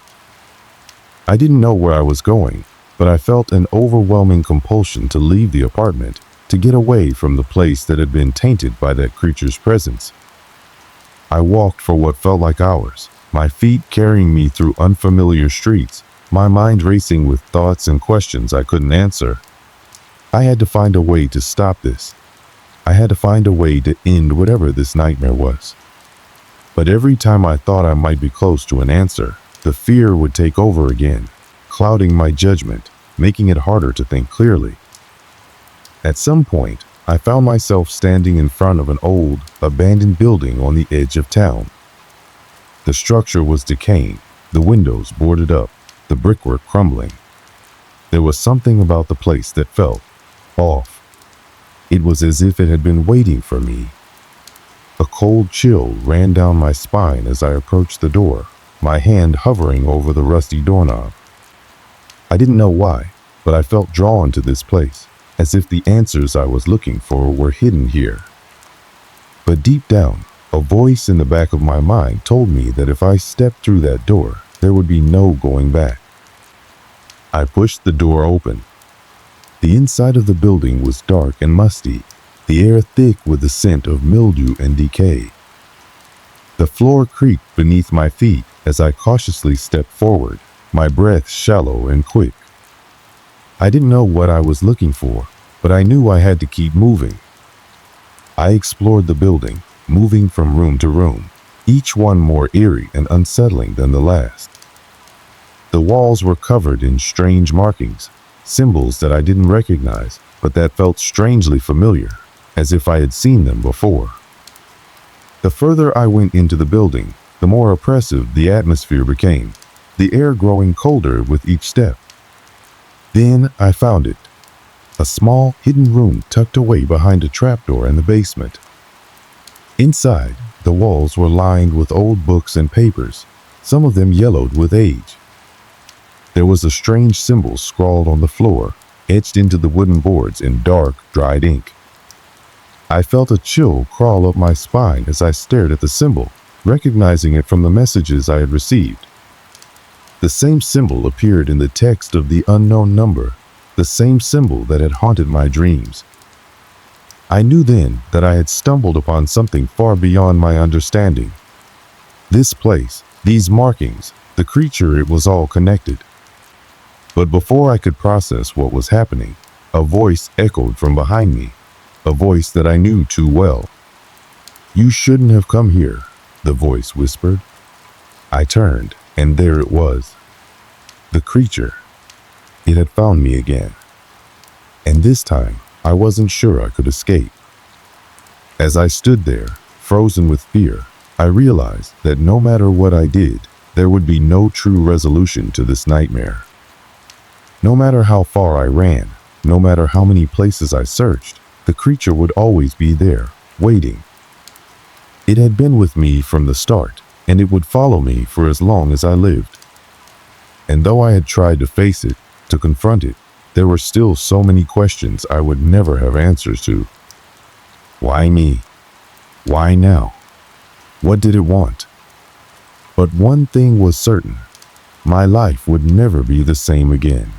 I didn't know where I was going, but I felt an overwhelming compulsion to leave the apartment, to get away from the place that had been tainted by that creature's presence. I walked for what felt like hours, my feet carrying me through unfamiliar streets, my mind racing with thoughts and questions I couldn't answer. I had to find a way to stop this. I had to find a way to end whatever this nightmare was. But every time I thought I might be close to an answer, the fear would take over again, clouding my judgment, making it harder to think clearly. At some point, I found myself standing in front of an old, abandoned building on the edge of town. The structure was decaying, the windows boarded up, the brickwork crumbling. There was something about the place that felt off. It was as if it had been waiting for me. A cold chill ran down my spine as I approached the door, my hand hovering over the rusty doorknob. I didn't know why, but I felt drawn to this place, as if the answers I was looking for were hidden here. But deep down, a voice in the back of my mind told me that if I stepped through that door, there would be no going back. I pushed the door open. The inside of the building was dark and musty, the air thick with the scent of mildew and decay. The floor creaked beneath my feet as I cautiously stepped forward, my breath shallow and quick. I didn't know what I was looking for, but I knew I had to keep moving. I explored the building, moving from room to room, each one more eerie and unsettling than the last. The walls were covered in strange markings, symbols that I didn't recognize, but that felt strangely familiar, as if I had seen them before. The further I went into the building, the more oppressive the atmosphere became, the air growing colder with each step. Then I found it. A small, hidden room tucked away behind a trapdoor in the basement. Inside, the walls were lined with old books and papers, some of them yellowed with age. There was a strange symbol scrawled on the floor, etched into the wooden boards in dark, dried ink. I felt a chill crawl up my spine as I stared at the symbol, recognizing it from the messages I had received. The same symbol appeared in the text of the unknown number, the same symbol that had haunted my dreams. I knew then that I had stumbled upon something far beyond my understanding. This place, these markings, the creature, it was all connected. But before I could process what was happening, a voice echoed from behind me, a voice that I knew too well. "You shouldn't have come here," the voice whispered. I turned, and there it was. The creature. It had found me again. And this time, I wasn't sure I could escape. As I stood there, frozen with fear, I realized that no matter what I did, there would be no true resolution to this nightmare. No matter how far I ran, no matter how many places I searched, the creature would always be there, waiting. It had been with me from the start, and it would follow me for as long as I lived. And though I had tried to face it, to confront it, there were still so many questions I would never have answers to. Why me? Why now? What did it want? But one thing was certain: my life would never be the same again.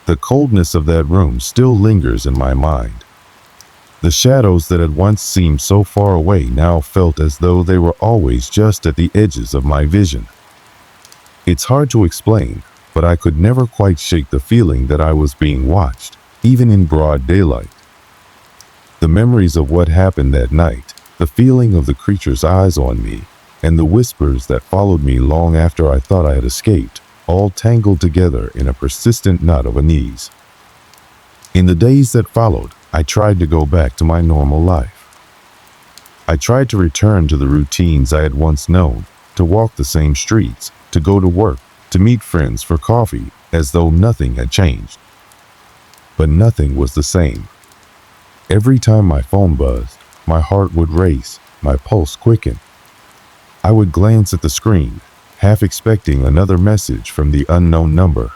The coldness of that room still lingers in my mind. The shadows that had once seemed so far away now felt as though they were always just at the edges of my vision. It's hard to explain, but I could never quite shake the feeling that I was being watched, even in broad daylight. The memories of what happened that night, the feeling of the creature's eyes on me, and the whispers that followed me long after I thought I had escaped, all tangled together in a persistent knot of unease. In the days that followed, I tried to go back to my normal life. I tried to return to the routines I had once known, to walk the same streets, to go to work, to meet friends for coffee, as though nothing had changed. But nothing was the same. Every time my phone buzzed, my heart would race, my pulse quicken. I would glance at the screen, half expecting another message from the unknown number,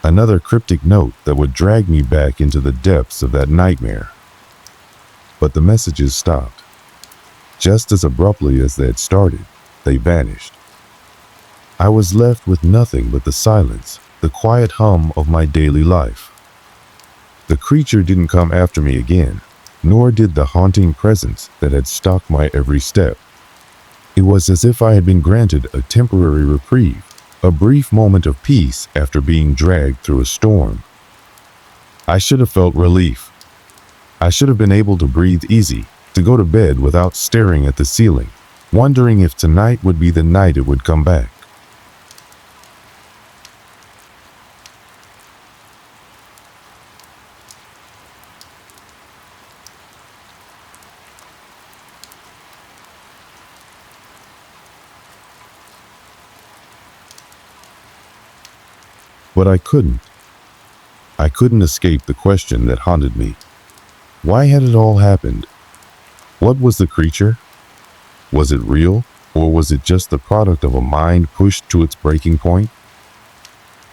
another cryptic note that would drag me back into the depths of that nightmare. But the messages stopped. Just as abruptly as they had started, they vanished. I was left with nothing but the silence, the quiet hum of my daily life. The creature didn't come after me again, nor did the haunting presence that had stalked my every step. It was as if I had been granted a temporary reprieve, a brief moment of peace after being dragged through a storm. I should have felt relief. I should have been able to breathe easy, to go to bed without staring at the ceiling, wondering if tonight would be the night it would come back. But I couldn't. I couldn't escape the question that haunted me. Why had it all happened? What was the creature? Was it real, or was it just the product of a mind pushed to its breaking point?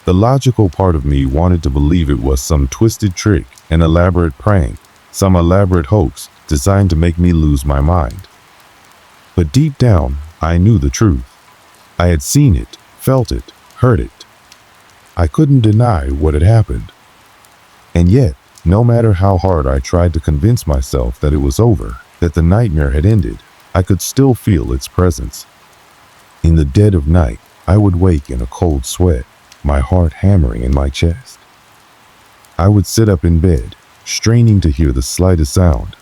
The logical part of me wanted to believe it was some twisted trick, an elaborate prank, some elaborate hoax designed to make me lose my mind. But deep down, I knew the truth. I had seen it, felt it, heard it. I couldn't deny what had happened. And yet, no matter how hard I tried to convince myself that it was over, that the nightmare had ended, I could still feel its presence. In the dead of night, I would wake in a cold sweat, my heart hammering in my chest. I would sit up in bed, straining to hear the slightest sound.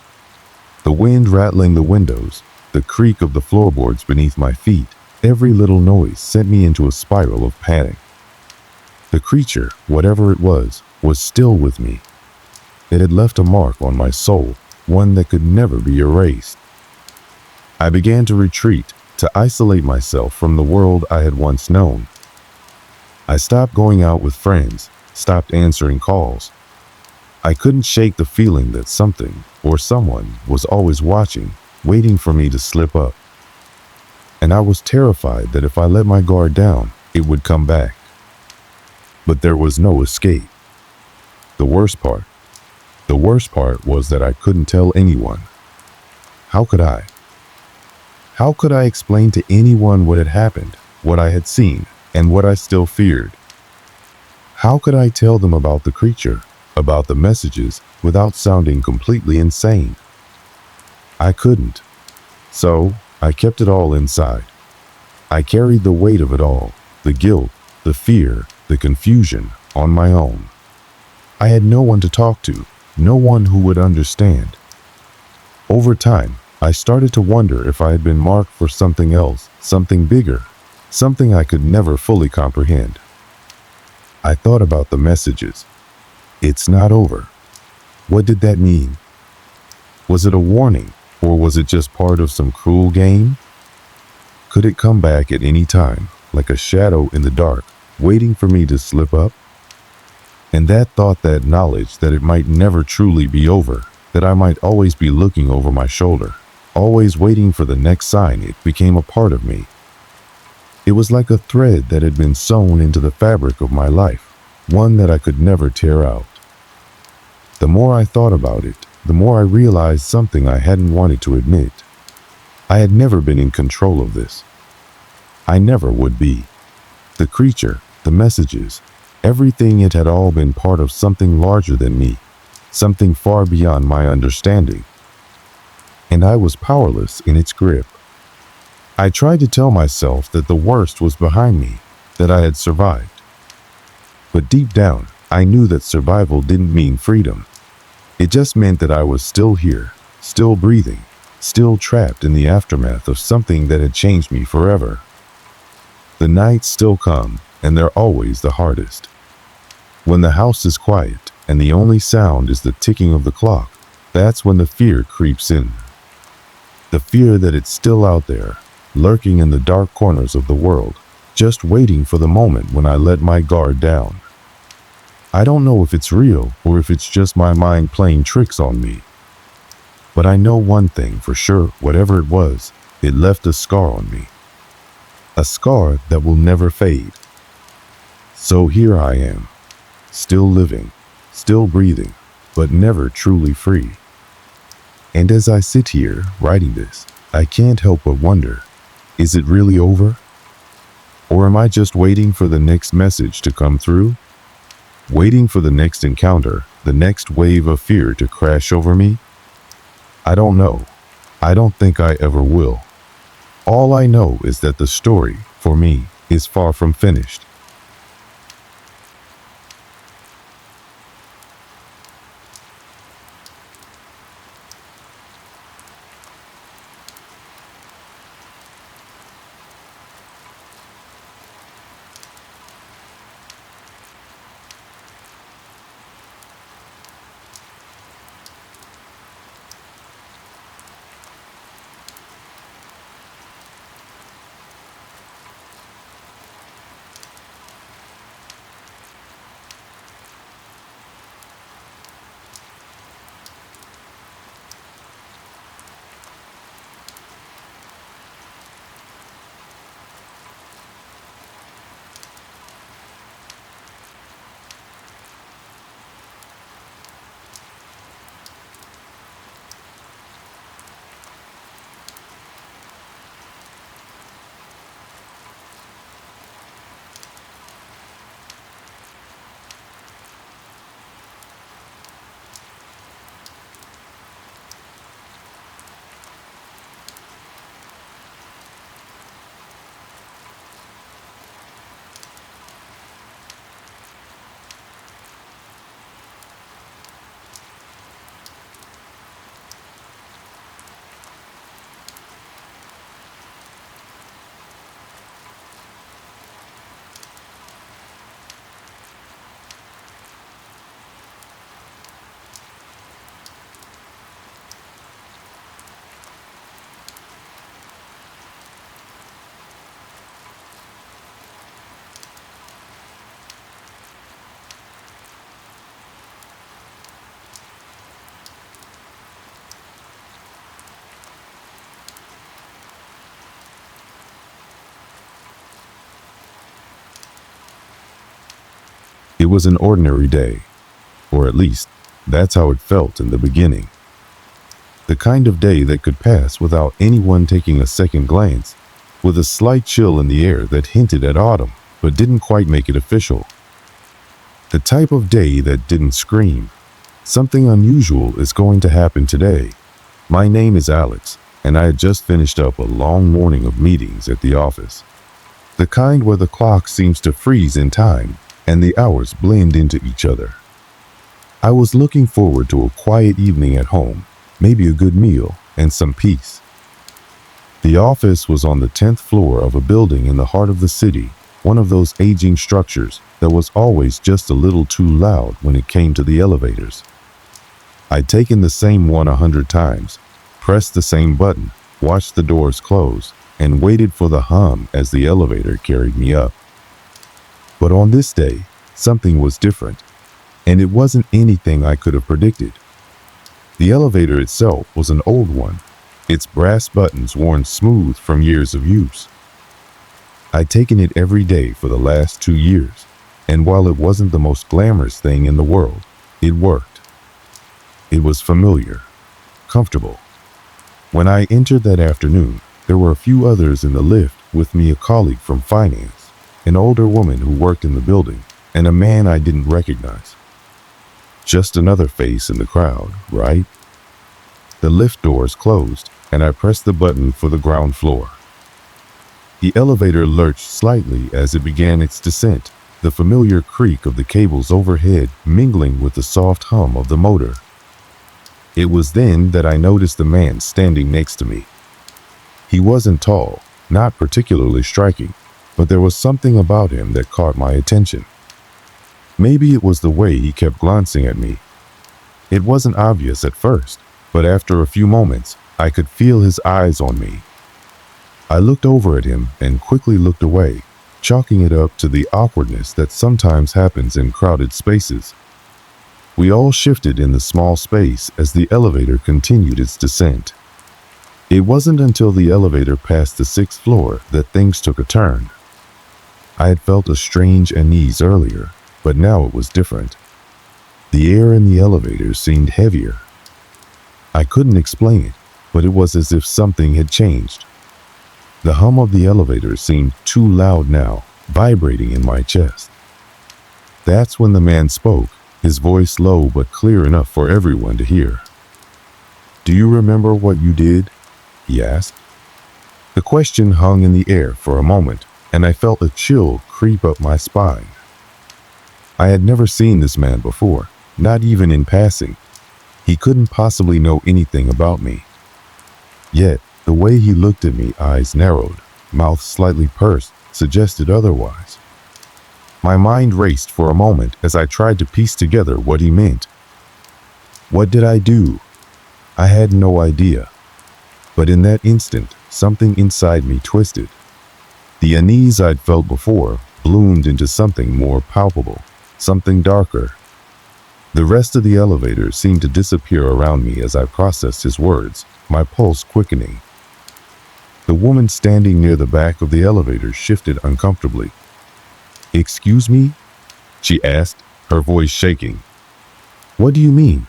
The wind rattling the windows, the creak of the floorboards beneath my feet, every little noise sent me into a spiral of panic. The creature, whatever it was still with me. It had left a mark on my soul, one that could never be erased. I began to retreat, to isolate myself from the world I had once known. I stopped going out with friends, stopped answering calls. I couldn't shake the feeling that something or someone was always watching, waiting for me to slip up. And I was terrified that if I let my guard down, it would come back. But there was no escape. The worst part was that I couldn't tell anyone. How could I? How could I explain to anyone what had happened, what I had seen, and what I still feared? How could I tell them about the creature, about the messages, without sounding completely insane? I couldn't. So, I kept it all inside. I carried the weight of it all, the guilt, the fear, the confusion, on my own. I had no one to talk to, no one who would understand. Over time, I started to wonder if I had been marked for something else, something bigger, something I could never fully comprehend. I thought about the messages. It's not over. What did that mean? Was it a warning, or was it just part of some cruel game? Could it come back at any time, like a shadow in the dark, waiting for me to slip up? And that thought, that knowledge that it might never truly be over, that I might always be looking over my shoulder, always waiting for the next sign, it became a part of me. It was like a thread that had been sewn into the fabric of my life, one that I could never tear out. The more I thought about it, the more I realized something I hadn't wanted to admit. I had never been in control of this. I never would be. The creature, the messages, everything, it had all been part of something larger than me, something far beyond my understanding. And I was powerless in its grip. I tried to tell myself that the worst was behind me, that I had survived. But deep down, I knew that survival didn't mean freedom. It just meant that I was still here, still breathing, still trapped in the aftermath of something that had changed me forever. The nights still come, and they're always the hardest. When the house is quiet and the only sound is the ticking of the clock, that's when the fear creeps in. The fear that it's still out there, lurking in the dark corners of the world, just waiting for the moment when I let my guard down. I don't know if it's real or if it's just my mind playing tricks on me. But I know one thing for sure: whatever it was, it left a scar on me. A scar that will never fade. So here I am, still living, still breathing, but never truly free. And as I sit here writing this, I can't help but wonder, is it really over? Or am I just waiting for the next message to come through? Waiting for the next encounter, the next wave of fear to crash over me? I don't know. I don't think I ever will. All I know is that the story, for me, is far from finished. It was an ordinary day, or at least, that's how it felt in the beginning. The kind of day that could pass without anyone taking a second glance, with a slight chill in the air that hinted at autumn, but didn't quite make it official. The type of day that didn't scream, something unusual is going to happen today. My name is Alex, and I had just finished up a long morning of meetings at the office. The kind where the clock seems to freeze in time, and the hours blend into each other. I was looking forward to a quiet evening at home, maybe a good meal, and some peace. The office was on the 10th floor of a building in the heart of the city, one of those aging structures that was always just a little too loud when it came to the elevators. I'd taken the same one 100 times, pressed the same button, watched the doors close, and waited for the hum as the elevator carried me up. But on this day, something was different, and it wasn't anything I could have predicted. The elevator itself was an old one, its brass buttons worn smooth from years of use. I'd taken it every day for the last 2 years, and while it wasn't the most glamorous thing in the world, it worked. It was familiar, comfortable. When I entered that afternoon, there were a few others in the lift, with me a colleague from finance, an older woman who worked in the building, and a man I didn't recognize. Just another face in the crowd, right? The lift doors closed, and I pressed the button for the ground floor. The elevator lurched slightly as it began its descent, the familiar creak of the cables overhead mingling with the soft hum of the motor. It was then that I noticed the man standing next to me. He wasn't tall, not particularly striking, but there was something about him that caught my attention. Maybe it was the way he kept glancing at me. It wasn't obvious at first, but after a few moments, I could feel his eyes on me. I looked over at him and quickly looked away, chalking it up to the awkwardness that sometimes happens in crowded spaces. We all shifted in the small space as the elevator continued its descent. It wasn't until the elevator passed the 6th floor that things took a turn. I had felt a strange unease earlier, but now it was different. The air in the elevator seemed heavier. I couldn't explain it, but it was as if something had changed. The hum of the elevator seemed too loud now, vibrating in my chest. That's when the man spoke, his voice low but clear enough for everyone to hear. "Do you remember what you did?" he asked. The question hung in the air for a moment, and I felt a chill creep up my spine. I had never seen this man before, not even in passing. He couldn't possibly know anything about me. Yet, the way he looked at me, eyes narrowed, mouth slightly pursed, suggested otherwise. My mind raced for a moment as I tried to piece together what he meant. What did I do? I had no idea. But in that instant, something inside me twisted. The unease I'd felt before bloomed into something more palpable, something darker. The rest of the elevator seemed to disappear around me as I processed his words, my pulse quickening. The woman standing near the back of the elevator shifted uncomfortably. "Excuse me?" she asked, her voice shaking. "What do you mean?"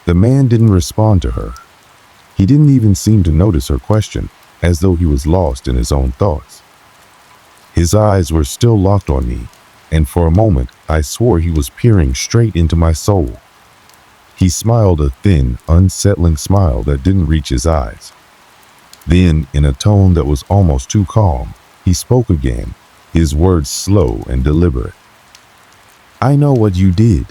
The man didn't respond to her. He didn't even seem to notice her question, as though he was lost in his own thoughts. His eyes were still locked on me, and for a moment I swore he was peering straight into my soul. He smiled a thin, unsettling smile that didn't reach his eyes. Then, in a tone that was almost too calm, he spoke again, his words slow and deliberate. "I know what you did."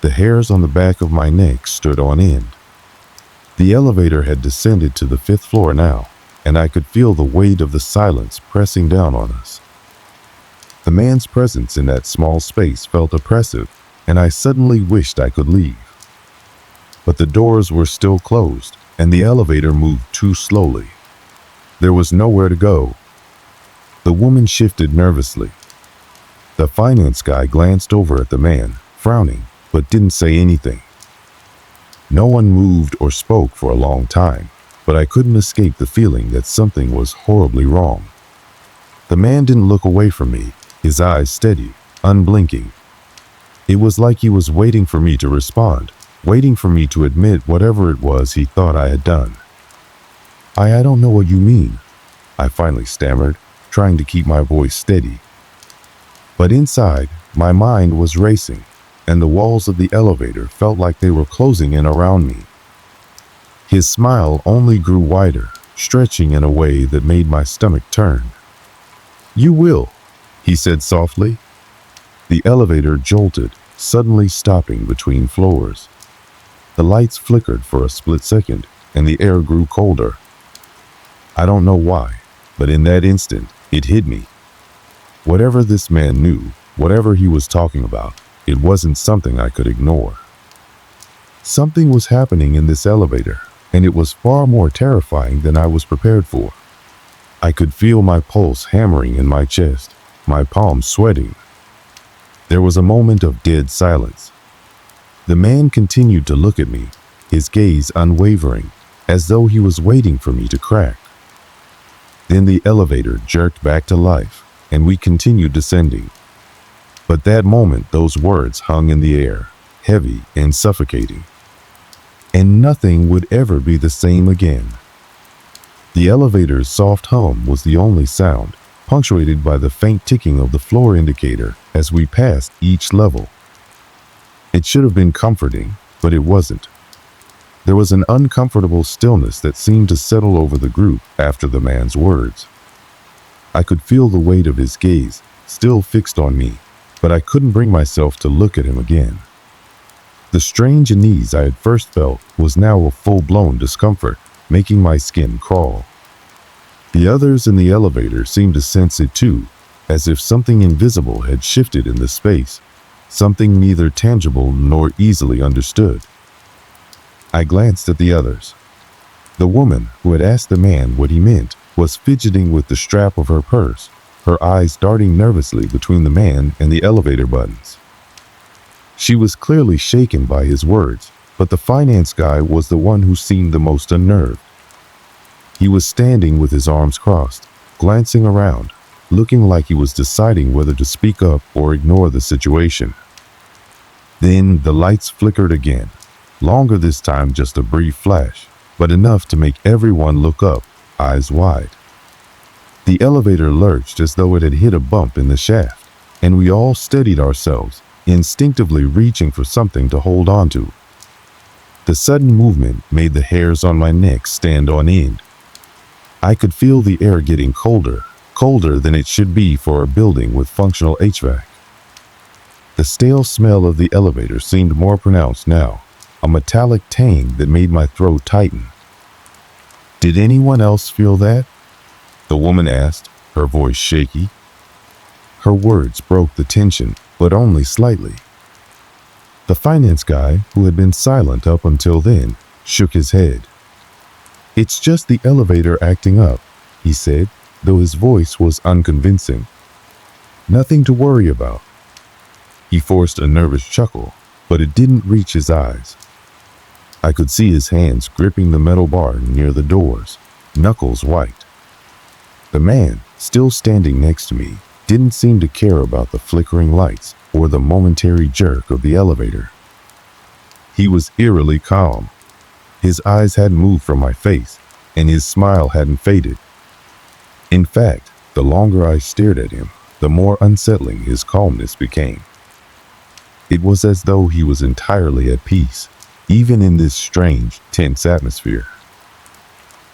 The hairs on the back of my neck stood on end. The elevator had descended to the 5th floor now, and I could feel the weight of the silence pressing down on us. The man's presence in that small space felt oppressive, and I suddenly wished I could leave. But the doors were still closed, and the elevator moved too slowly. There was nowhere to go. The woman shifted nervously. The finance guy glanced over at the man, frowning, but didn't say anything. No one moved or spoke for a long time, but I couldn't escape the feeling that something was horribly wrong. The man didn't look away from me, his eyes steady, unblinking. It was like he was waiting for me to respond, waiting for me to admit whatever it was he thought I had done. I don't know what you mean," I finally stammered, trying to keep my voice steady. But inside, my mind was racing, and the walls of the elevator felt like they were closing in around me. His smile only grew wider, stretching in a way that made my stomach turn. "You will," he said softly. The elevator jolted, suddenly stopping between floors. The lights flickered for a split second, and the air grew colder. I don't know why, but in that instant, it hit me. Whatever this man knew, whatever he was talking about, it wasn't something I could ignore. Something was happening in this elevator, and it was far more terrifying than I was prepared for. I could feel my pulse hammering in my chest, my palms sweating. There was a moment of dead silence. The man continued to look at me, his gaze unwavering, as though he was waiting for me to crack. Then the elevator jerked back to life, and we continued descending. But that moment, those words hung in the air, heavy and suffocating. And nothing would ever be the same again. The elevator's soft hum was the only sound, punctuated by the faint ticking of the floor indicator as we passed each level. It should have been comforting, but it wasn't. There was an uncomfortable stillness that seemed to settle over the group after the man's words. I could feel the weight of his gaze, still fixed on me, but I couldn't bring myself to look at him again. The strange unease I had first felt was now a full-blown discomfort, making my skin crawl. The others in the elevator seemed to sense it too, as if something invisible had shifted in the space, something neither tangible nor easily understood. I glanced at the others. The woman who had asked the man what he meant was fidgeting with the strap of her purse, her eyes darting nervously between the man and the elevator buttons. She was clearly shaken by his words, but the finance guy was the one who seemed the most unnerved. He was standing with his arms crossed, glancing around, looking like he was deciding whether to speak up or ignore the situation. Then the lights flickered again, longer this time, just a brief flash, but enough to make everyone look up, eyes wide. The elevator lurched as though it had hit a bump in the shaft, and we all steadied ourselves, instinctively reaching for something to hold on to. The sudden movement made the hairs on my neck stand on end. I could feel the air getting colder, colder than it should be for a building with functional HVAC. The stale smell of the elevator seemed more pronounced now, a metallic tang that made my throat tighten. "Did anyone else feel that?" the woman asked, her voice shaky. Her words broke the tension, but only slightly. The finance guy, who had been silent up until then, shook his head. "It's just the elevator acting up," he said, though his voice was unconvincing. "Nothing to worry about." He forced a nervous chuckle, but it didn't reach his eyes. I could see his hands gripping the metal bar near the doors, knuckles white. The man, still standing next to me, didn't seem to care about the flickering lights or the momentary jerk of the elevator. He was eerily calm. His eyes hadn't moved from my face, and his smile hadn't faded. In fact, the longer I stared at him, the more unsettling his calmness became. It was as though he was entirely at peace, even in this strange, tense atmosphere.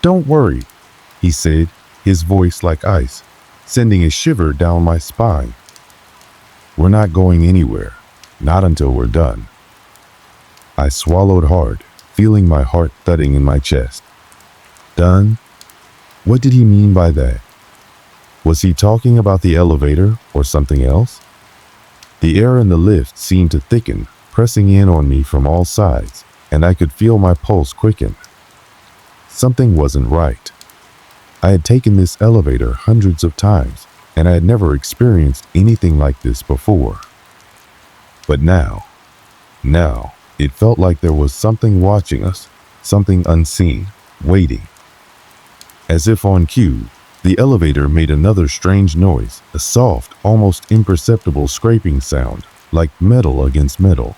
"Don't worry," he said, his voice like ice, sending a shiver down my spine. "We're not going anywhere, not until we're done." I swallowed hard, feeling my heart thudding in my chest. Done? What did he mean by that? Was he talking about the elevator or something else? The air in the lift seemed to thicken, pressing in on me from all sides, and I could feel my pulse quicken. Something wasn't right. I had taken this elevator hundreds of times, and I had never experienced anything like this before. But now, it felt like there was something watching us, something unseen, waiting. As if on cue, The elevator made another strange noise, a soft, almost imperceptible scraping sound, like metal against metal.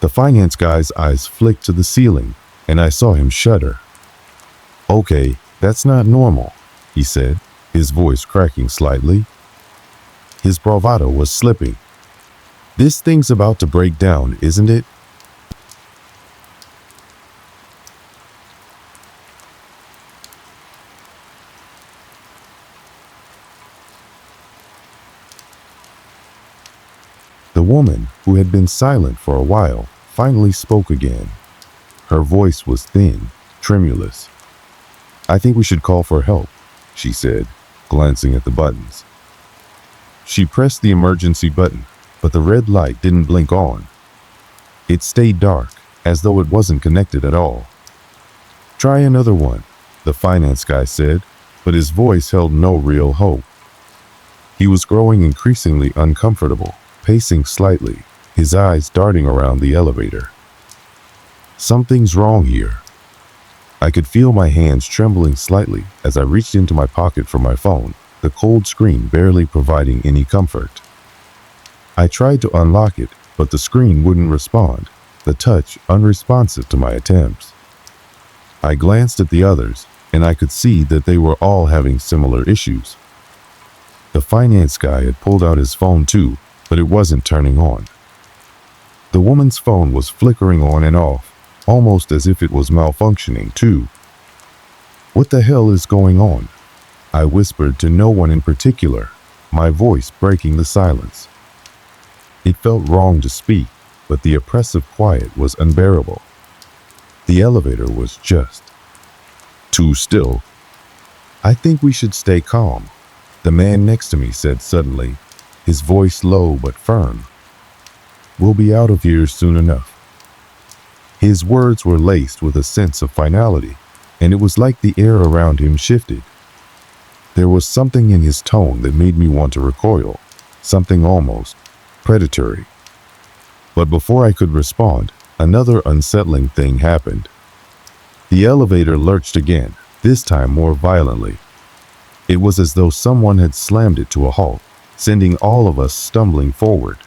The finance guy's eyes flicked to the ceiling, and I saw him shudder. "Okay, that's not normal," he said, his voice cracking slightly. His bravado was slipping. "This thing's about to break down, isn't it?" The woman, who had been silent for a while, finally spoke again. Her voice was thin, tremulous. "I think we should call for help," she said, glancing at the buttons. She pressed the emergency button, but the red light didn't blink on. It stayed dark, as though it wasn't connected at all. "Try another one," the finance guy said, but his voice held no real hope. He was growing increasingly uncomfortable, pacing slightly, his eyes darting around the elevator. "Something's wrong here." I could feel my hands trembling slightly as I reached into my pocket for my phone, the cold screen barely providing any comfort. I tried to unlock it, but the screen wouldn't respond, the touch unresponsive to my attempts. I glanced at the others, and I could see that they were all having similar issues. The finance guy had pulled out his phone too, but it wasn't turning on. The woman's phone was flickering on and off, almost as if it was malfunctioning too. "What the hell is going on?" I whispered to no one in particular, my voice breaking the silence. It felt wrong to speak, but the oppressive quiet was unbearable. The elevator was just too still. "I think we should stay calm," the man next to me said suddenly, his voice low but firm. "We'll be out of here soon enough." His words were laced with a sense of finality, and it was like the air around him shifted. There was something in his tone that made me want to recoil, something almost predatory. But before I could respond, another unsettling thing happened. The elevator lurched again, this time more violently. It was as though someone had slammed it to a halt, sending all of us stumbling forward.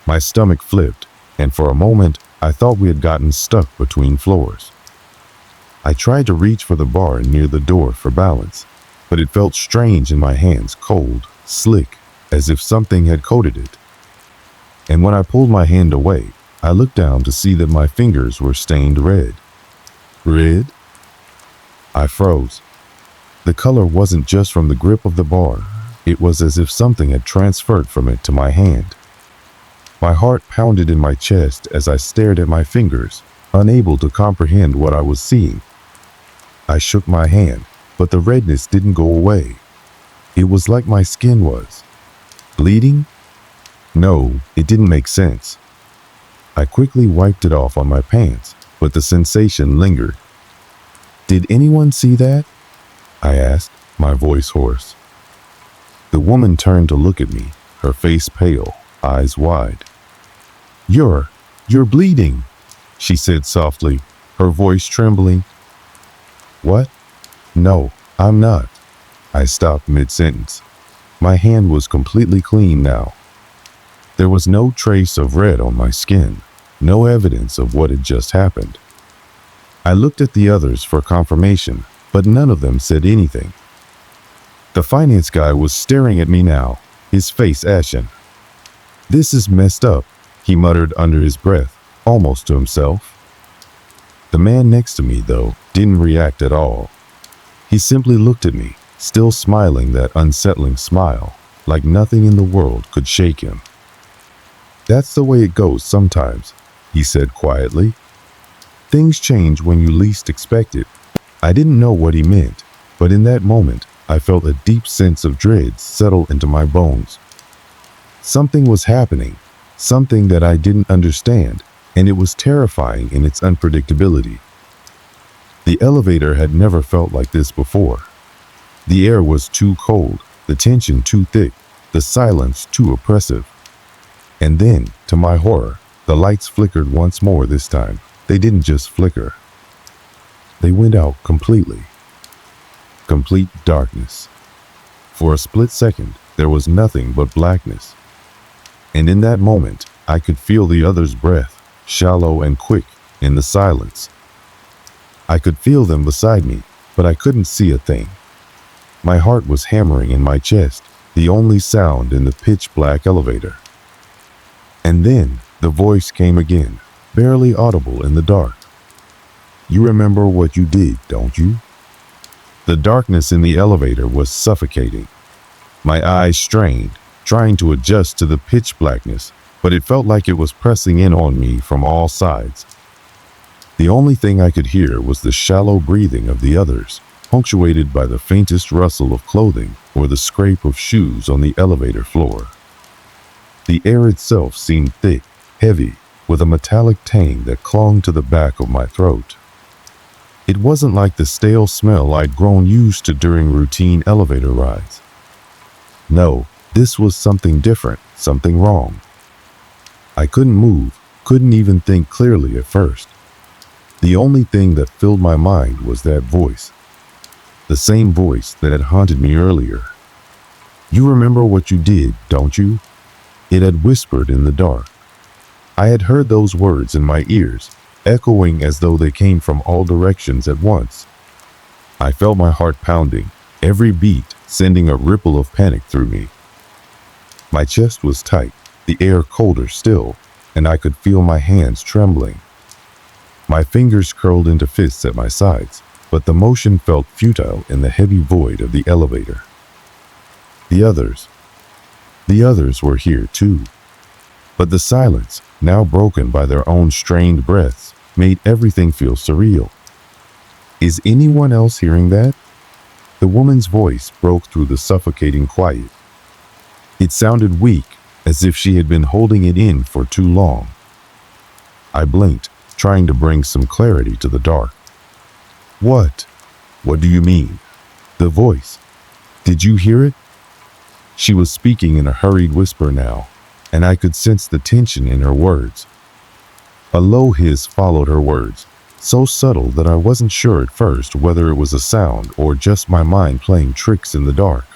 My stomach flipped, and for a moment, I thought we had gotten stuck between floors. I tried to reach for the bar near the door for balance, but it felt strange in my hands, cold, slick, as if something had coated it. And when I pulled my hand away, I looked down to see that my fingers were stained red. Red? I froze. The color wasn't just from the grip of the bar. It was as if something had transferred from it to my hand. My heart pounded in my chest as I stared at my fingers, unable to comprehend what I was seeing. I shook my hand, but the redness didn't go away. It was like my skin was bleeding? No, it didn't make sense. I quickly wiped it off on my pants, but the sensation lingered. "Did anyone see that?" I asked, my voice hoarse. The woman turned to look at me, her face pale, eyes wide. You're bleeding," she said softly, her voice trembling. "What? No, I'm not." I stopped mid-sentence. My hand was completely clean now. There was no trace of red on my skin, no evidence of what had just happened. I looked at the others for confirmation, but none of them said anything. The finance guy was staring at me now, his face ashen. "This is messed up," he muttered under his breath, almost to himself. The man next to me, though, didn't react at all. He simply looked at me, still smiling that unsettling smile, like nothing in the world could shake him. "That's the way it goes sometimes," he said quietly. "Things change when you least expect it." I didn't know what he meant, but in that moment, I felt a deep sense of dread settle into my bones. Something was happening, something that I didn't understand, and it was terrifying in its unpredictability. The elevator had never felt like this before. The air was too cold, the tension too thick, the silence too oppressive. And then, to my horror, the lights flickered once more this time. They didn't just flicker. They went out completely. complete darkness. For a split second, there was nothing but blackness. And in that moment, I could feel the other's breath, shallow and quick, in the silence. I could feel them beside me, but I couldn't see a thing. My heart was hammering in my chest, the only sound in the pitch-black elevator. And then, the voice came again, barely audible in the dark. "You remember what you did, don't you?" The darkness in the elevator was suffocating. My eyes strained, trying to adjust to the pitch blackness, but it felt like it was pressing in on me from all sides. The only thing I could hear was the shallow breathing of the others, punctuated by the faintest rustle of clothing or the scrape of shoes on the elevator floor. The air itself seemed thick, heavy, with a metallic tang that clung to the back of my throat. It wasn't like the stale smell I'd grown used to during routine elevator rides. No, this was something different, something wrong. I couldn't move, couldn't even think clearly at first. The only thing that filled my mind was that voice. The same voice that had haunted me earlier. "You remember what you did, don't you?" It had whispered in the dark. I had heard those words in my ears, echoing as though they came from all directions at once. I felt my heart pounding, every beat sending a ripple of panic through me. My chest was tight, the air colder still, and I could feel my hands trembling. My fingers curled into fists at my sides, but the motion felt futile in the heavy void of the elevator. The others were here too. But the silence, now broken by their own strained breaths, made everything feel surreal. Is anyone else hearing that? The woman's voice broke through the suffocating quiet. It sounded weak, as if she had been holding it in for too long. I blinked, trying to bring some clarity to the dark. "What? What do you mean?" The voice. "Did you hear it?" She was speaking in a hurried whisper now, and I could sense the tension in her words. A low hiss followed her words, so subtle that I wasn't sure at first whether it was a sound or just my mind playing tricks in the dark.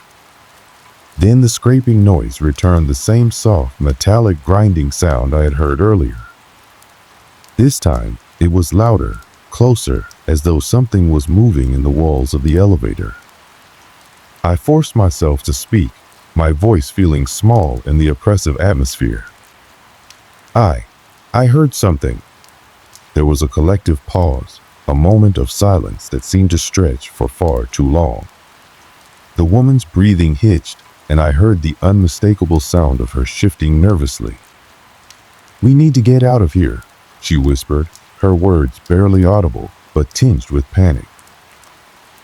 Then the scraping noise returned, the same soft, metallic grinding sound I had heard earlier. This time, it was louder, closer, as though something was moving in the walls of the elevator. I forced myself to speak, my voice feeling small in the oppressive atmosphere. I heard something." There was a collective pause, a moment of silence that seemed to stretch for far too long. The woman's breathing hitched, and I heard the unmistakable sound of her shifting nervously. "We need to get out of here," she whispered, her words barely audible, but tinged with panic.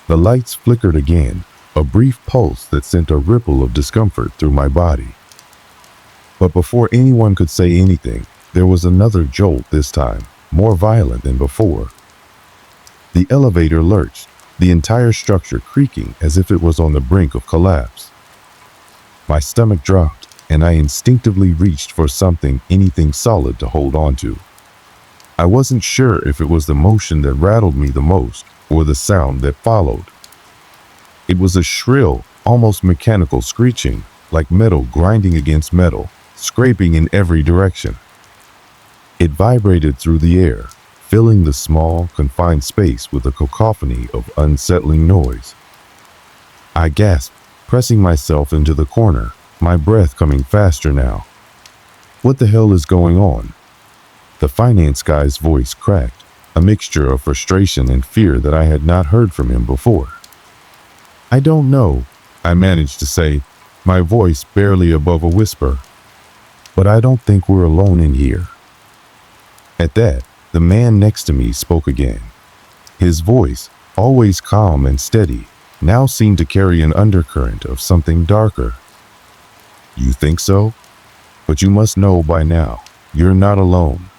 The lights flickered again, a brief pulse that sent a ripple of discomfort through my body. But before anyone could say anything, there was another jolt, this time, more violent than before. The elevator lurched, the entire structure creaking as if it was on the brink of collapse. My stomach dropped, and I instinctively reached for something, anything solid to hold on to. I wasn't sure if it was the motion that rattled me the most, or the sound that followed. It was a shrill, almost mechanical screeching, like metal grinding against metal, scraping in every direction. It vibrated through the air, filling the small, confined space with a cacophony of unsettling noise. I gasped, pressing myself into the corner, my breath coming faster now. "What the hell is going on?" The finance guy's voice cracked, a mixture of frustration and fear that I had not heard from him before. "I don't know," I managed to say, my voice barely above a whisper. "But I don't think we're alone in here." At that, the man next to me spoke again. His voice, always calm and steady, now seemed to carry an undercurrent of something darker. "You think so? But you must know by now, you're not alone."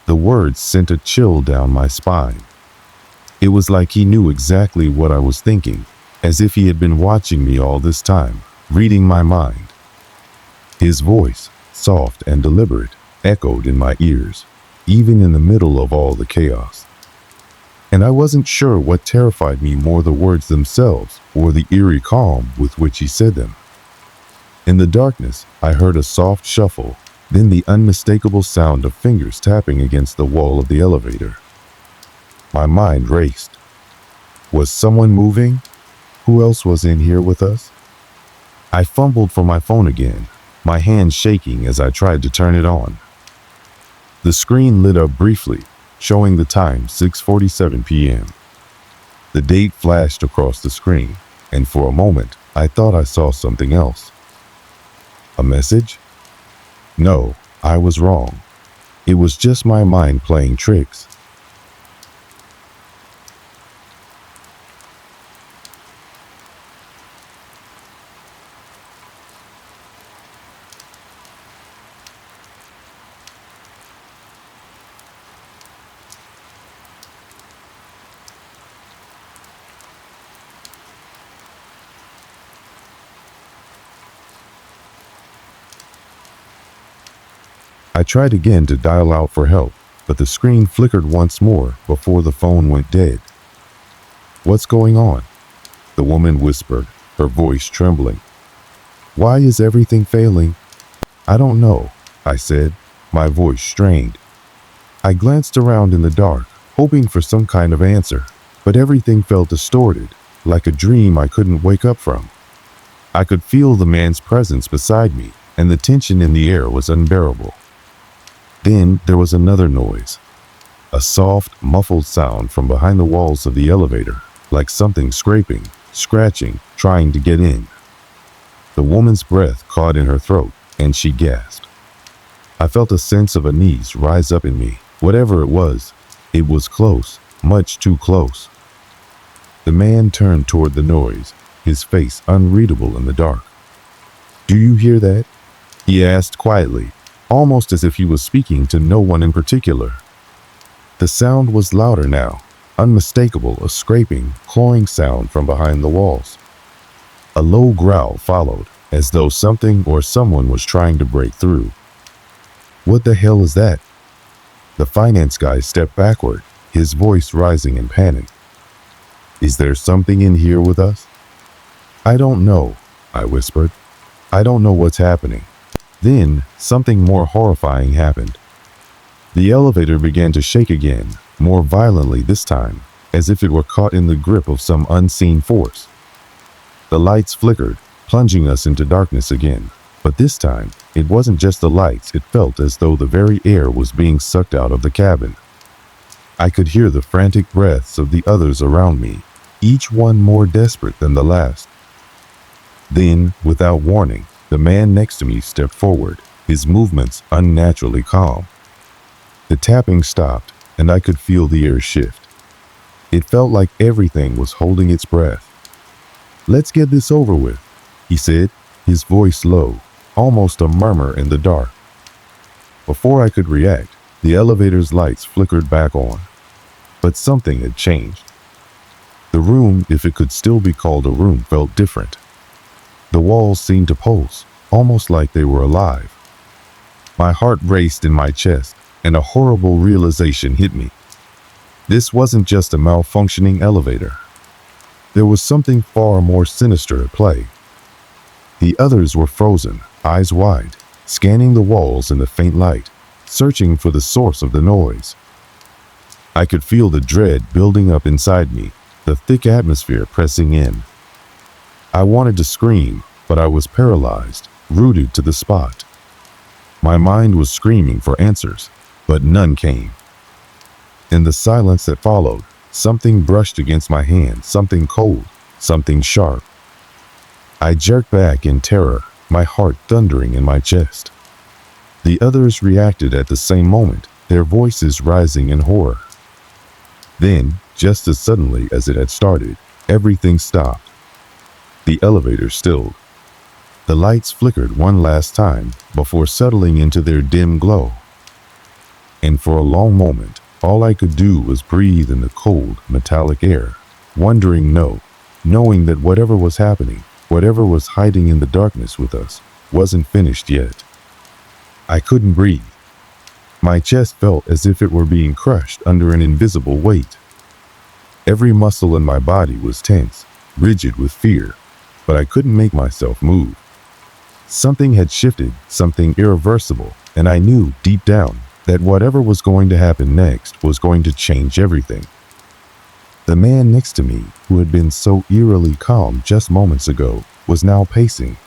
The words sent a chill down my spine. It was like he knew exactly what I was thinking, as if he had been watching me all this time, reading my mind. His voice, soft and deliberate, echoed in my ears, even in the middle of all the chaos. And I wasn't sure what terrified me more, the words themselves or the eerie calm with which he said them. In the darkness, I heard a soft shuffle, then the unmistakable sound of fingers tapping against the wall of the elevator. My mind raced. Was someone moving? Who else was in here with us? I fumbled for my phone again, my hand shaking as I tried to turn it on. The screen lit up briefly, showing the time 6:47 p.m. The date flashed across the screen, and for a moment, I thought I saw something else. A message? No, I was wrong. It was just my mind playing tricks. I tried again to dial out for help, but the screen flickered once more before the phone went dead. What's going on? The woman whispered, her voice trembling. Why is everything failing? I don't know, I said, my voice strained. I glanced around in the dark, hoping for some kind of answer, but everything felt distorted, like a dream I couldn't wake up from. I could feel the man's presence beside me, and the tension in the air was unbearable. Then there was another noise, a soft, muffled sound from behind the walls of the elevator, like something scraping, scratching, trying to get in. The woman's breath caught in her throat, and she gasped. I felt a sense of unease rise up in me. Whatever it was close, much too close. The man turned toward the noise, his face unreadable in the dark. Do you hear that? He asked quietly, almost as if he was speaking to no one in particular. The sound was louder now, unmistakable, a scraping, clawing sound from behind the walls. A low growl followed, as though something or someone was trying to break through. What the hell is that? The finance guy stepped backward, his voice rising in panic. Is there something in here with us? I don't know, I whispered. I don't know what's happening. Then, something more horrifying happened. The elevator began to shake again, more violently this time, as if it were caught in the grip of some unseen force. The lights flickered, plunging us into darkness again. But this time, it wasn't just the lights, it felt as though the very air was being sucked out of the cabin. I could hear the frantic breaths of the others around me, each one more desperate than the last. Then, without warning, the man next to me stepped forward, his movements unnaturally calm. The tapping stopped, and I could feel the air shift. It felt like everything was holding its breath. Let's get this over with, he said, his voice low, almost a murmur in the dark. Before I could react, the elevator's lights flickered back on. But something had changed. The room, if it could still be called a room, felt different. The walls seemed to pulse, almost like they were alive. My heart raced in my chest, and a horrible realization hit me. This wasn't just a malfunctioning elevator. There was something far more sinister at play. The others were frozen, eyes wide, scanning the walls in the faint light, searching for the source of the noise. I could feel the dread building up inside me, the thick atmosphere pressing in. I wanted to scream, but I was paralyzed, rooted to the spot. My mind was screaming for answers, but none came. In the silence that followed, something brushed against my hand, something cold, something sharp. I jerked back in terror, my heart thundering in my chest. The others reacted at the same moment, their voices rising in horror. Then, just as suddenly as it had started, everything stopped. The elevator stilled. The lights flickered one last time before settling into their dim glow. And for a long moment, all I could do was breathe in the cold, metallic air, knowing that whatever was happening, whatever was hiding in the darkness with us, wasn't finished yet. I couldn't breathe. My chest felt as if it were being crushed under an invisible weight. Every muscle in my body was tense, rigid with fear, but I couldn't make myself move. Something had shifted, something irreversible, and I knew deep down that whatever was going to happen next was going to change everything. The man next to me, who had been so eerily calm just moments ago, was now pacing.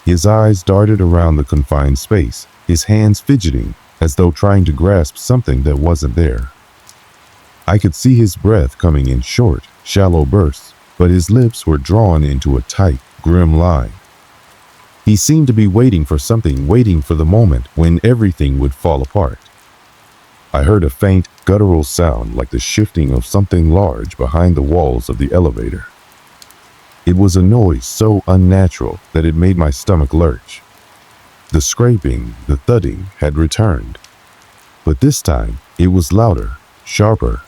His eyes darted around the confined space, his hands fidgeting as though trying to grasp something that wasn't there. I could see his breath coming in short, shallow bursts, but his lips were drawn into a tight, grim line. He seemed to be waiting for something, waiting for the moment when everything would fall apart. I heard a faint, guttural sound like the shifting of something large behind the walls of the elevator. It was a noise so unnatural that it made my stomach lurch. The scraping, the thudding had returned. But this time, it was louder, sharper,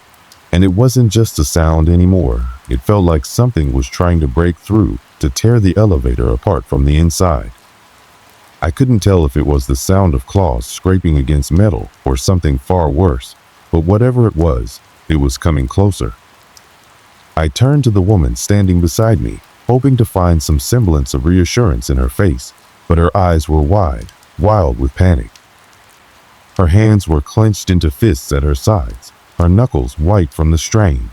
and it wasn't just a sound anymore. It felt like something was trying to break through, to tear the elevator apart from the inside. I couldn't tell if it was the sound of claws scraping against metal or something far worse, but whatever it was coming closer. I turned to the woman standing beside me, hoping to find some semblance of reassurance in her face, but her eyes were wide, wild with panic. Her hands were clenched into fists at her sides, her knuckles white from the strain.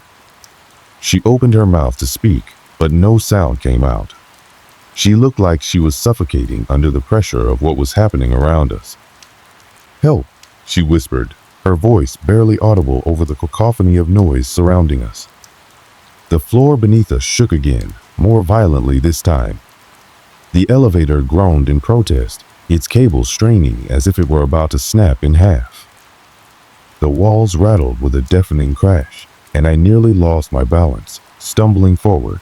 She opened her mouth to speak, but no sound came out. She looked like she was suffocating under the pressure of what was happening around us. "Help," she whispered, her voice barely audible over the cacophony of noise surrounding us. The floor beneath us shook again, more violently this time. The elevator groaned in protest, its cables straining as if it were about to snap in half. The walls rattled with a deafening crash, and I nearly lost my balance, stumbling forward.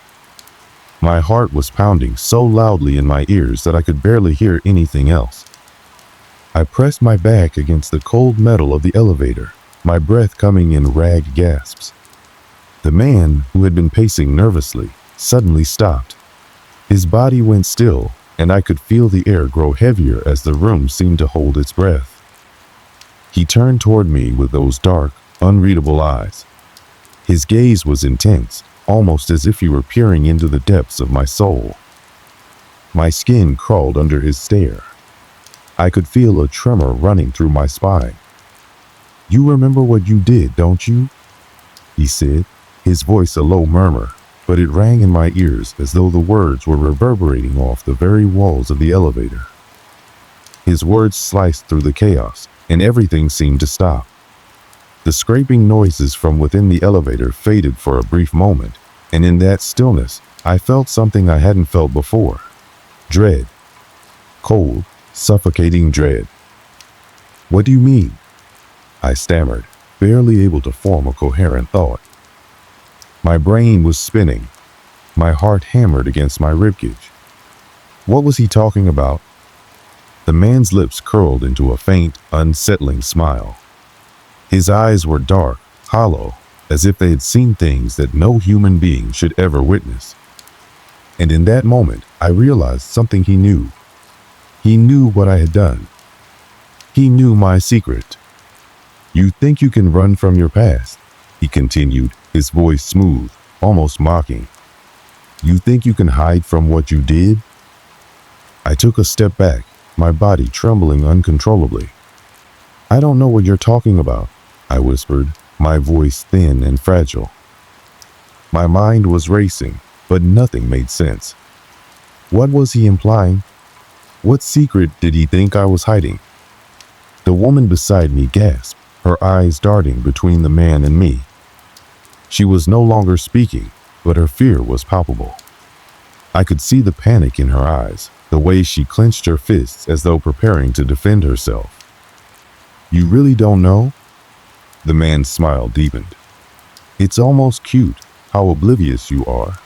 My heart was pounding so loudly in my ears that I could barely hear anything else. I pressed my back against the cold metal of the elevator, my breath coming in ragged gasps. The man, who had been pacing nervously, suddenly stopped. His body went still, and I could feel the air grow heavier as the room seemed to hold its breath. He turned toward me with those dark, unreadable eyes. His gaze was intense, almost as if he were peering into the depths of my soul. My skin crawled under his stare. I could feel a tremor running through my spine. "You remember what you did, don't you?" he said, his voice a low murmur, but it rang in my ears as though the words were reverberating off the very walls of the elevator. His words sliced through the chaos, and everything seemed to stop. The scraping noises from within the elevator faded for a brief moment, and in that stillness, I felt something I hadn't felt before. Dread. Cold, suffocating dread. "What do you mean?" I stammered, barely able to form a coherent thought. My brain was spinning. My heart hammered against my ribcage. What was he talking about? The man's lips curled into a faint, unsettling smile. His eyes were dark, hollow, as if they had seen things that no human being should ever witness. And in that moment, I realized something he knew. He knew what I had done. He knew my secret. "You think you can run from your past," he continued, his voice smooth, almost mocking. "You think you can hide from what you did?" I took a step back, my body trembling uncontrollably. "I don't know what you're talking about," I whispered, my voice thin and fragile. My mind was racing, but nothing made sense. What was he implying? What secret did he think I was hiding? The woman beside me gasped, her eyes darting between the man and me. She was no longer speaking, but her fear was palpable. I could see the panic in her eyes, the way she clenched her fists as though preparing to defend herself. "You really don't know?" The man's smile deepened. "It's almost cute how oblivious you are."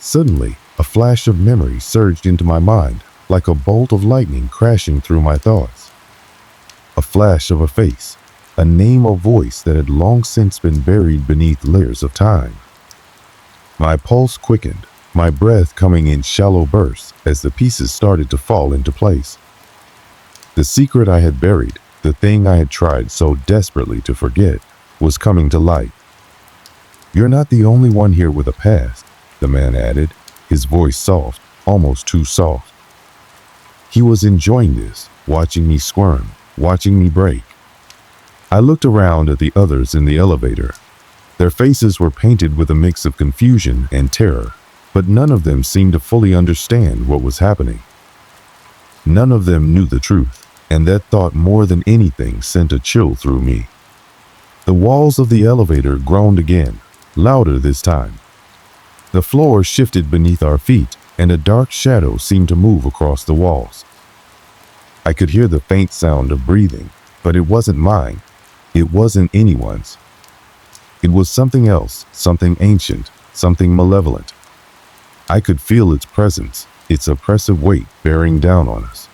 Suddenly, a flash of memory surged into my mind, like a bolt of lightning crashing through my thoughts. A flash of a face, a name or voice that had long since been buried beneath layers of time. My pulse quickened, my breath coming in shallow bursts as the pieces started to fall into place. The secret I had buried, the thing I had tried so desperately to forget, was coming to light. "You're not the only one here with a past," the man added, his voice soft, almost too soft. He was enjoying this, watching me squirm, watching me break. I looked around at the others in the elevator. Their faces were painted with a mix of confusion and terror, but none of them seemed to fully understand what was happening. None of them knew the truth, and that thought more than anything sent a chill through me. The walls of the elevator groaned again, louder this time. The floor shifted beneath our feet, and a dark shadow seemed to move across the walls. I could hear the faint sound of breathing, but it wasn't mine. It wasn't anyone's. It was something else, something ancient, something malevolent. I could feel its presence, its oppressive weight bearing down on us.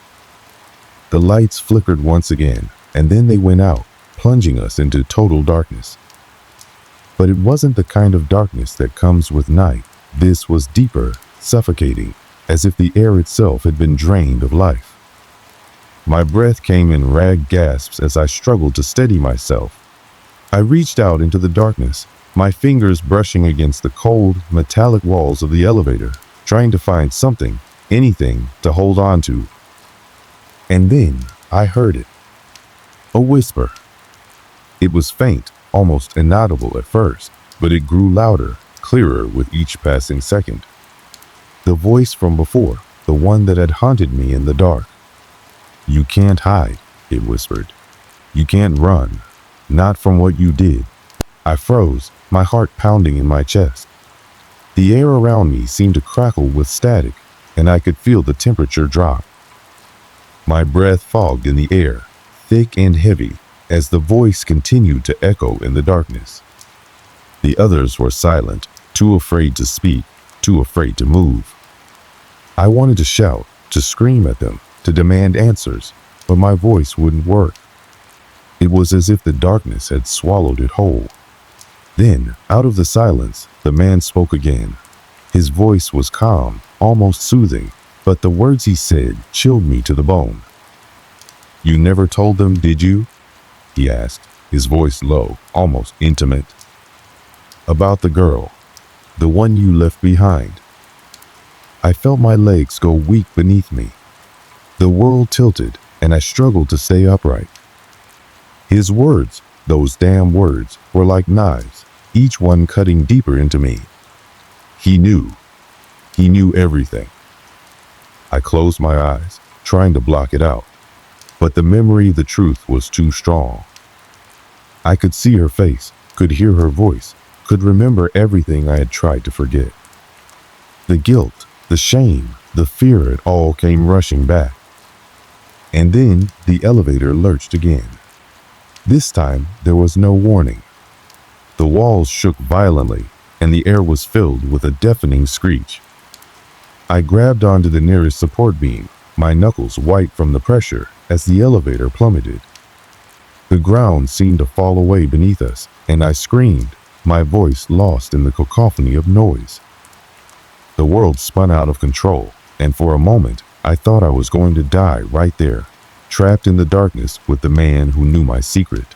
The lights flickered once again, and then they went out, plunging us into total darkness. But it wasn't the kind of darkness that comes with night. This was deeper, suffocating, as if the air itself had been drained of life. My breath came in ragged gasps as I struggled to steady myself. I reached out into the darkness, my fingers brushing against the cold, metallic walls of the elevator, trying to find something, anything, to hold on to. And then I heard it. A whisper. It was faint, almost inaudible at first, but it grew louder, clearer with each passing second. The voice from before, the one that had haunted me in the dark. "You can't hide," it whispered. "You can't run. Not from what you did." I froze, my heart pounding in my chest. The air around me seemed to crackle with static, and I could feel the temperature drop. My breath fogged in the air, thick and heavy, as the voice continued to echo in the darkness. The others were silent, too afraid to speak, too afraid to move. I wanted to shout, to scream at them, to demand answers, but my voice wouldn't work. It was as if the darkness had swallowed it whole. Then, out of the silence, the man spoke again. His voice was calm, almost soothing, but the words he said chilled me to the bone. "You never told them, did you?" he asked, his voice low, almost intimate. "About the girl, the one you left behind." I felt my legs go weak beneath me. The world tilted, and I struggled to stay upright. His words, those damn words, were like knives, each one cutting deeper into me. He knew. He knew everything. I closed my eyes, trying to block it out, but the memory of the truth was too strong. I could see her face, could hear her voice, could remember everything I had tried to forget. The guilt, the shame, the fear, it all came rushing back. And then the elevator lurched again. This time there was no warning. The walls shook violently, and the air was filled with a deafening screech. I grabbed onto the nearest support beam, my knuckles white from the pressure as the elevator plummeted. The ground seemed to fall away beneath us, and I screamed, my voice lost in the cacophony of noise. The world spun out of control, and for a moment, I thought I was going to die right there, trapped in the darkness with the man who knew my secret.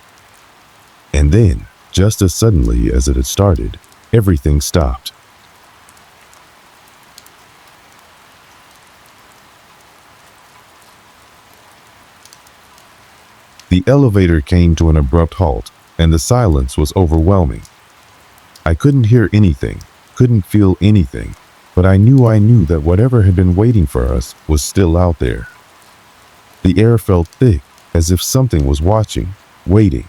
And then, just as suddenly as it had started, everything stopped. The elevator came to an abrupt halt, and the silence was overwhelming. I couldn't hear anything, couldn't feel anything, but I knew that whatever had been waiting for us was still out there. The air felt thick, as if something was watching, waiting.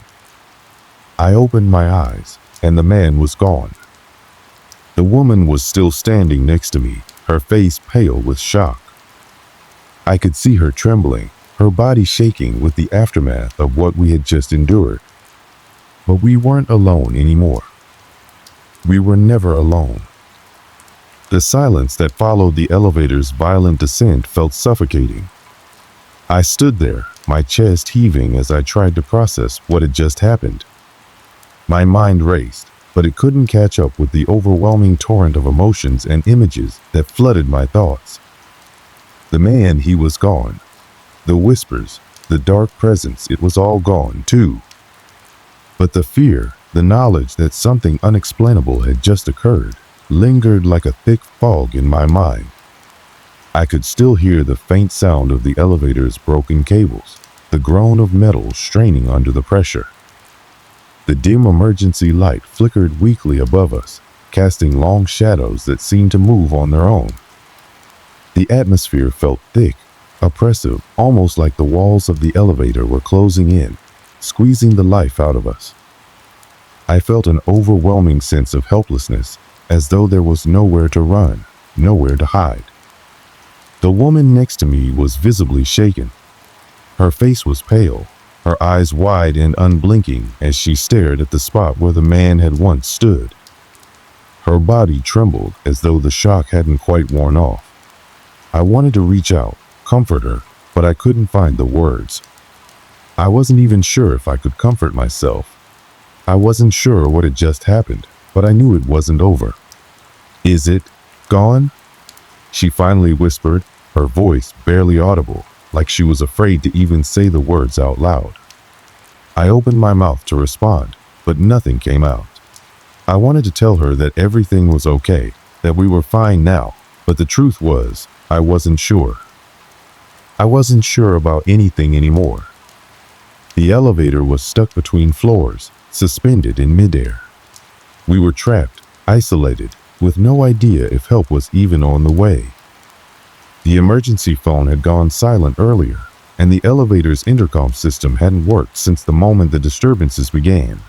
I opened my eyes, and the man was gone. The woman was still standing next to me, her face pale with shock. I could see her trembling, her body shaking with the aftermath of what we had just endured. But we weren't alone anymore. We were never alone. The silence that followed the elevator's violent descent felt suffocating. I stood there, my chest heaving as I tried to process what had just happened. My mind raced, but it couldn't catch up with the overwhelming torrent of emotions and images that flooded my thoughts. The man, he was gone. The whispers, the dark presence, it was all gone too. But the fear, the knowledge that something unexplainable had just occurred, lingered like a thick fog in my mind. I could still hear the faint sound of the elevator's broken cables, the groan of metal straining under the pressure. The dim emergency light flickered weakly above us, casting long shadows that seemed to move on their own. The atmosphere felt thick, oppressive, almost like the walls of the elevator were closing in, squeezing the life out of us. I felt an overwhelming sense of helplessness, as though there was nowhere to run, nowhere to hide. The woman next to me was visibly shaken. Her face was pale, her eyes wide and unblinking as she stared at the spot where the man had once stood. Her body trembled as though the shock hadn't quite worn off. I wanted to reach out, comfort her, but I couldn't find the words. I wasn't even sure if I could comfort myself. I wasn't sure what had just happened, but I knew it wasn't over. "Is it gone?" she finally whispered, her voice barely audible, like she was afraid to even say the words out loud. I opened my mouth to respond, but nothing came out. I wanted to tell her that everything was okay, that we were fine now, but the truth was, I wasn't sure. I wasn't sure about anything anymore. The elevator was stuck between floors, suspended in midair. We were trapped, isolated, with no idea if help was even on the way. The emergency phone had gone silent earlier, and the elevator's intercom system hadn't worked since the moment the disturbances began.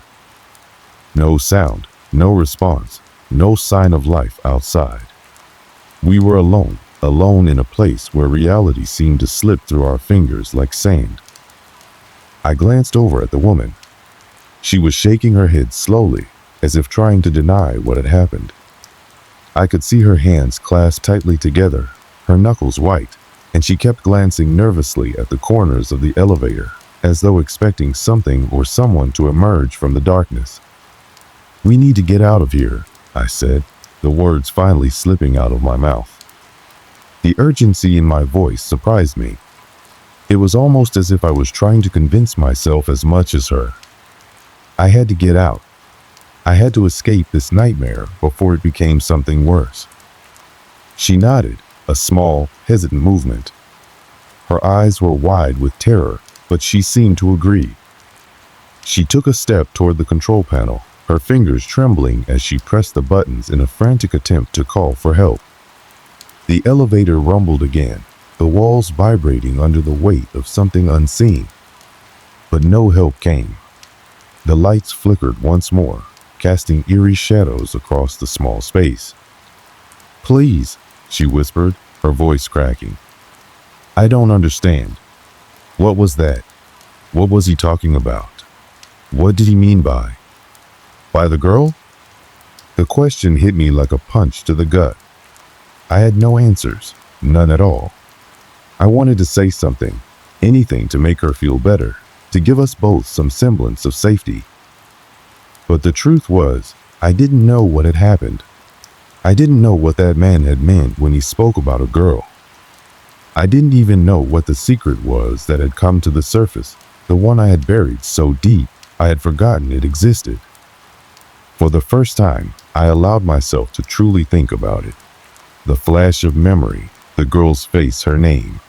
No sound, no response, no sign of life outside. We were alone in a place where reality seemed to slip through our fingers like sand. I glanced over at the woman. She was shaking her head slowly, as if trying to deny what had happened. I could see her hands clasped tightly together, her knuckles white, and she kept glancing nervously at the corners of the elevator, as though expecting something or someone to emerge from the darkness. "We need to get out of here," I said, the words finally slipping out of my mouth. The urgency in my voice surprised me. It was almost as if I was trying to convince myself as much as her. I had to get out. I had to escape this nightmare before it became something worse. She nodded, a small, hesitant movement. Her eyes were wide with terror, but she seemed to agree. She took a step toward the control panel, her fingers trembling as she pressed the buttons in a frantic attempt to call for help. The elevator rumbled again, the walls vibrating under the weight of something unseen. But no help came. The lights flickered once more, casting eerie shadows across the small space. "Please," she whispered, her voice cracking. "I don't understand. What was that? What was he talking about? What did he mean by the girl?" The question hit me like a punch to the gut. I had no answers, none at all. I wanted to say something, anything to make her feel better, to give us both some semblance of safety. But the truth was, I didn't know what had happened. I didn't know what that man had meant when he spoke about a girl. I didn't even know what the secret was that had come to the surface, the one I had buried so deep I had forgotten it existed. For the first time, I allowed myself to truly think about it. The flash of memory, the girl's face, her name.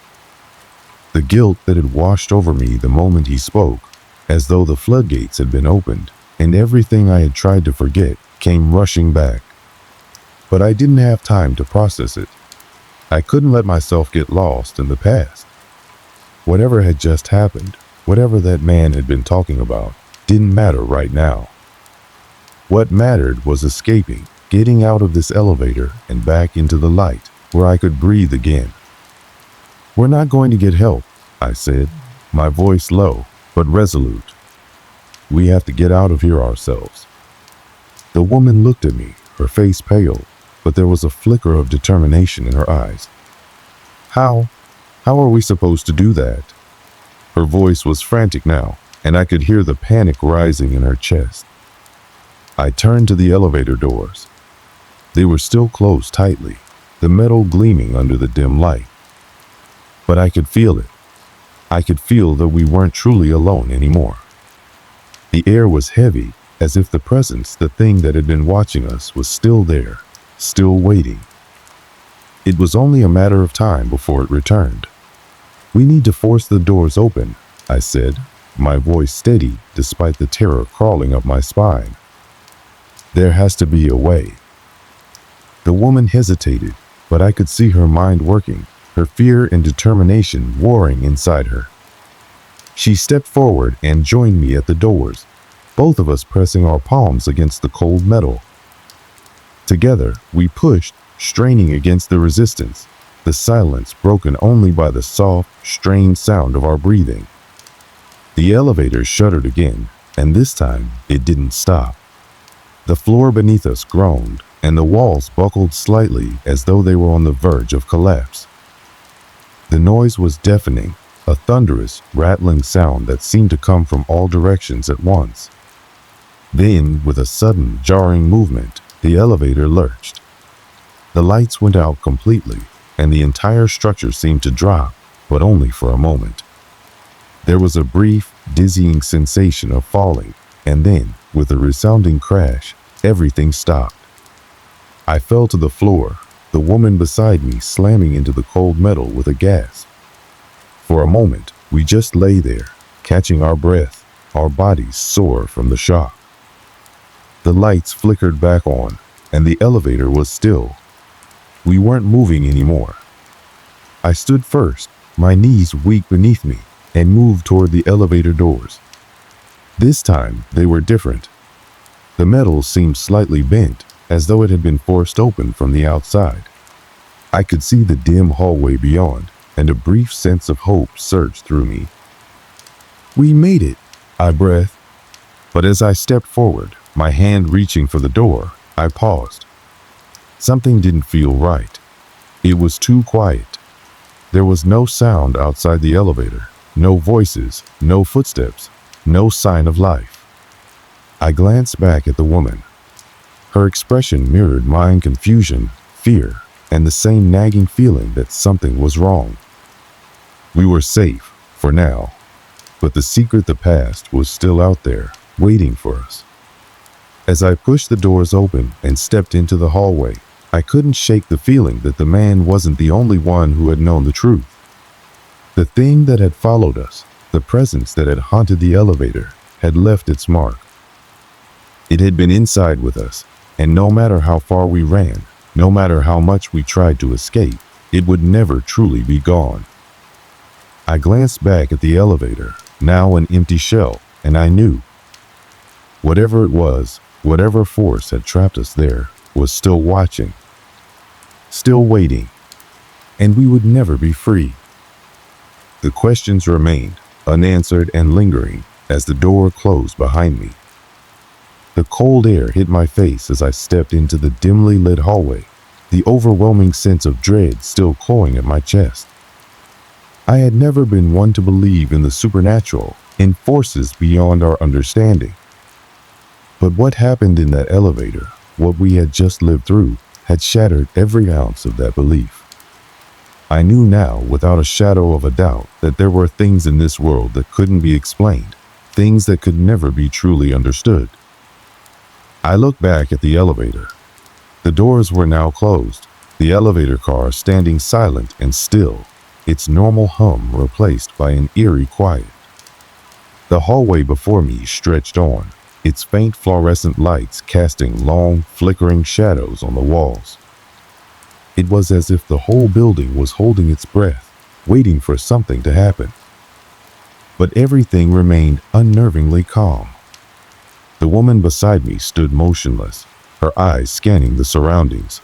The guilt that had washed over me the moment he spoke, as though the floodgates had been opened, and everything I had tried to forget came rushing back. But I didn't have time to process it. I couldn't let myself get lost in the past. Whatever had just happened, whatever that man had been talking about, didn't matter right now. What mattered was escaping, getting out of this elevator and back into the light, where I could breathe again. "We're not going to get help," I said, my voice low but resolute. "We have to get out of here ourselves." The woman looked at me, her face pale, but there was a flicker of determination in her eyes. How are we supposed to do that?" Her voice was frantic now, and I could hear the panic rising in her chest. I turned to the elevator doors. They were still closed tightly, the metal gleaming under the dim light. But I could feel it. I could feel that we weren't truly alone anymore. The air was heavy, as if the presence, the thing that had been watching us, was still there, still waiting. It was only a matter of time before it returned. "We need to force the doors open," I said, my voice steady despite the terror crawling up my spine. "There has to be a way." The woman hesitated, but I could see her mind working, her fear and determination warring inside her. She stepped forward and joined me at the doors, both of us pressing our palms against the cold metal. Together, we pushed, straining against the resistance, the silence broken only by the soft, strained sound of our breathing. The elevator shuddered again, and this time it didn't stop. The floor beneath us groaned, and the walls buckled slightly as though they were on the verge of collapse. The noise was deafening, a thunderous, rattling sound that seemed to come from all directions at once. Then, with a sudden, jarring movement, the elevator lurched. The lights went out completely, and the entire structure seemed to drop, but only for a moment. There was a brief, dizzying sensation of falling, and then, with a resounding crash, everything stopped. I fell to the floor, the woman beside me slamming into the cold metal with a gasp. For a moment, we just lay there, catching our breath, our bodies sore from the shock. The lights flickered back on, and the elevator was still. We weren't moving anymore. I stood first, my knees weak beneath me, and moved toward the elevator doors. This time, they were different. The metal seemed slightly bent, as though it had been forced open from the outside. I could see the dim hallway beyond, and a brief sense of hope surged through me. "We made it," I breathed. But as I stepped forward, my hand reaching for the door, I paused. Something didn't feel right. It was too quiet. There was no sound outside the elevator, no voices, no footsteps, no sign of life. I glanced back at the woman. Her expression mirrored mine: confusion, fear, and the same nagging feeling that something was wrong. We were safe, for now, but the secret, the past, was still out there, waiting for us. As I pushed the doors open and stepped into the hallway, I couldn't shake the feeling that the man wasn't the only one who had known the truth. The thing that had followed us, the presence that had haunted the elevator, had left its mark. It had been inside with us, and no matter how far we ran, no matter how much we tried to escape, it would never truly be gone. I glanced back at the elevator, now an empty shell, and I knew. Whatever it was, whatever force had trapped us there, was still watching, still waiting, and we would never be free. The questions remained, unanswered and lingering, as the door closed behind me. The cold air hit my face as I stepped into the dimly lit hallway, the overwhelming sense of dread still clawing at my chest. I had never been one to believe in the supernatural, in forces beyond our understanding. But what happened in that elevator, what we had just lived through, had shattered every ounce of that belief. I knew now, without a shadow of a doubt, that there were things in this world that couldn't be explained, things that could never be truly understood. I looked back at the elevator. The doors were now closed, the elevator car standing silent and still, its normal hum replaced by an eerie quiet. The hallway before me stretched on, its faint fluorescent lights casting long, flickering shadows on the walls. It was as if the whole building was holding its breath, waiting for something to happen. But everything remained unnervingly calm. The woman beside me stood motionless, her eyes scanning the surroundings.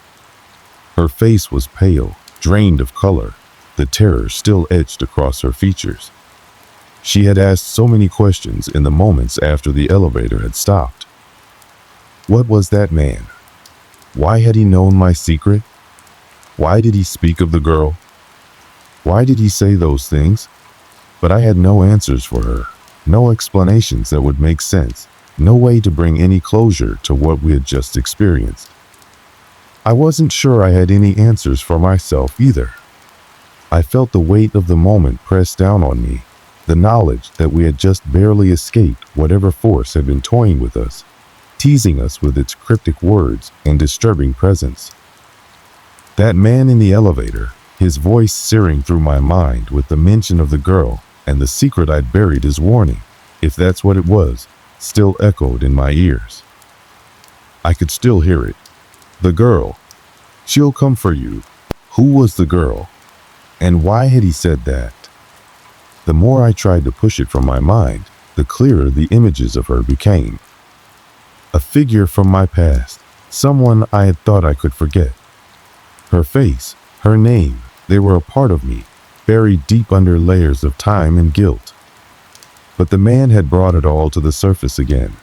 Her face was pale, drained of color, the terror still etched across her features. She had asked so many questions in the moments after the elevator had stopped. What was that man? Why had he known my secret? Why did he speak of the girl? Why did he say those things? But I had no answers for her, no explanations that would make sense, no way to bring any closure to what we had just experienced. I wasn't sure I had any answers for myself either. I felt the weight of the moment press down on me, The knowledge that we had just barely escaped whatever force had been toying with us, teasing us with its cryptic words and disturbing presence. That man in the elevator, his voice searing through my mind with the mention of the girl and the secret I'd buried as warning, if that's what it was, still echoed in my ears. I could still hear it. The girl. She'll come for you. Who was the girl? And why had he said that? The more I tried to push it from my mind, the clearer the images of her became. A figure from my past, someone I had thought I could forget. Her face, her name, they were a part of me, buried deep under layers of time and guilt. But the man had brought it all to the surface again.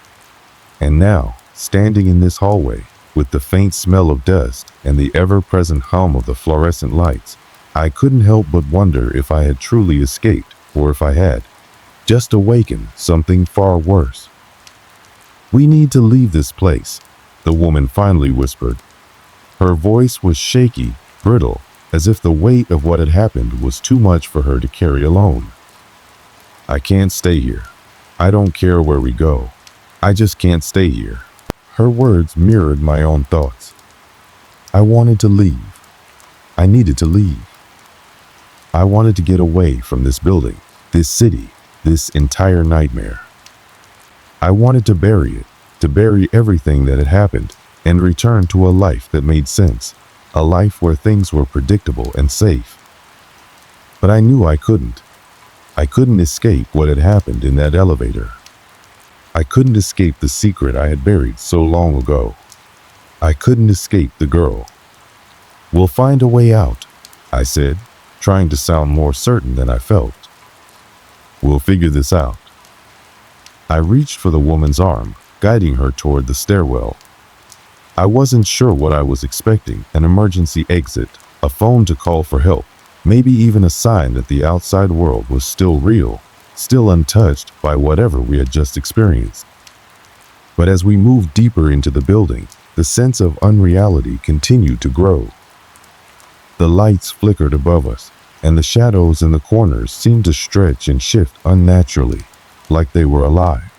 And now, standing in this hallway, with the faint smell of dust and the ever-present hum of the fluorescent lights, I couldn't help but wonder if I had truly escaped, or if I had just awakened something far worse. "We need to leave this place," the woman finally whispered. Her voice was shaky, brittle, as if the weight of what had happened was too much for her to carry alone. "I can't stay here. I don't care where we go. I just can't stay here." Her words mirrored my own thoughts. I wanted to leave. I needed to leave. I wanted to get away from this building, this city, this entire nightmare. I wanted to bury everything that had happened and return to a life that made sense, a life where things were predictable and safe. But I knew I couldn't. I couldn't escape what had happened in that elevator. I couldn't escape the secret I had buried so long ago. I couldn't escape the girl. "We'll find a way out," I said, trying to sound more certain than I felt. "We'll figure this out." I reached for the woman's arm, guiding her toward the stairwell. I wasn't sure what I was expecting, an emergency exit, a phone to call for help, maybe even a sign that the outside world was still real, still untouched by whatever we had just experienced. But as we moved deeper into the building, the sense of unreality continued to grow. The lights flickered above us, and the shadows in the corners seemed to stretch and shift unnaturally, like they were alive.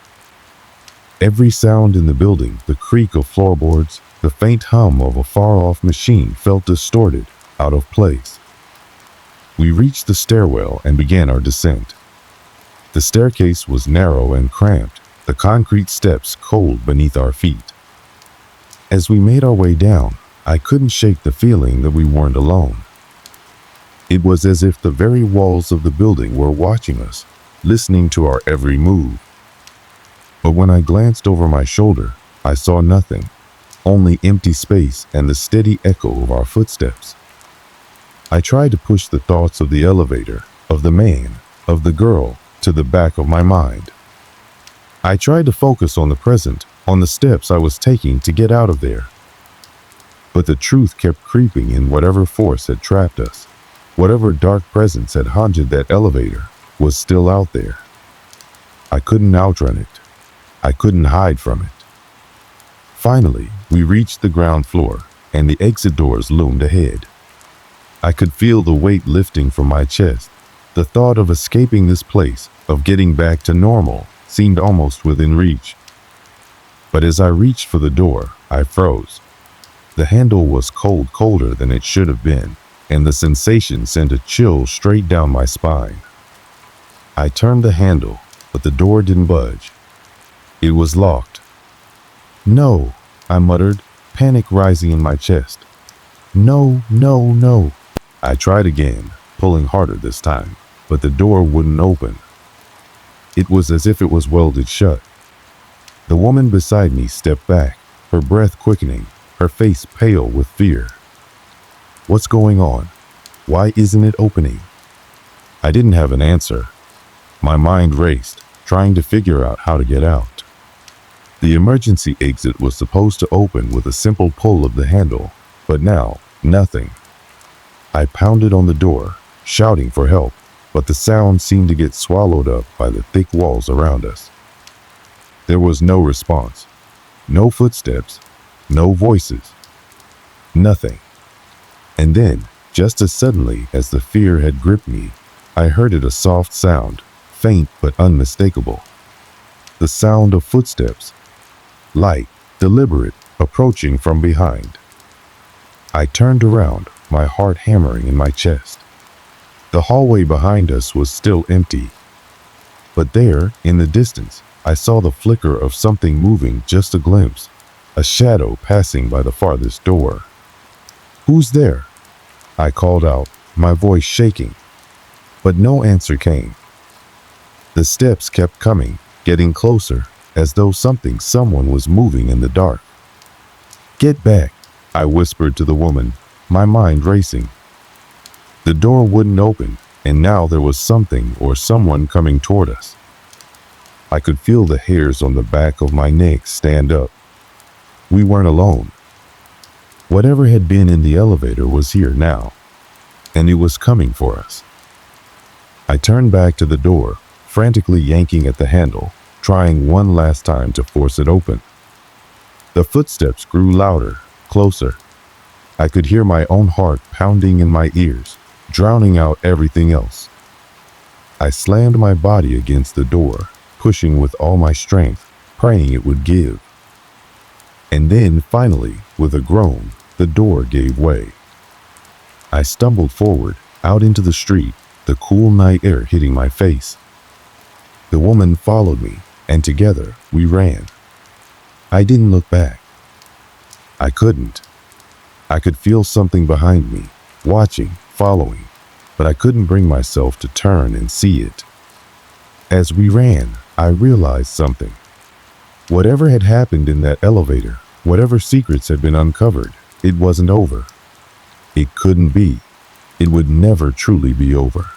Every sound in the building, the creak of floorboards, the faint hum of a far-off machine felt distorted, out of place. We reached the stairwell and began our descent. The staircase was narrow and cramped, the concrete steps cold beneath our feet. As we made our way down, I couldn't shake the feeling that we weren't alone. It was as if the very walls of the building were watching us, listening to our every move. But when I glanced over my shoulder, I saw nothing, only empty space and the steady echo of our footsteps. I tried to push the thoughts of the elevator, of the man, of the girl, to the back of my mind. I tried to focus on the present, on the steps I was taking to get out of there. But the truth kept creeping in. Whatever force had trapped us, whatever dark presence had haunted that elevator, was still out there. I couldn't outrun it. I couldn't hide from it. Finally, we reached the ground floor, and the exit doors loomed ahead. I could feel the weight lifting from my chest. The thought of escaping this place, of getting back to normal, seemed almost within reach. But as I reached for the door, I froze. The handle was colder than it should have been, and the sensation sent a chill straight down my spine. I turned the handle, but the door didn't budge. It was locked. "No," I muttered, panic rising in my chest. "No, no, no." I tried again, pulling harder this time, but the door wouldn't open. It was as if it was welded shut. The woman beside me stepped back, her breath quickening, her face pale with fear. "What's going on? Why isn't it opening?" I didn't have an answer. My mind raced, trying to figure out how to get out. The emergency exit was supposed to open with a simple pull of the handle, but now, nothing. I pounded on the door, shouting for help, but the sound seemed to get swallowed up by the thick walls around us. There was no response, no footsteps, no voices, nothing. And then, just as suddenly as the fear had gripped me, I heard it, a soft sound, faint but unmistakable. The sound of footsteps, light, deliberate, approaching from behind. I turned around, my heart hammering in my chest. The hallway behind us was still empty. But there, in the distance, I saw the flicker of something moving, just a glimpse, a shadow passing by the farthest door. "Who's there?" I called out, my voice shaking. But no answer came. The steps kept coming, getting closer, as though someone was moving in the dark. "Get back," I whispered to the woman, my mind racing. The door wouldn't open, and now there was something or someone coming toward us. I could feel the hairs on the back of my neck stand up. We weren't alone. Whatever had been in the elevator was here now, and it was coming for us. I turned back to the door, frantically yanking at the handle, trying one last time to force it open. The footsteps grew louder, closer. I could hear my own heart pounding in my ears, drowning out everything else. I slammed my body against the door, pushing with all my strength, praying it would give. And then, finally, with a groan, the door gave way. I stumbled forward, out into the street, the cool night air hitting my face. The woman followed me, and together we ran. I didn't look back. I couldn't. I could feel something behind me, watching, following, but I couldn't bring myself to turn and see it. As we ran, I realized something. Whatever had happened in that elevator, whatever secrets had been uncovered, it wasn't over. It couldn't be. It would never truly be over.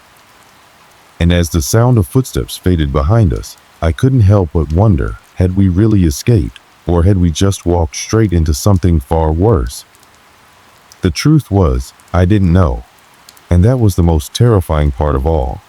And as the sound of footsteps faded behind us, I couldn't help but wonder, had we really escaped, or had we just walked straight into something far worse? The truth was, I didn't know. And that was the most terrifying part of all.